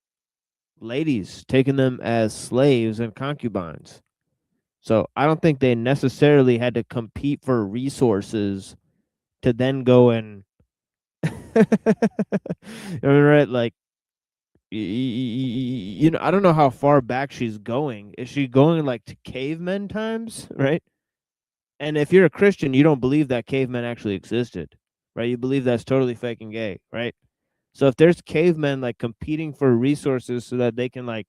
ladies, taking them as slaves and concubines. So I don't think they necessarily had to compete for resources to then go and, right? Like, I don't know how far back she's going. Is she going like to cavemen times, right? And if you're a Christian, you don't believe that cavemen actually existed, right? You believe that's totally fake and gay, right? So if there's cavemen like competing for resources so that they can like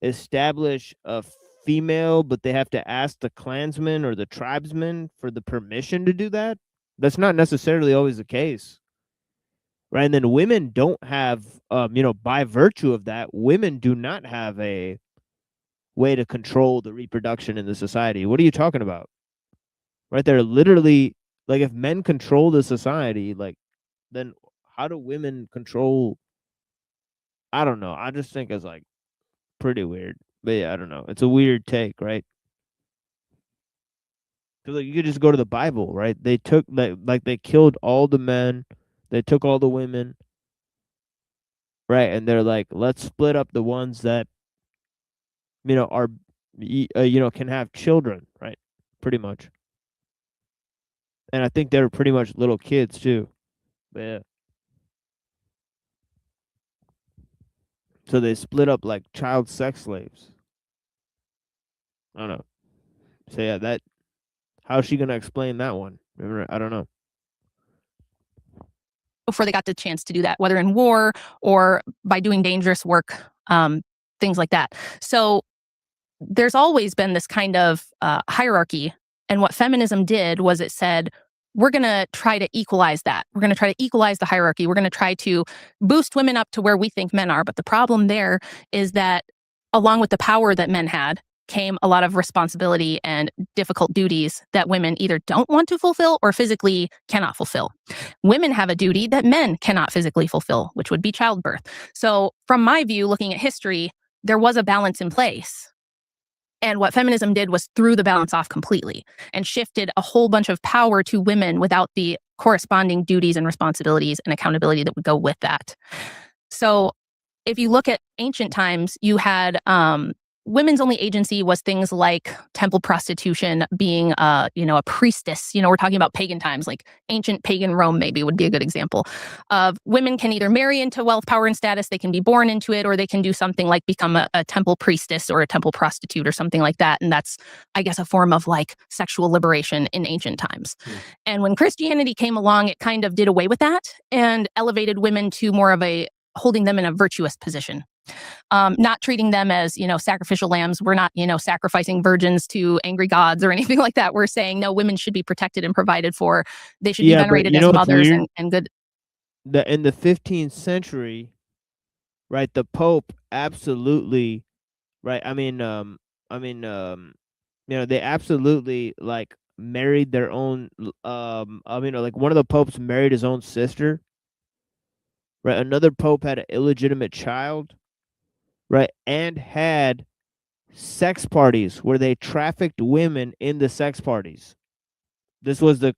establish a female, but they have to ask the clansmen or the tribesmen for the permission to do that, that's not necessarily always the case, right? And then women don't have, by virtue of that, women do not have a way to control the reproduction in the society. What are you talking about? Right? They're literally like, if men control the society, like, then how do women control? I don't know. I just think it's like pretty weird. But yeah, I don't know. It's a weird take, right? Because like you could just go to the Bible, right? They took like they killed all the men, they took all the women, right? And they're like, let's split up the ones that are can have children, right? Pretty much. And I think they were pretty much little kids too. But yeah. So they split up like child sex slaves. I don't know. So yeah, how's she gonna explain that one? I don't know. Before they got the chance to do that, whether in war or by doing dangerous work, things like that. So there's always been this kind of hierarchy. And what feminism did was it said, we're going to try to equalize that. We're going to try to equalize the hierarchy. We're going to try to boost women up to where we think men are. But the problem there is that along with the power that men had came a lot of responsibility and difficult duties that women either don't want to fulfill or physically cannot fulfill. Women have a duty that men cannot physically fulfill, which would be childbirth. So from my view, looking at history, there was a balance in place. And what feminism did was threw the balance off completely and shifted a whole bunch of power to women without the corresponding duties and responsibilities and accountability that would go with that. So if you look at ancient times, you had women's only agency was things like temple prostitution, being a priestess. We're talking about pagan times, like ancient pagan Rome maybe would be a good example of women can either marry into wealth, power, and status, they can be born into it, or they can do something like become a temple priestess or a temple prostitute or something like that. And that's, I guess, a form of like sexual liberation in ancient times. And when Christianity came along, it kind of did away with that and elevated women to more of holding them in a virtuous position. Not treating them as, sacrificial lambs. We're not, sacrificing virgins to angry gods or anything like that. We're saying, no, women should be protected and provided for. They should be venerated as mothers and good. In the 15th century, right, the Pope absolutely, right, they absolutely, like, married their own, like, one of the popes married his own sister, right? Another pope had an illegitimate child, right, and had sex parties where they trafficked women in the sex parties. This was the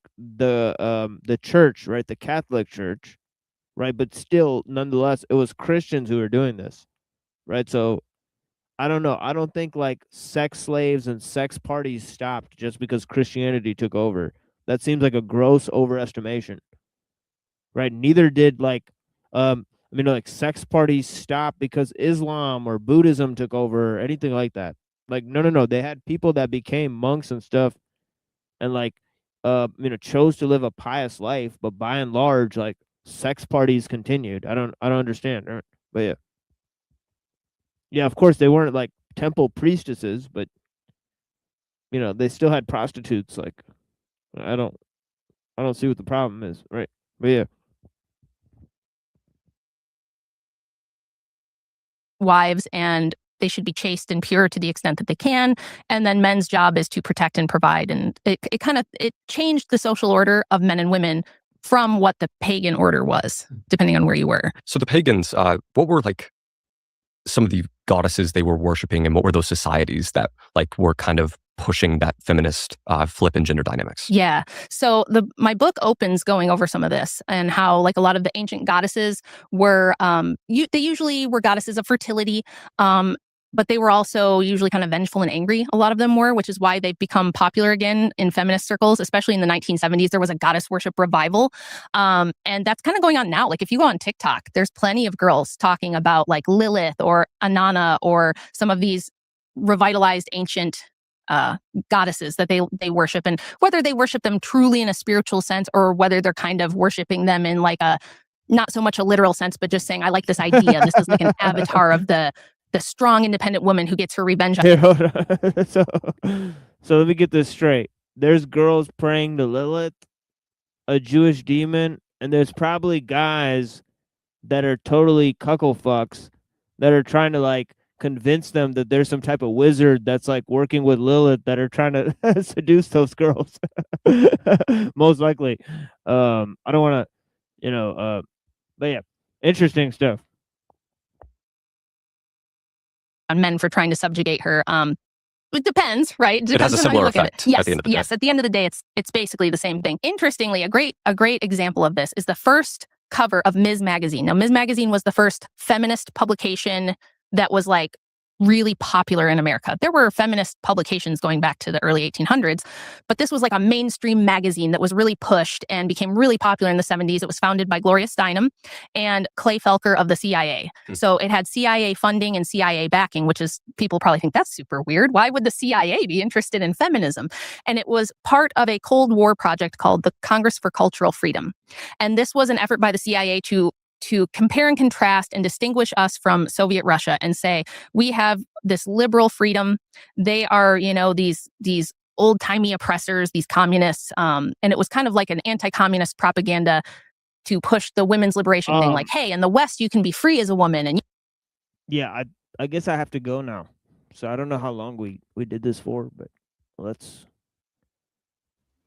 church, right, the Catholic Church, right, but still, nonetheless, it was Christians who were doing this, right? So I don't know. I don't think like sex slaves and sex parties stopped just because Christianity took over. That seems like a gross overestimation, right? Neither did like I mean, like sex parties stopped because Islam or Buddhism took over or anything like that. Like, no. They had people that became monks and stuff and like, chose to live a pious life, but by and large, like sex parties continued. I don't understand. But yeah. Yeah, of course they weren't like temple priestesses, but they still had prostitutes. Like, I don't see what the problem is, right? But yeah. Wives, and they should be chaste and pure to the extent that they can. And then men's job is to protect and provide. And it changed the social order of men and women from what the pagan order was, depending on where you were. So the pagans, what were like some of the goddesses they were worshiping, and what were those societies that like were kind of pushing that feminist flip in gender dynamics? Yeah. So my book opens going over some of this and how like a lot of the ancient goddesses were they usually were goddesses of fertility, but they were also usually kind of vengeful and angry. A lot of them were, which is why they've become popular again in feminist circles, especially in the 1970s. There was a goddess worship revival, and that's kind of going on now. Like if you go on TikTok, there's plenty of girls talking about like Lilith or Inanna or some of these revitalized ancient goddesses that they worship, and whether they worship them truly in a spiritual sense or whether they're kind of worshiping them in like a not so much a literal sense, but just saying, I like this idea. This is like an avatar of the strong, independent woman who gets her revenge. Here, hold on. So let me get this straight. There's girls praying to Lilith, a Jewish demon, and there's probably guys that are totally cuckle fucks that are trying to like convince them that there's some type of wizard that's like working with Lilith that are trying to seduce those girls. Most likely. I don't want to, but yeah, interesting stuff. On men for trying to subjugate her. It depends, right? It has a similar effect Yes, at the end of the day. yes. At the end of the day, it's basically the same thing. Interestingly, a great example of this is the first cover of Ms. Magazine. Now, Ms. Magazine was the first feminist publication that was like really popular in America. There were feminist publications going back to the early 1800s, but this was like a mainstream magazine that was really pushed and became really popular in the 70s. It was founded by Gloria Steinem and Clay Felker of the CIA. So it had CIA funding and CIA backing, which is, people probably think that's super weird. Why would the CIA be interested in feminism? And it was part of a Cold War project called the Congress for Cultural Freedom. And this was an effort by the CIA to compare and contrast and distinguish us from Soviet Russia and say, we have this liberal freedom. They are, these old-timey oppressors, these communists. And it was kind of like an anti-communist propaganda to push the women's liberation thing. Like, hey, in the West, you can be free as a woman. And yeah, I guess I have to go now. So I don't know how long we did this for, but let's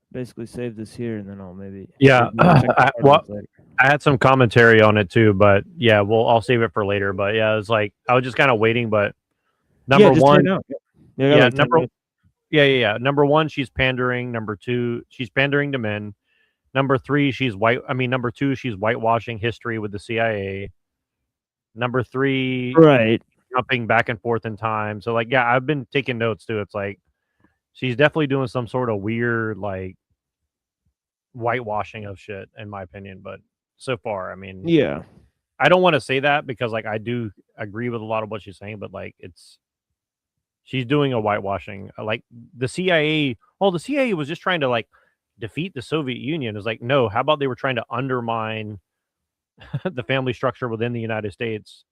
basically save this here and then I'll maybe. Yeah. I had some commentary on it too, but yeah, I'll save it for later. But yeah, it's like I was just kind of waiting. But number one, number one, she's pandering. Number two, she's pandering to men. Number three, number two, she's whitewashing history with the CIA. Number three, right, jumping back and forth in time. So like, yeah, I've been taking notes too. It's like she's definitely doing some sort of weird like whitewashing of shit, in my opinion. But so far, I mean, yeah, I don't want to say that because like I do agree with a lot of what she's saying, but like she's doing a whitewashing. Like the CIA, the CIA was just trying to like defeat the Soviet Union. It's like, no, how about they were trying to undermine the family structure within the United States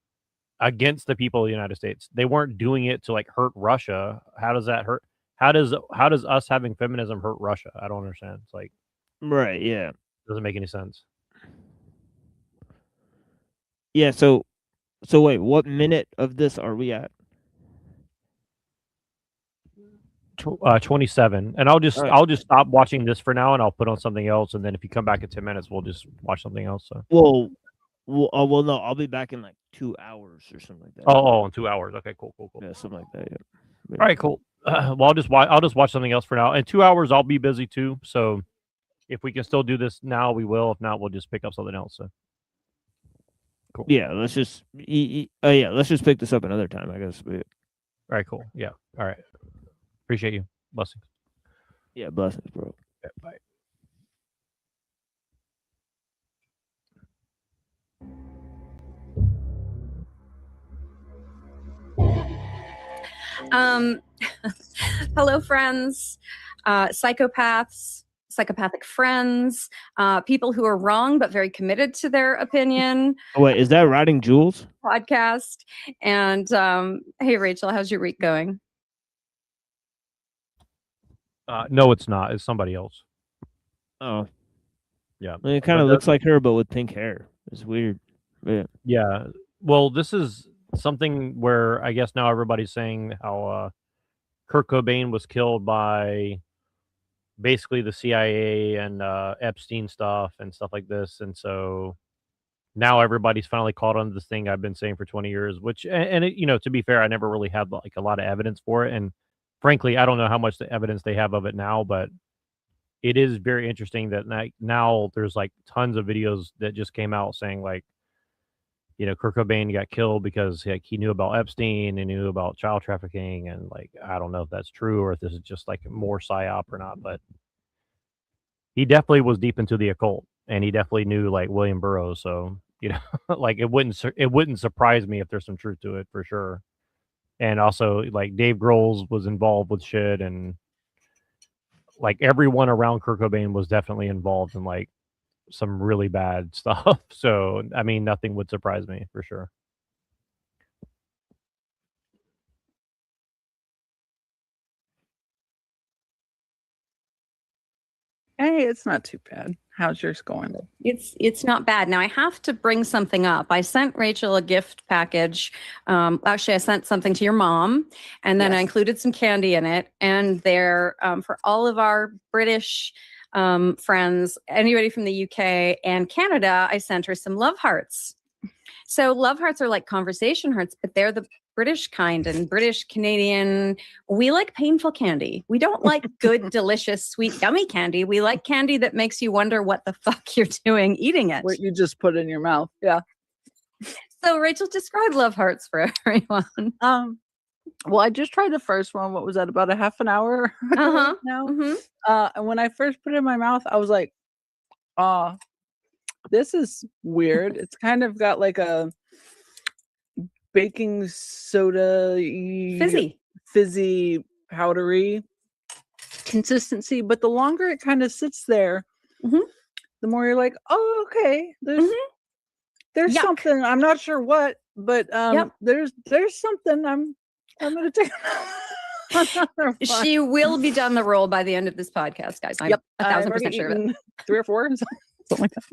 against the people of the United States. They weren't doing it to like hurt Russia. How does that hurt? How does us having feminism hurt Russia? I don't understand. It's like, right, yeah, doesn't make any sense. Yeah, so wait, what minute of this are we at? 27. And I'll just stop watching this for now and I'll put on something else, and then if you come back in 10 minutes we'll just watch something else. So well, no, I'll be back in like 2 hours or something like that. Oh, in 2 hours. Okay, cool. Yeah, something like that. Yeah. All right, cool. Well, I'll just watch something else for now. In 2 hours I'll be busy too, so if we can still do this now we will. If not, we'll just pick up something else. So cool. Yeah, let's just pick this up another time, I guess. All right, cool. Yeah. All right. Appreciate you. Blessings. Yeah, blessings, bro. Yeah, bye. Um, hello, friends, psychopaths, psychopathic friends, people who are wrong but very committed to their opinion. Oh, wait, is that Riding Jules? Podcast. And hey, Rachel, how's your week going? No, it's not. It's somebody else. Oh, Yeah. it kind of looks like her, but with pink hair. It's weird. Yeah. Yeah. Well, this is something where I guess now everybody's saying how Kurt Cobain was killed by basically the CIA and Epstein stuff and stuff like this. And so now everybody's finally caught on to this thing I've been saying for 20 years, which, and it, you know, to be fair, I never really had like a lot of evidence for it. And frankly, I don't know how much the evidence they have of it now, but it is very interesting that now there's like tons of videos that just came out saying like, you know, Kurt Cobain got killed because like he knew about Epstein and knew about child trafficking, and like I don't know if that's true or if this is just like more psyop or not, but he definitely was deep into the occult, and he definitely knew like William Burroughs. So you know, like it wouldn't surprise me if there's some truth to it for sure. And also like Dave Grohl was involved with shit, and like everyone around Kurt Cobain was definitely involved in like some really bad stuff. So I mean, nothing would surprise me for sure. Hey, it's not too bad. How's yours going? It's not bad. Now I have to bring something up. I sent Rachel a gift package. Actually, I sent something to your mom, and then I Yes. included some candy in it. And they're for all of our British friends, anybody from the UK and Canada. I sent her some love hearts. So love hearts are like conversation hearts, but they're the British kind, and British Canadian, we like painful candy. We don't like good, delicious, sweet, yummy candy. We like candy that makes you wonder what the fuck you're doing eating it. What you just put in your mouth. Yeah. So Rachel, describe love hearts for everyone. Well, I just tried the first one. What was that? About a half an hour ago Uh-huh. now. Mhm. And when I first put it in my mouth, I was like, this is weird. It's kind of got like a baking soda fizzy powdery consistency, but the longer it kind of sits there, the more you're like, oh, okay, there's Yuck. something. I'm not sure what, but there's something I'm gonna take. She will be done the roll by the end of this podcast, guys. I'm Yep, 1,000% sure of it. 3 or 4, something like that.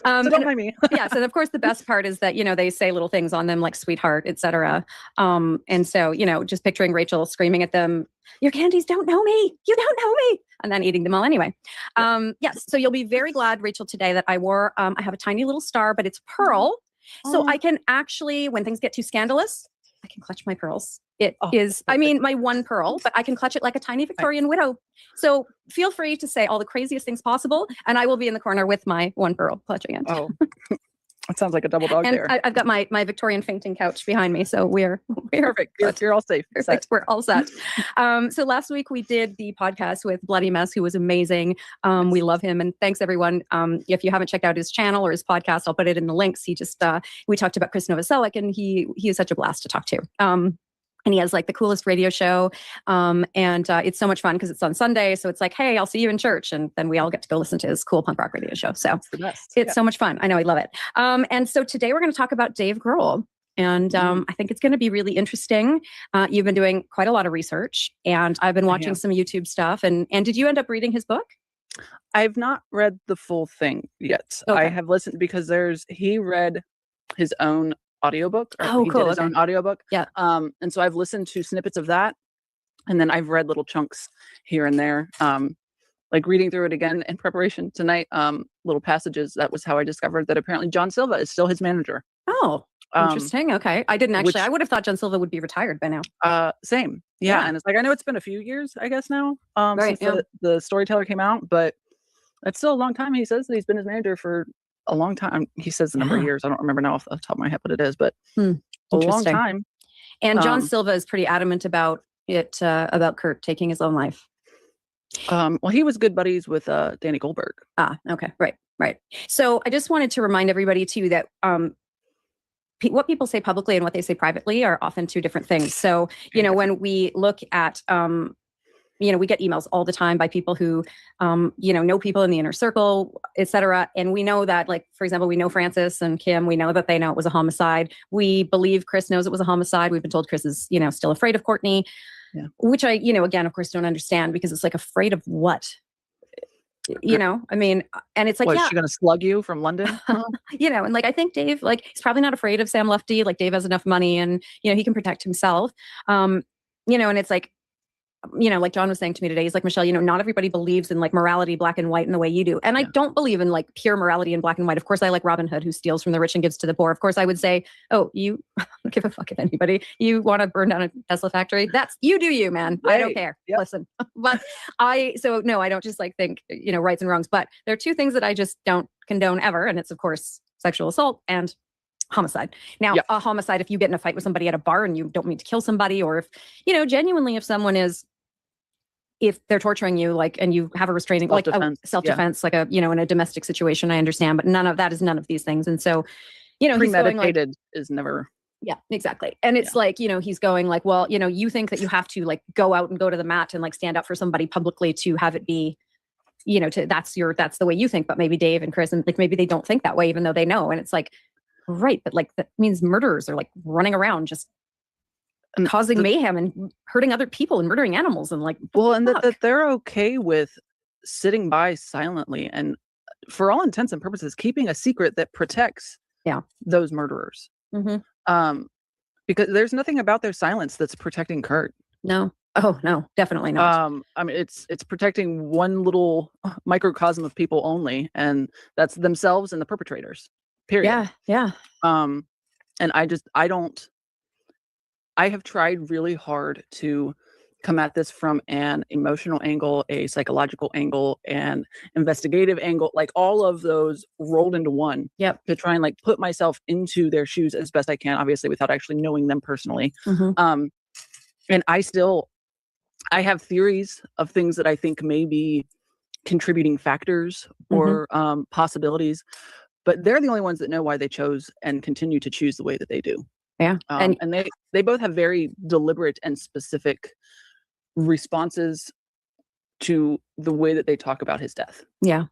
So don't mind me. Yes, and of course the best part is that, you know, they say little things on them like sweetheart, etc. And so, you know, just picturing Rachel screaming at them, your candies don't know me, you don't know me, and then eating them all anyway. Yes, so you'll be very glad, Rachel, today that I wore, I have a tiny little star, but it's pearl. So I can actually, when things get too scandalous, I can clutch my pearls. It is, I mean, my one pearl, but I can clutch it like a tiny Victorian widow. So feel free to say all the craziest things possible, and I will be in the corner with my one pearl clutching it. Oh, that sounds like a double dog And there. I've got my Victorian fainting couch behind me, so we're Perfect. You're all safe. Perfect. We're all set. So last week we did the podcast with Bloody Mess, who was amazing. We love him, and thanks everyone. If you haven't checked out his channel or his podcast, I'll put it in the links. He just we talked about Chris Novoselic, and he is such a blast to talk to. And he has like the coolest radio show. And it's so much fun because it's on Sunday. So it's like, hey, I'll see you in church. And then we all get to go listen to his cool punk rock radio show. So it's the best. It's so much fun. I know, I love it. And so today we're going to talk about Dave Grohl. And I think it's going to be really interesting. You've been doing quite a lot of research, and I've been watching some YouTube stuff. And did you end up reading his book? I've not read the full thing yet. Okay. I have listened because he read his own audiobook. He cool. did his own audiobook. Yeah. And so I've listened to snippets of that, and then I've read little chunks here and there. Like reading through it again in preparation tonight, little passages. That was how I discovered that apparently John Silva is still his manager. Oh, interesting. Okay. I didn't actually, which- I would have thought John Silva would be retired by now. Same. Yeah. And it's like, I know it's been a few years, I guess now, Right, since the Storyteller came out, but that's still a long time. He says that he's been his manager for a long time. He says the number of years. I don't remember now off the top of my head what it is, but a long Interesting. time. And John Silva is pretty adamant about it, about Kurt taking his own life. Well, he was good buddies with Danny Goldberg. Okay. Right. So I just wanted to remind everybody too that what people say publicly and what they say privately are often two different things. So, you know, when we look at, you know, we get emails all the time by people who, you know people in the inner circle, et cetera. And we know that, like, for example, we know Francis and Kim, we know that they know it was a homicide. We believe Chris knows it was a homicide. We've been told Chris is, you know, still afraid of Courtney, which I, you know, again, of course, don't understand, because it's like, afraid of what? You know, I mean, and it's like, What, yeah, is she gonna slug you from London? you know, and like, I think Dave, like, he's probably not afraid of Sam Lufty. Like, Dave has enough money and, you know, he can protect himself. You know, and it's like, you know, like John was saying to me today, he's like, Michelle, you know, not everybody believes in like morality, black and white in the way you do. And I don't believe in like pure morality in black and white. Of course, I like Robin Hood, who steals from the rich and gives to the poor. Of course, I would say, oh, you I don't give a fuck if anybody, you want to burn down a Tesla factory. That's, you do you, man. I don't care. Listen, but so no, I don't just like think, you know, rights and wrongs, but there are two things that I just don't condone ever. And it's, of course, sexual assault and homicide. Now, a homicide, if you get in a fight with somebody at a bar and you don't mean to kill somebody, or if, you know, genuinely, if someone is, if they're torturing you, like, and you have a restraining, like a self-defense, like a, you know, in a domestic situation, I understand, but none of that is none of these things. And so, you know, premeditated is never. Yeah, exactly. And it's like, you know, he's going like, well, you know, you think that you have to like go out and go to the mat and like stand up for somebody publicly to have it be, you know, that's the way you think, but maybe Dave and Chris and like, maybe they don't think that way, even though they know. And it's like, right. But like, that means murderers are like running around just causing mayhem and hurting other people and murdering animals and like, well, and that they're okay with sitting by silently and, for all intents and purposes, keeping a secret that protects those murderers. Because there's nothing about their silence that's protecting Kurt. No. Oh no, definitely not. I mean, it's protecting one little microcosm of people only, and that's themselves and the perpetrators. Period. Yeah. And I have tried really hard to come at this from an emotional angle, a psychological angle, and investigative angle, like all of those rolled into one. To try and like put myself into their shoes as best I can, obviously without actually knowing them personally. And I have theories of things that I think may be contributing factors or possibilities, but they're the only ones that know why they chose and continue to choose the way that they do. And they both have very deliberate and specific responses to the way that they talk about his death. Yeah,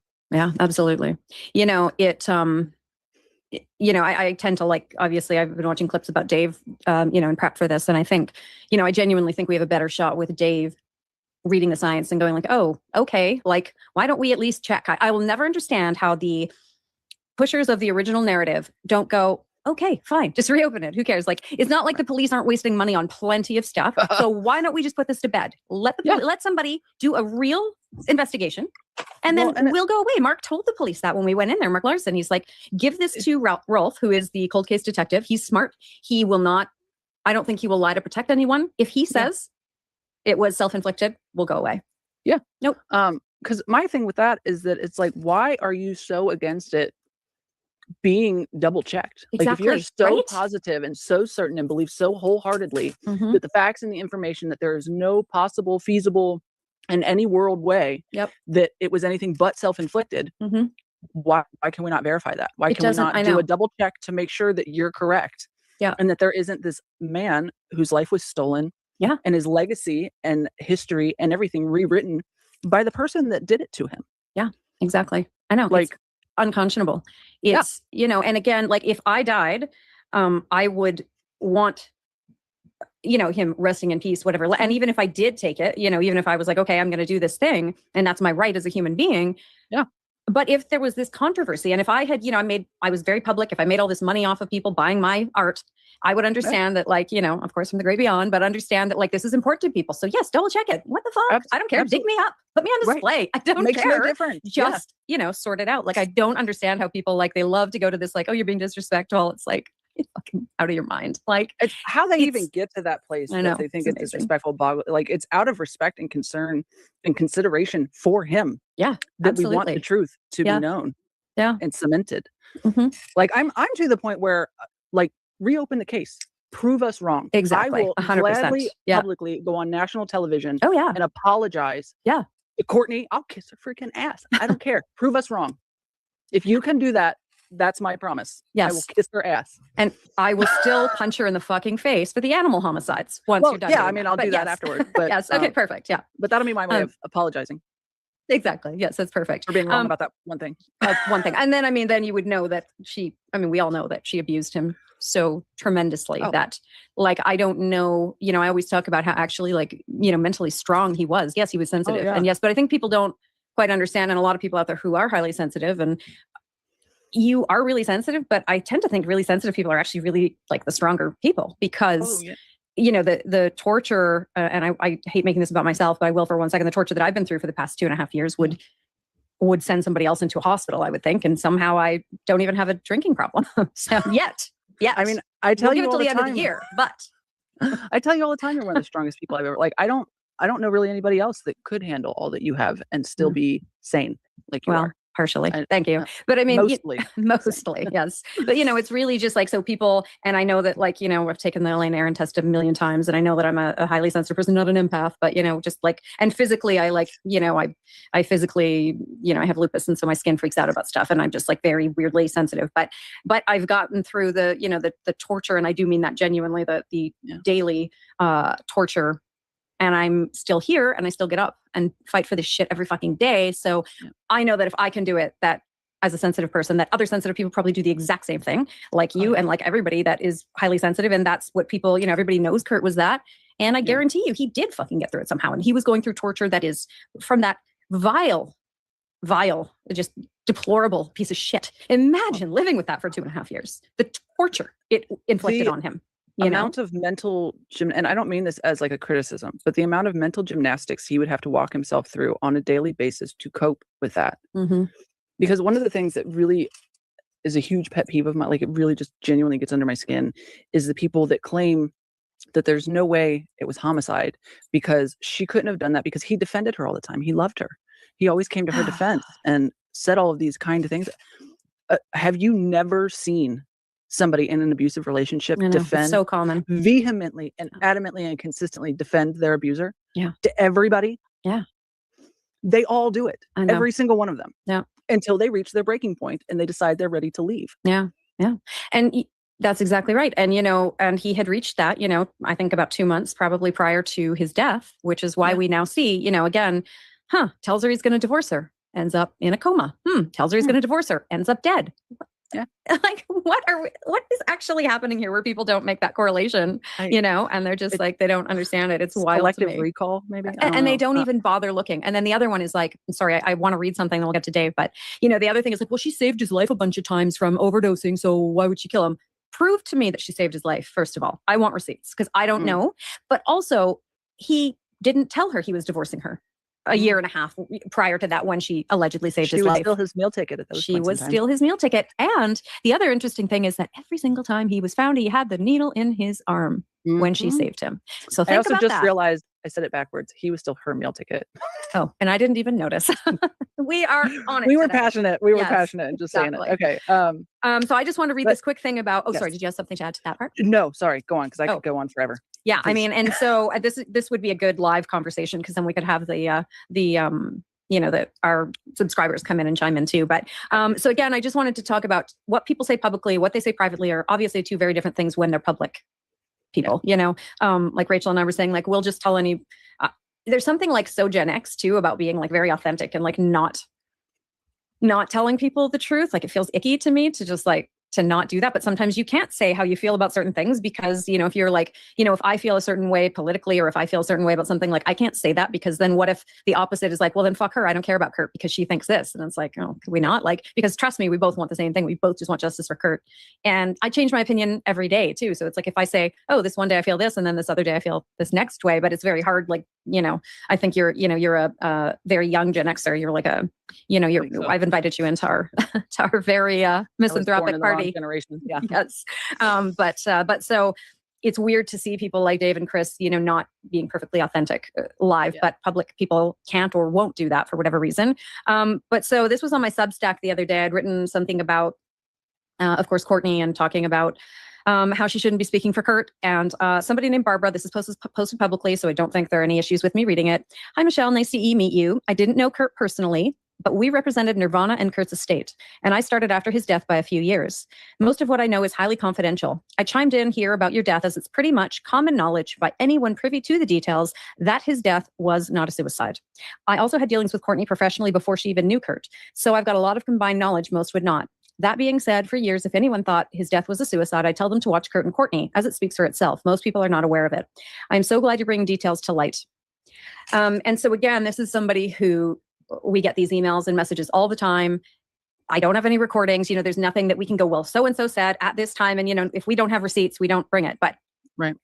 absolutely. You know, you know, I tend to like, obviously I've been watching clips about Dave, you know, in prep for this. And I think, you know, I genuinely think we have a better shot with Dave reading the science and going like, oh, okay. Like, why don't we at least check? I will never understand how the pushers of the original narrative don't go, okay, fine, just reopen it. Who cares? Like, it's not like the police aren't wasting money on plenty of stuff. So why don't we just put this to bed? Let somebody do a real investigation, and then we'll go away. Mark told the police that when we went in there. Mark Larson, he's like, give this to Rolf, who is the cold case detective. He's smart. He will not. I don't think he will lie to protect anyone. If he says it was self-inflicted, we'll go away. Nope. Because my thing with that is that it's like, why are you so against it being double checked? Exactly. Like, if you're so positive and so certain and believe so wholeheartedly that the facts and the information that there is no possible, feasible, in any world way that it was anything but self-inflicted, why can we not verify that? Why can we not do a double check to make sure that you're correct? And that there isn't this man whose life was stolen and his legacy and history and everything rewritten by the person that did it to him. Exactly. I know. Like, unconscionable. It's, you know, and again, like, if I died, I would want, you know, him resting in peace, whatever. And even if I did take it, you know, even if I was like, okay, I'm going to do this thing, and that's my right as a human being. But if there was this controversy, and if I had, you know, I was very public, if I made all this money off of people buying my art, I would understand that, like, you know, of course, from the great beyond, but understand that, like, this is important to people. So yes, double check it. What the fuck? I don't care. Dig me up. Put me on display. I don't Makes care. No difference. Just, you know, sort it out. Like, I don't understand how people, like, they love to go to this, like, oh, you're being disrespectful. It's like, you're fucking out of your mind. Like, it's how they even get to that place. I know, they think it's disrespectful. Like, it's out of respect and concern and consideration for him. That we want the truth to be known. And cemented. Like, I'm to the point where, like, reopen the case. Prove us wrong. Exactly. I will 100%. gladly publicly go on national television and apologize. To Courtney, I'll kiss her freaking ass. I don't care. Prove us wrong. If you can do that, That's my promise. I will Yes. kiss her ass. And I will still punch her in the fucking face for the animal homicides once Well, you're done. yeah, doing I mean, that. I'll But do that yes. afterward. But Yes. Okay. Perfect. Yeah. But that'll be my way Um, of apologizing Exactly. Yes. That's perfect. for being wrong about that one thing. One thing. And then, I mean, then you would know that we all know that she abused him so tremendously Oh. that, like, I don't know, I always talk about how actually, like, mentally strong he was. Yes, he was sensitive. yeah. And yes, but I think people don't quite understand. And a lot of people out there who are highly sensitive, and you are really sensitive, but I tend to think really sensitive people are actually really like the stronger people because Oh, yeah. the torture, and I hate making this about myself, but I will for 1 second. The torture that I've been through for the past 2.5 years would send somebody else into a hospital, I would think. And somehow I don't even have a drinking problem. So yet. I mean, I tell We'll give you it all till the the end of the time. year, but I tell you all the time, you're one of the strongest people I've ever. Like, I don't know really anybody else that could handle all that you have and still be sane like you well, are. partially. I- Thank you. But I mean, Mostly. yes. But it's really just like, so people, and I know that, like, I've taken the Elaine Aron test a million times, and I know that I'm a highly sensitive person, not an empath, but just like, and physically I like, I physically, I have lupus, and so my skin freaks out about stuff, and I'm just like very weirdly sensitive, but I've gotten through the, the torture, and I do mean that genuinely, the daily torture. And I'm still here, and I still get up and fight for this shit every fucking day. So I know that if I can do it, that as a sensitive person, that other sensitive people probably do the exact same thing, like you and like everybody that is highly sensitive. And that's what people, everybody knows Kurt was that. And I guarantee you, he did fucking get through it somehow. And he was going through torture that is from that vile, just deplorable piece of shit. Imagine living with that for 2.5 years. The torture it inflicted on him. Amount of mental and I don't mean this as like a criticism, but the amount of mental gymnastics he would have to walk himself through on a daily basis to cope with that. Mm-hmm. Because one of the things that really is a huge pet peeve of mine, like it really just genuinely gets under my skin, is the people that claim that there's no way it was homicide because she couldn't have done that because he defended her all the time. He loved her. He always came to her defense and said all of these kind of things. Have you never seen somebody in an abusive relationship defend it's so common, vehemently and adamantly and consistently defend their abuser? Yeah. To everybody? Yeah. They all do it. I know. Every single one of them. Yeah. Until they reach their breaking point and they decide they're ready to leave. Yeah. Yeah. And that's exactly right. And, and he had reached that, I think about 2 months probably prior to his death, which is why we now see, again, tells her he's going to divorce her, ends up in a coma. Tells her he's going to divorce her, ends up dead. Yeah. Like, what is actually happening here where people don't make that correlation, and they're just like, they don't understand it. It's wild to Collective me. recall, maybe. And they don't even bother looking. And then the other one is like, I'm sorry, I want to read something, then we'll get to Dave. But, the other thing is like, well, she saved his life a bunch of times from overdosing, so why would she kill him? Prove to me that she saved his life, first of all. I want receipts because I don't know. But also, he didn't tell her he was divorcing her a year and a half prior to that when she allegedly saved his life. She was still his meal ticket at those She points was in time. still his meal ticket. And the other interesting thing is that every single time he was found, he had the needle in his arm when she saved him. So think I also about just that. realized I said it backwards. He was still her meal ticket. Oh, and I didn't even notice. We are on it. We were today. passionate. We were Yes, passionate and just saying it. exactly. Okay. So I just want to read this quick thing about. Oh, sorry. Did you have something to add to that part? No, sorry. Go on, because I could go on forever. Yeah, I Please. mean, and so this would be a good live conversation because then we could have our subscribers come in and chime in too. But so again, I just wanted to talk about what people say publicly, what they say privately are obviously two very different things when they're public people. Like Rachel and I were saying, like we'll just tell any. There's something like so Gen X too about being like very authentic and like not telling people the truth. Like it feels icky to me to just like to not do that. But sometimes you can't say how you feel about certain things because, if you're like, if I feel a certain way politically or if I feel a certain way about something, like I can't say that because then what if the opposite is like, well, then fuck her. I don't care about Kurt because she thinks this. And it's like, oh, could we not? Like, because trust me, we both want the same thing. We both just want justice for Kurt. And I change my opinion every day too. So it's like, if I say, oh, this one day I feel this and then this other day I feel this next way, but it's very hard. Like, I think you're a very young Gen Xer. You're like I've invited you into our, to our very misanthropic party. Generation. Yeah. Yes. But so it's weird to see people like Dave and Chris, not being perfectly authentic live, but public people can't or won't do that for whatever reason. But so this was on my Substack the other day. I'd written something about, of course, Courtney and talking about how she shouldn't be speaking for Kurt. And somebody named Barbara, this is posted publicly, so I don't think there are any issues with me reading it. Hi, Michelle. Nice to meet you. I didn't know Kurt personally, but we represented Nirvana and Kurt's estate, and I started after his death by a few years. Most of what I know is highly confidential. I chimed in here about your death as it's pretty much common knowledge by anyone privy to the details that his death was not a suicide. I also had dealings with Courtney professionally before she even knew Kurt, so I've got a lot of combined knowledge most would not. That being said, for years, if anyone thought his death was a suicide, I tell them to watch Kurt and Courtney, as it speaks for itself. Most people are not aware of it. I'm so glad you're bringing details to light. And so again, this is somebody who we get these emails and messages all the time. I don't have any recordings. There's nothing that we can go, well, so-and-so said at this time. And, if we don't have receipts, we don't bring it. But Right.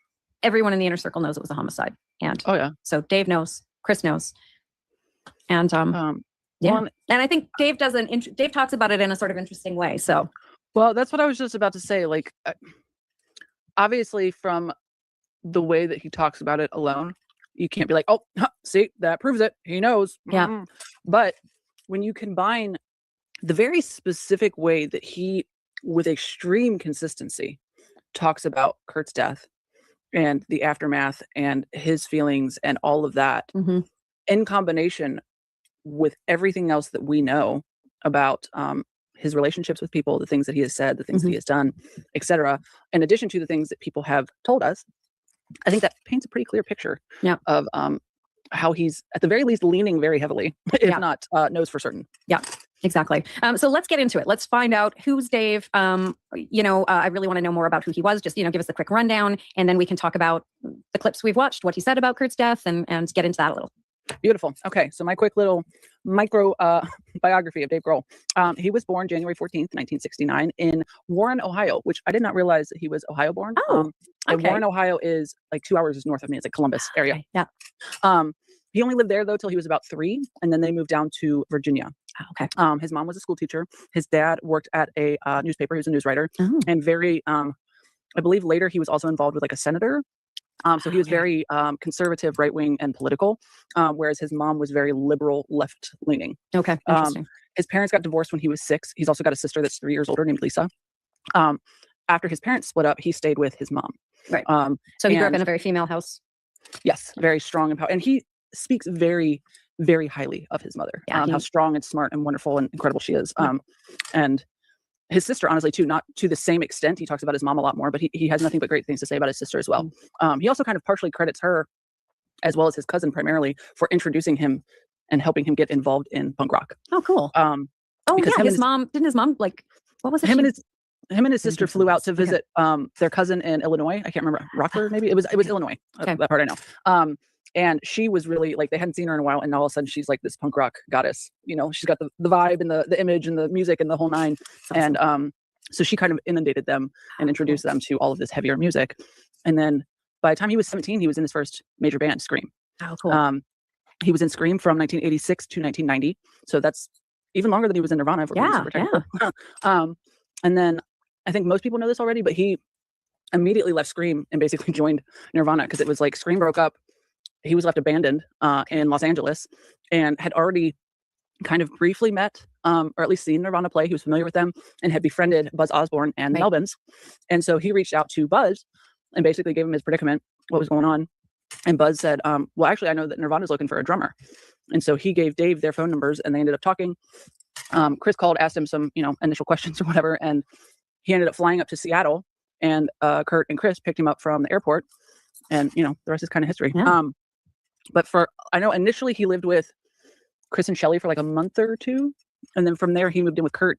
everyone in the inner circle knows it was a homicide. And Oh yeah. so Dave knows, Chris knows. And yeah. Well, And I think Dave Dave talks about it in a sort of interesting way. So well, that's what I was just about to say. Like, obviously, from the way that he talks about it alone, you can't be like, oh, see, that proves it. He knows. Yeah. Mm. But when you combine the very specific way that he, with extreme consistency, talks about Kurt's death and the aftermath and his feelings and all of that, mhm. in combination with everything else that we know about his relationships with people, the things that he has said, the things that he has done, etc., in addition to the things that people have told us, I think that paints a pretty clear picture Yeah. of how he's at the very least leaning very heavily, if Yeah. not knows for certain. Yeah, exactly. So let's get into it. Let's find out who's Dave. I really want to know more about who he was. Just, give us a quick rundown, and then we can talk about the clips we've watched, what he said about Kurt's death, and get into that a little. Beautiful. Okay, so my quick little micro biography of Dave Grohl. He was born January 14th, 1969 in Warren, Ohio, which I did not realize that he was Ohio born. Oh, and okay. Warren, Ohio is like 2 hours north of me. It's like Columbus area. Okay, yeah. He only lived there though till he was about 3, and then they moved down to Virginia. Okay. His mom was a school teacher. His dad worked at a newspaper. He was a news writer, Oh. and very, I believe later he was also involved with like a senator. So he was Okay. very conservative, right wing, and political, whereas his mom was very liberal, left leaning. Okay. Interesting. His parents got divorced when he was 6. He's also got a sister that's 3 years older named Lisa. After his parents split up, he stayed with his mom. Right. So he grew up and- in a very female house. Yes, very strong and powerful. And he speaks very, very highly of his mother. Yeah, How he- strong and smart and wonderful and incredible she is. And his sister, honestly, too, not to the same extent. He talks about his mom a lot more, but he has nothing but great things to say about his sister as well. He also kind of partially credits her, as well as his cousin primarily, for introducing him and helping him get involved in punk rock. Oh, cool. Oh, because yeah. him and His his- mom didn't his mom like what was it? Him she- and his sister do flew out to something. Okay. visit their cousin in Illinois. I can't remember, Rockford maybe. It was Illinois. Okay. That part I know. And she was really like, they hadn't seen her in a while, and all of a sudden she's like this punk rock goddess. She's got the vibe and the image and the music and the whole nine. That's awesome. And so she kind of inundated them and introduced them to all of this heavier music. And then by the time he was 17, he was in his first major band, Scream. Oh, cool. He was in Scream from 1986 to 1990. So that's even longer than he was in Nirvana. If we're being Yeah, super technical. And then I think most people know this already, but he immediately left Scream and basically joined Nirvana because it was like Scream broke up. He was left abandoned in Los Angeles and had already kind of briefly met, or at least seen Nirvana play. He was familiar with them and had befriended Buzz Osborne and the Right. Melvins. And so he reached out to Buzz and basically gave him his predicament, what was going on. And Buzz said, well, actually, I know that Nirvana's looking for a drummer. And so he gave Dave their phone numbers and they ended up talking. Chris called, asked him some, initial questions or whatever. And he ended up flying up to Seattle, and Kurt and Chris picked him up from the airport. And, the rest is kind of history. Yeah. But I know initially he lived with Chris and Shelley for like a month or 2. And then from there, he moved in with Kurt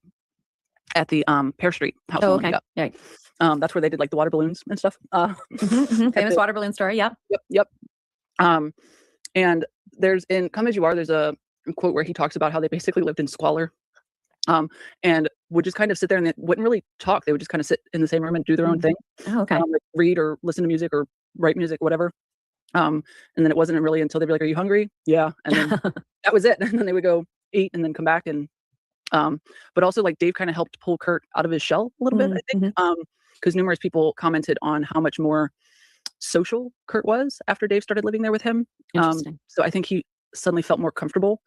at the Pear Street house. in Oh, okay. Olympia. Yeah. That's where they did like the water balloons and stuff. Famous water balloon story. Yeah. Yep. And there's in Come As You Are, there's a quote where he talks about how they basically lived in squalor. And would just kind of sit there and they wouldn't really talk. They would just kind of sit in the same room and do their own thing. Oh, okay. Like read or listen to music or write music, whatever. And then it wasn't really until they'd be like, "Are you hungry?" Yeah. And then that was it. And then they would go eat and then come back. And but also like Dave kind of helped pull Kurt out of his shell a little bit, I think. Because numerous people commented on how much more social Kurt was after Dave started living there with him. Interesting. So I think he suddenly felt more comfortable.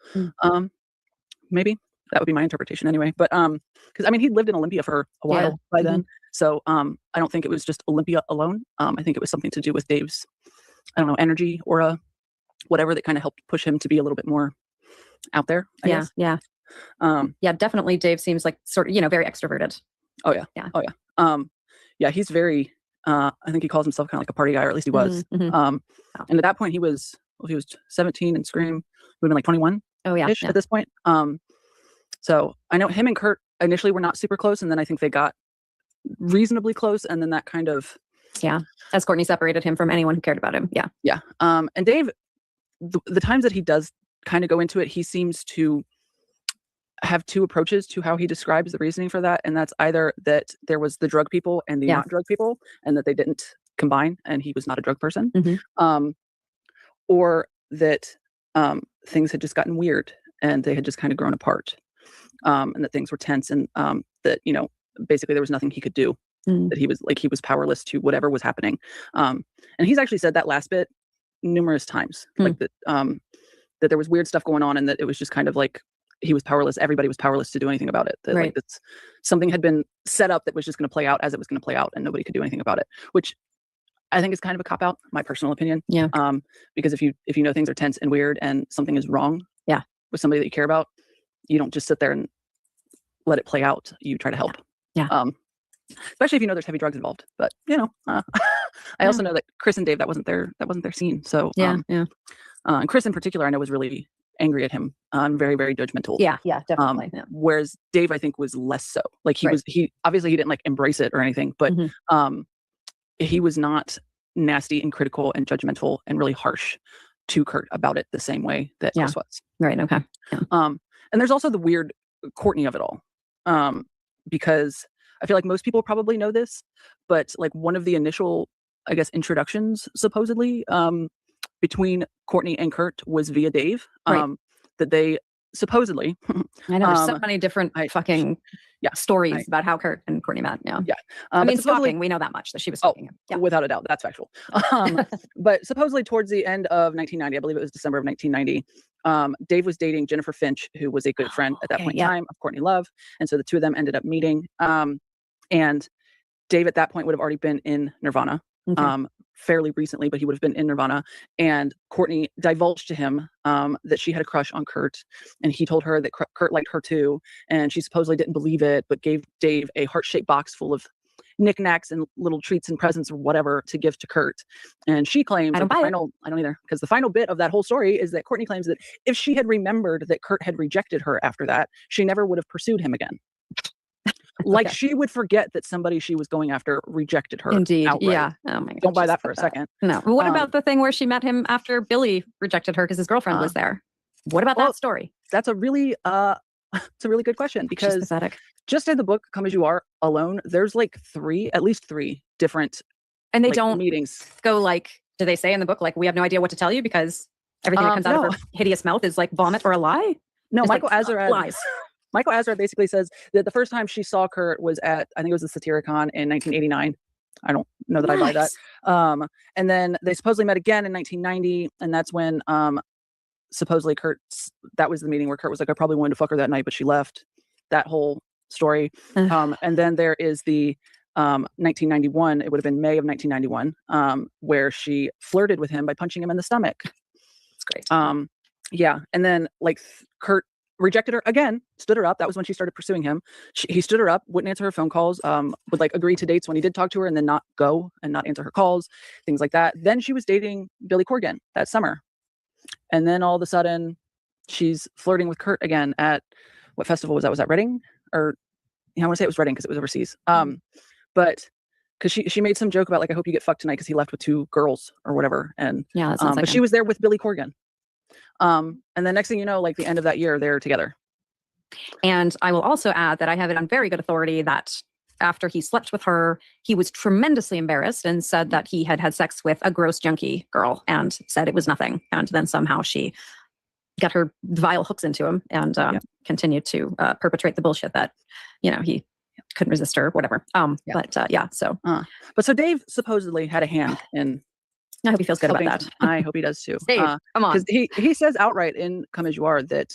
Maybe that would be my interpretation anyway. But because I mean, he'd lived in Olympia for a while by then. So I don't think it was just Olympia alone. I think it was something to do with Dave's, I don't know, energy, aura, whatever that kind of helped push him to be a little bit more out there. I guess. Yeah. Yeah, definitely. Dave seems like sort of, very extroverted. Oh yeah. Yeah. Oh yeah. Yeah, he's very I think he calls himself kind of like a party guy, or at least he was. Mhm. Wow. And at that point he was 17 and Scream would have been like 21 Oh yeah. ish Yeah. at this point. So I know him and Kurt initially were not super close, and then I think they got reasonably close, and then that kind of As Courtney separated him from anyone who cared about him. Yeah. yeah. And Dave, the times that he does kind of go into it, he seems to have two approaches to how he describes the reasoning for that, and that's either that there was the drug people and the Yeah. not drug people, and that they didn't combine, and he was not a drug person, Mhm. or that things had just gotten weird and they had just kind of grown apart, and that things were tense, and that basically there was nothing he could do. Mm. That he was powerless to whatever was happening, and he's actually said that last bit numerous times, like that that there was weird stuff going on, and that it was just kind of like he was powerless. Everybody was powerless to do anything about it. That Right. like that's something had been set up that was just going to play out as it was going to play out, and nobody could do anything about it. Which I think is kind of a cop out, my personal opinion. Yeah. Because if you know things are tense and weird and something is wrong, Yeah. with somebody that you care about, you don't just sit there and let it play out. You try to help. Yeah. Especially if you know there's heavy drugs involved. But I also know that Chris and Dave, that wasn't their scene. So Yeah. Yeah. and Chris in particular, I know was really angry at him, very, very judgmental. Yeah. Yeah. Definitely. Yeah. Whereas Dave, I think, was less so. Like he Right. was, he obviously he didn't like embrace it or anything, but Mhm. he was not nasty and critical and judgmental and really harsh to Kurt about it the same way that Yeah. Chris was. Right. Okay. Yeah. And there's also the weird Courtney of it all, because I feel like most people probably know this, but like one of the initial, I guess, introductions supposedly between Courtney and Kurt was via Dave. Right. That they supposedly I know there's so many different fucking yeah, stories about how Kurt and Courtney met. Yeah. Yeah. I But mean, supposedly- stalking. We know that much that she was stalking him. Yeah. without a doubt, that's factual. But supposedly towards the end of 1990, I believe it was December of 1990, Dave was dating Jennifer Finch, who was a good friend at that Okay, point in yeah. time of Courtney Love, and so the two of them ended up meeting. And Dave at that point would have already been in Nirvana. Okay. Fairly recently, but he would have been in Nirvana. And Courtney divulged to him that she had a crush on Kurt, and he told her that Kurt liked her too. And she supposedly didn't believe it, but gave Dave a heart-shaped box full of knickknacks and little treats and presents or whatever to give to Kurt. And she claims I don't that the buy it. final, I don't either, because the final bit of that whole story is that Courtney claims that if she had remembered that Kurt had rejected her after that, she never would have pursued him again. Like Okay. she would forget that somebody she was going after rejected her. Indeed. outright. Yeah. Oh my god. Don't buy she that for said a second. No. But what Um, about the thing where she met him after Billy rejected her because his girlfriend was there? What about well, that story? That's a really it's a really good question, She's because pathetic. just in the book Come As You Are alone, there's like at least three different And they like, don't meetings. go like, do they say in the book, like, we have no idea what to tell you because everything that comes out of no. her hideous mouth is like vomit or a lie? No, It's like, Michael Azarad lies. Michael Azarad basically says that the first time she saw Kurt was at, I think it was the Satyricon in 1989. I don't know that I buy that. Nice. And then they supposedly met again in 1990, and that's when supposedly that was the meeting where Kurt was like, I probably wanted to fuck her that night, but she left. That whole story. And then there is the 1991, it would have been May of 1991, where she flirted with him by punching him in the stomach. It's great. Yeah. And then like Kurt rejected her again, stood her up. That was when she started pursuing him. He stood her up, wouldn't answer her phone calls, would like agree to dates when he did talk to her and then not go and not answer her calls, things like that. Then she was dating Billy Corgan that summer. And then all of a sudden she's flirting with Kurt again at what festival was that? Was that Reading? Or I want to say it was Reading because it was overseas. But because she made some joke about like, I hope you get fucked tonight because he left with two girls or whatever. And Yeah, that sounds like but she was there with Billy Corgan. And then next thing you know, like the end of that year, they're together. And I will also add that I have it on very good authority that after he slept with her, he was tremendously embarrassed and said that he had had sex with a gross junkie girl and said it was nothing. And then somehow she got her vile hooks into him and continued to perpetrate the bullshit that, he couldn't resist her or whatever. So. But so Dave supposedly had a hand in. I hope he feels good about that. I hope he does too. Dave, come on. Because he says outright in Come As You Are that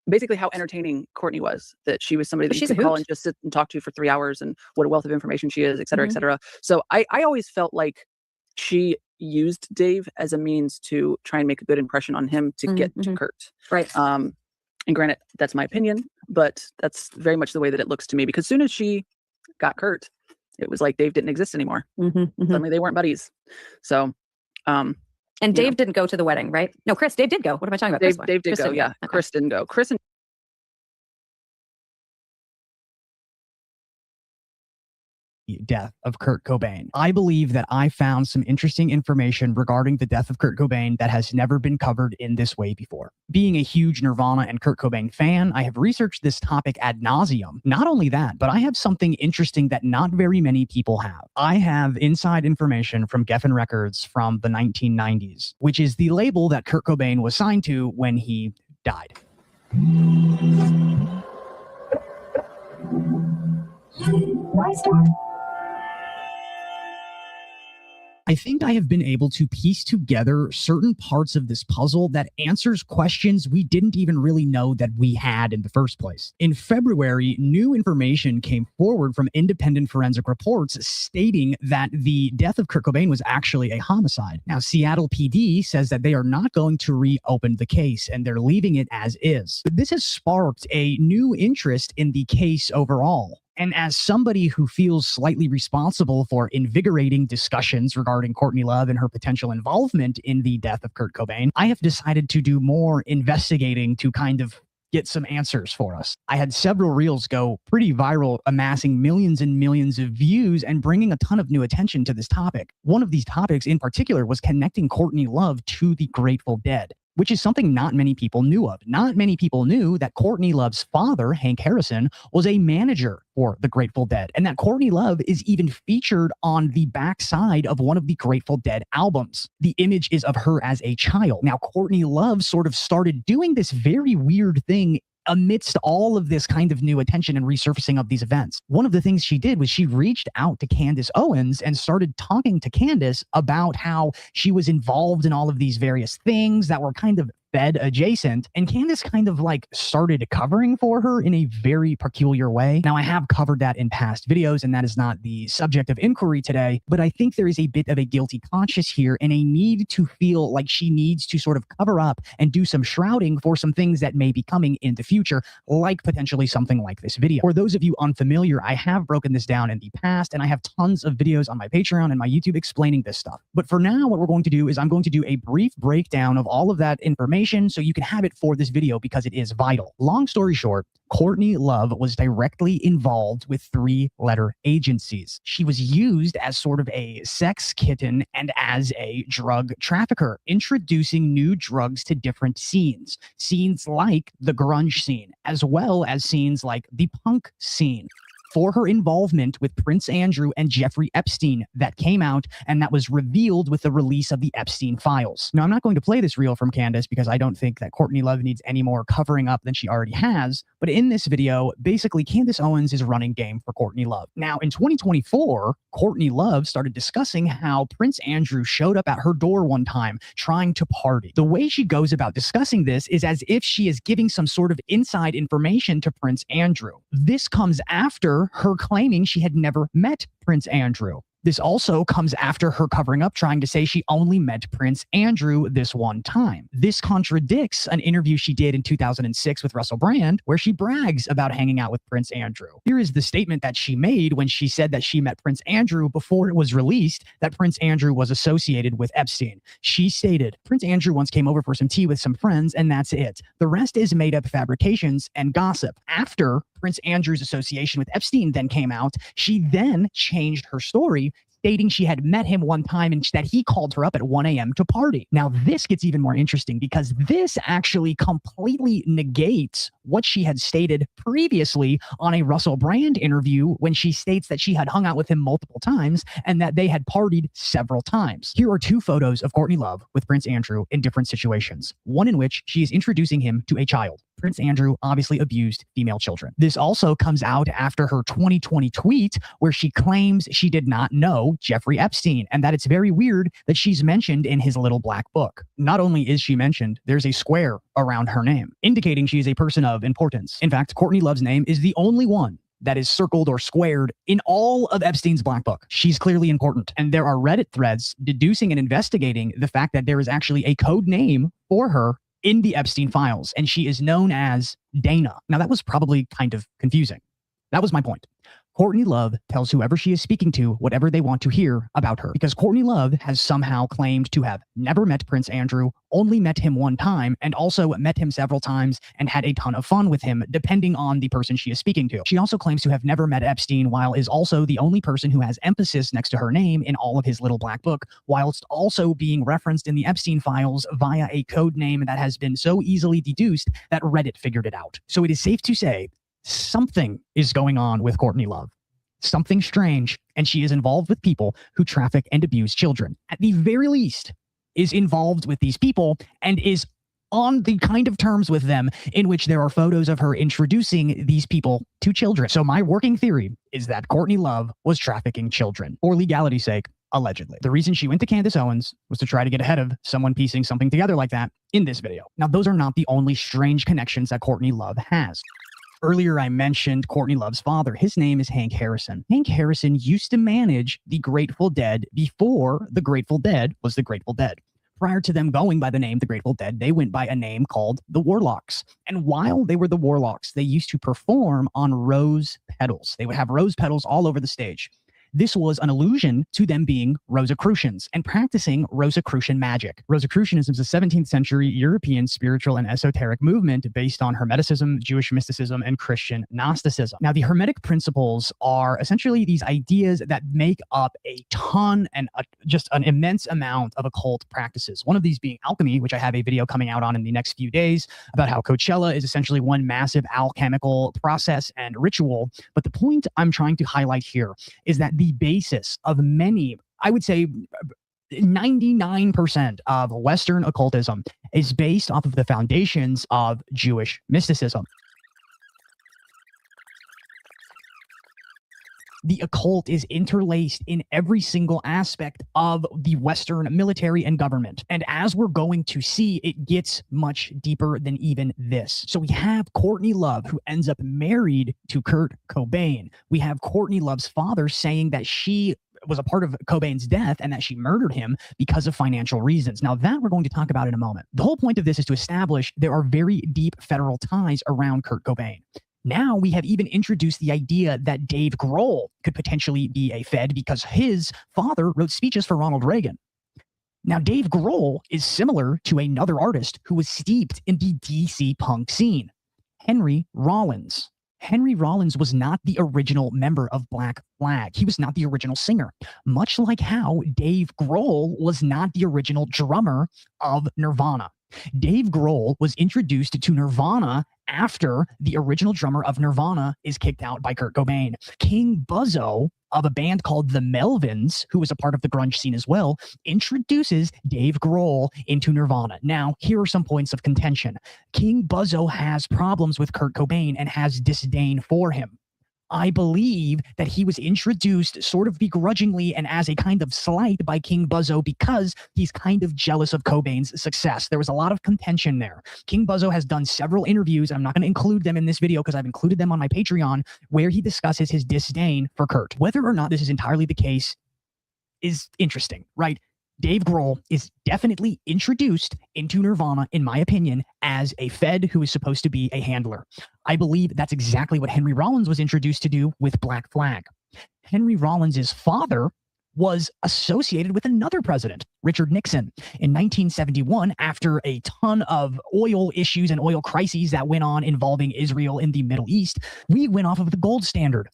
basically how entertaining Courtney was, that she was somebody that you She's a could call hoot. and just sit and talk to for 3 hours, and what a wealth of information she is, et cetera, et Mhm. cetera. So I always felt like she used Dave as a means to try and make a good impression on him to get to Mhm. Kurt. Right. And granted, that's my opinion, but that's very much the way that it looks to me, because as soon as she got Kurt, it was like Dave didn't exist anymore. Suddenly they weren't buddies. So, and Dave didn't go to the wedding, right? No, Dave did go. What am I talking about? Dave did go. Yeah. Okay. Chris didn't go. Chris and death of Kurt Cobain. I believe that I found some interesting information regarding the death of Kurt Cobain that has never been covered in this way before. Being a huge Nirvana and Kurt Cobain fan, I have researched this topic ad nauseum. Not only that, but I have something interesting that not very many people have. I have inside information from Geffen Records from the 1990s, which is the label that Kurt Cobain was signed to when he died. I think I have been able to piece together certain parts of this puzzle that answers questions we didn't even really know that we had in the first place. In February, new information came forward from independent forensic reports stating that the death of Kurt Cobain was actually a homicide. Now, Seattle PD says that they are not going to reopen the case and they're leaving it as is. But this has sparked a new interest in the case overall. And as somebody who feels slightly responsible for invigorating discussions regarding Courtney Love and her potential involvement in the death of Kurt Cobain, I have decided to do more investigating to kind of get some answers for us. I had several reels go pretty viral, amassing millions and millions of views and bringing a ton of new attention to this topic. One of these topics in particular was connecting Courtney Love to the Grateful Dead, which is something not many people knew of. Not many people knew that Courtney Love's father, Hank Harrison, was a manager for the Grateful Dead, and that Courtney Love is even featured on the backside of one of the Grateful Dead albums. The image is of her as a child. Now, Courtney Love sort of started doing this very weird thing amidst all of this kind of new attention and resurfacing of these events. One of the things she did was she reached out to Candace Owens and started talking to Candace about how she was involved in all of these various things that were kind of Fed adjacent, and Candace kind of like started covering for her in a very peculiar way. Now, I have covered that in past videos, and that is not the subject of inquiry today, but I think there is a bit of a guilty conscience here and a need to feel like she needs to sort of cover up and do some shrouding for some things that may be coming in the future, like potentially something like this video. For those of you unfamiliar, I have broken this down in the past, and I have tons of videos on my Patreon and my YouTube explaining this stuff. But for now, what we're going to do is I'm going to do a brief breakdown of all of that information so you can have it for this video because it is vital. Long story short, Courtney Love was directly involved with 3-letter agencies. She was used as sort of a sex kitten and as a drug trafficker, introducing new drugs to different scenes. Scenes like the grunge scene, as well as scenes like the punk scene. For her involvement with Prince Andrew and Jeffrey Epstein that came out and that was revealed with the release of the Epstein files. Now, I'm not going to play this reel from Candace because I don't think that Courtney Love needs any more covering up than she already has. But in this video, basically, Candace Owens is running game for Courtney Love. Now, in 2024, Courtney Love started discussing how Prince Andrew showed up at her door one time trying to party. The way she goes about discussing this is as if she is giving some sort of inside information to Prince Andrew. This comes after her claiming she had never met Prince Andrew. This also comes after her covering up, trying to say she only met Prince Andrew this one time. This contradicts an interview she did in 2006 with Russell Brand, where she brags about hanging out with Prince Andrew. Here is the statement that she made when she said that she met Prince Andrew before it was released that Prince Andrew was associated with Epstein. She stated, "Prince Andrew once came over for some tea with some friends, and that's it. The rest is made up fabrications and gossip." After Prince Andrew's association with Epstein then came out, she then changed her story, stating she had met him one time and that he called her up at 1 a.m. to party. Now, this gets even more interesting because this actually completely negates what she had stated previously on a Russell Brand interview when she states that she had hung out with him multiple times and that they had partied several times. Here are 2 photos of Courtney Love with Prince Andrew in different situations. One in which she is introducing him to a child. Prince Andrew obviously abused female children. This also comes out after her 2020 tweet where she claims she did not know Jeffrey Epstein and that it's very weird that she's mentioned in his little black book. Not only is she mentioned, there's a square around her name, indicating she is a person of importance. In fact, Courtney Love's name is the only one that is circled or squared in all of Epstein's black book. She's clearly important. And there are Reddit threads deducing and investigating the fact that there is actually a code name for her in the Epstein files, and she is known as Dana. Now, that was probably kind of confusing. That was my point. Courtney Love tells whoever she is speaking to whatever they want to hear about her, because Courtney Love has somehow claimed to have never met Prince Andrew, only met him one time, and also met him several times and had a ton of fun with him, depending on the person she is speaking to. She also claims to have never met Epstein, while is also the only person who has emphasis next to her name in all of his little black book, whilst also being referenced in the Epstein files via a code name that has been so easily deduced that Reddit figured it out. So it is safe to say something is going on with Courtney Love. Something strange, and she is involved with people who traffic and abuse children. At the very least, is involved with these people and is on the kind of terms with them in which there are photos of her introducing these people to children. So my working theory is that Courtney Love was trafficking children, for legality's sake, allegedly. The reason she went to Candace Owens was to try to get ahead of someone piecing something together like that in this video. Now, those are not the only strange connections that Courtney Love has. Earlier, I mentioned Courtney Love's father. His name is Hank Harrison. Hank Harrison used to manage the Grateful Dead before the Grateful Dead was the Grateful Dead. Prior to them going by the name The Grateful Dead, they went by a name called the Warlocks. And while they were the Warlocks, they used to perform on rose petals. They would have rose petals all over the stage. This was an allusion to them being Rosicrucians and practicing Rosicrucian magic. Rosicrucianism is a 17th century European spiritual and esoteric movement based on Hermeticism, Jewish mysticism, and Christian Gnosticism. Now, the Hermetic principles are essentially these ideas that make up a ton and just an immense amount of occult practices. One of these being alchemy, which I have a video coming out on in the next few days about how Coachella is essentially one massive alchemical process and ritual. But the point I'm trying to highlight here is that the basis of many, I would say 99% of Western occultism is based off of the foundations of Jewish mysticism. The occult is interlaced in every single aspect of the Western military and government. And as we're going to see, it gets much deeper than even this. So we have Courtney Love, who ends up married to Kurt Cobain. We have Courtney Love's father saying that she was a part of Cobain's death and that she murdered him because of financial reasons. Now, that we're going to talk about in a moment. The whole point of this is to establish there are very deep federal ties around Kurt Cobain. Now we have even introduced the idea that Dave Grohl could potentially be a Fed because his father wrote speeches for Ronald Reagan. Now, Dave Grohl is similar to another artist who was steeped in the DC punk scene, Henry Rollins. Henry Rollins was not the original member of Black Flag. He was not the original singer, much like how Dave Grohl was not the original drummer of Nirvana. Dave Grohl was introduced to Nirvana after the original drummer of Nirvana is kicked out by Kurt Cobain. King Buzzo of a band called the Melvins, who was a part of the grunge scene as well, introduces Dave Grohl into Nirvana. Now, here are some points of contention. King Buzzo has problems with Kurt Cobain and has disdain for him. I believe that he was introduced sort of begrudgingly and as a kind of slight by King Buzzo because he's kind of jealous of Cobain's success. There was a lot of contention there. King Buzzo has done several interviews. I'm not going to include them in this video because I've included them on my Patreon, where he discusses his disdain for Kurt. Whether or not this is entirely the case is interesting, right? Dave Grohl is definitely introduced into Nirvana, in my opinion, as a Fed who is supposed to be a handler. I believe that's exactly what Henry Rollins was introduced to do with Black Flag. Henry Rollins' father was associated with another president, Richard Nixon. In 1971, after a ton of oil issues and oil crises that went on involving Israel in the Middle East, we went off of the gold standard.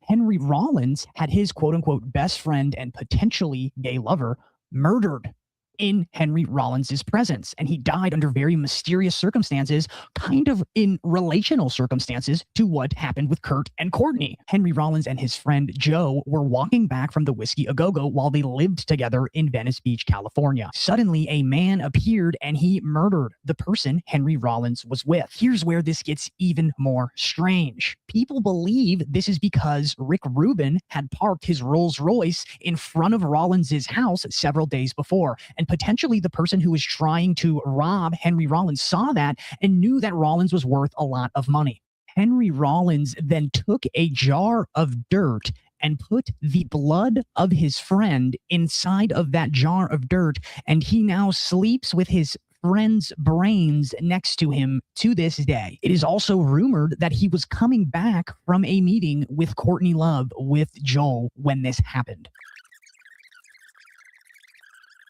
Henry Rollins had his quote-unquote best friend and potentially gay lover murdered in Henry Rollins' presence. And he died under very mysterious circumstances, kind of in relational circumstances to what happened with Kurt and Courtney. Henry Rollins and his friend Joe were walking back from the Whiskey A Go-Go while they lived together in Venice Beach, California. Suddenly, a man appeared and he murdered the person Henry Rollins was with. Here's where this gets even more strange. People believe this is because Rick Rubin had parked his Rolls Royce in front of Rollins' house several days before. And potentially the person who was trying to rob Henry Rollins saw that and knew that Rollins was worth a lot of money. Henry Rollins then took a jar of dirt and put the blood of his friend inside of that jar of dirt, and he now sleeps with his friend's brains next to him to this day. It is also rumored that he was coming back from a meeting with Courtney Love with Joel when this happened.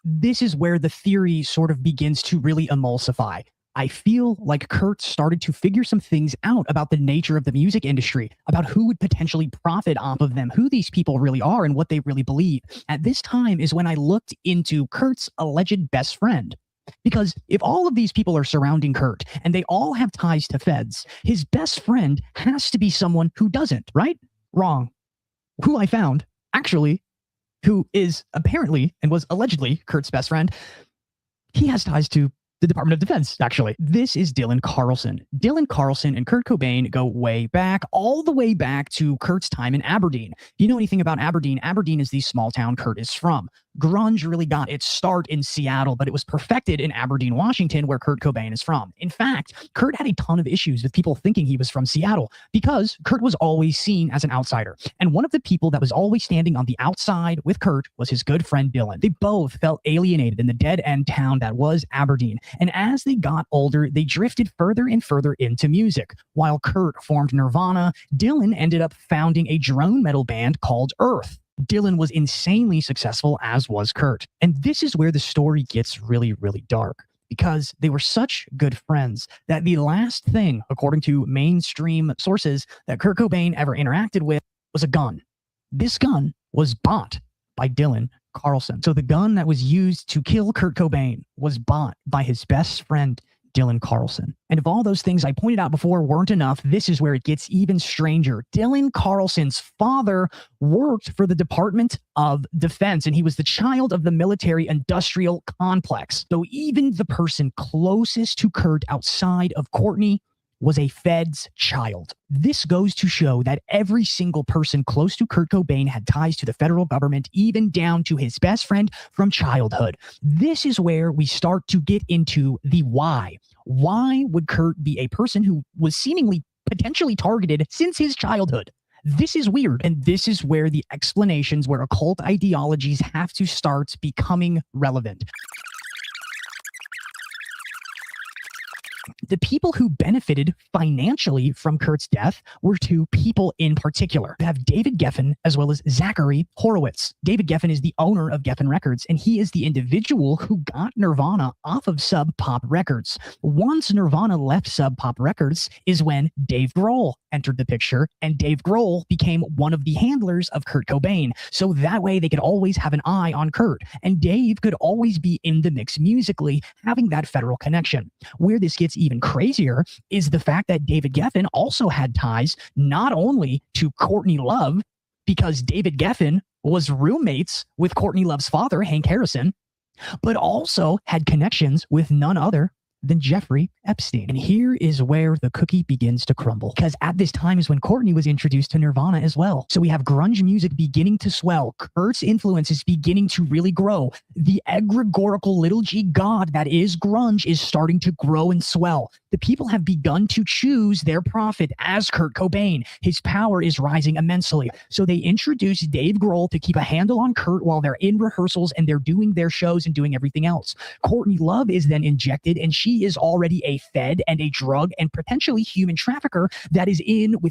This is where the theory sort of begins to really emulsify. I feel like Kurt started to figure some things out about the nature of the music industry, about who would potentially profit off of them, who these people really are, and what they really believe. At this time is when I looked into Kurt's alleged best friend. Because if all of these people are surrounding Kurt and they all have ties to feds, his best friend has to be someone who doesn't, right? Wrong. Who I found, actually, who is apparently and was allegedly Kurt's best friend, he has ties to the Department of Defense, actually. This is Dylan Carlson. Dylan Carlson and Kurt Cobain go way back, all the way back to Kurt's time in Aberdeen. If you know anything about Aberdeen, Aberdeen is the small town Kurt is from. Grunge really got its start in Seattle, but it was perfected in Aberdeen, Washington, where Kurt Cobain is from. In fact, Kurt had a ton of issues with people thinking he was from Seattle because Kurt was always seen as an outsider. And one of the people that was always standing on the outside with Kurt was his good friend Dylan. They both felt alienated in the dead-end town that was Aberdeen. And as they got older, they drifted further and further into music. While Kurt formed Nirvana, Dylan ended up founding a drone metal band called Earth. Dylan was insanely successful, as was Kurt. And this is where the story gets really, really dark, because they were such good friends that the last thing, according to mainstream sources, that Kurt Cobain ever interacted with was a gun. This gun was bought by Dylan Carlson. So the gun that was used to kill Kurt Cobain was bought by his best friend, Dylan Carlson. And if all those things I pointed out before weren't enough, this is where it gets even stranger. Dylan Carlson's father worked for the Department of Defense, and he was the child of the military-industrial complex. So even the person closest to Kurt outside of Courtney was a Fed's child. This goes to show that every single person close to Kurt Cobain had ties to the federal government, even down to his best friend from childhood. This is where we start to get into the why. Why would Kurt be a person who was seemingly potentially targeted since his childhood? This is weird, and this is where the explanations, where occult ideologies have to start becoming relevant. The people who benefited financially from Kurt's death were two people in particular. You have David Geffen as well as Zachary Horowitz. David Geffen is the owner of Geffen Records, and he is the individual who got Nirvana off of Sub Pop Records. Once Nirvana left Sub Pop Records is when Dave Grohl entered the picture, and Dave Grohl became one of the handlers of Kurt Cobain. So that way they could always have an eye on Kurt, and Dave could always be in the mix musically, having that federal connection. Where this gets even crazier is the fact that David Geffen also had ties not only to Courtney Love, because David Geffen was roommates with Courtney Love's father, Hank Harrison, but also had connections with none other than Jeffrey Epstein. And here is where the cookie begins to crumble, because at this time is when Courtney was introduced to Nirvana as well. So we have grunge music beginning to swell. Kurt's influence is beginning to really grow. The egregorical little g god that is grunge is starting to grow and swell. The people have begun to choose their prophet as Kurt Cobain. His power is rising immensely. So they introduce Dave Grohl to keep a handle on Kurt while they're in rehearsals and they're doing their shows and doing everything else. Courtney Love is then injected, and she is already a Fed and a drug and potentially human trafficker that is in with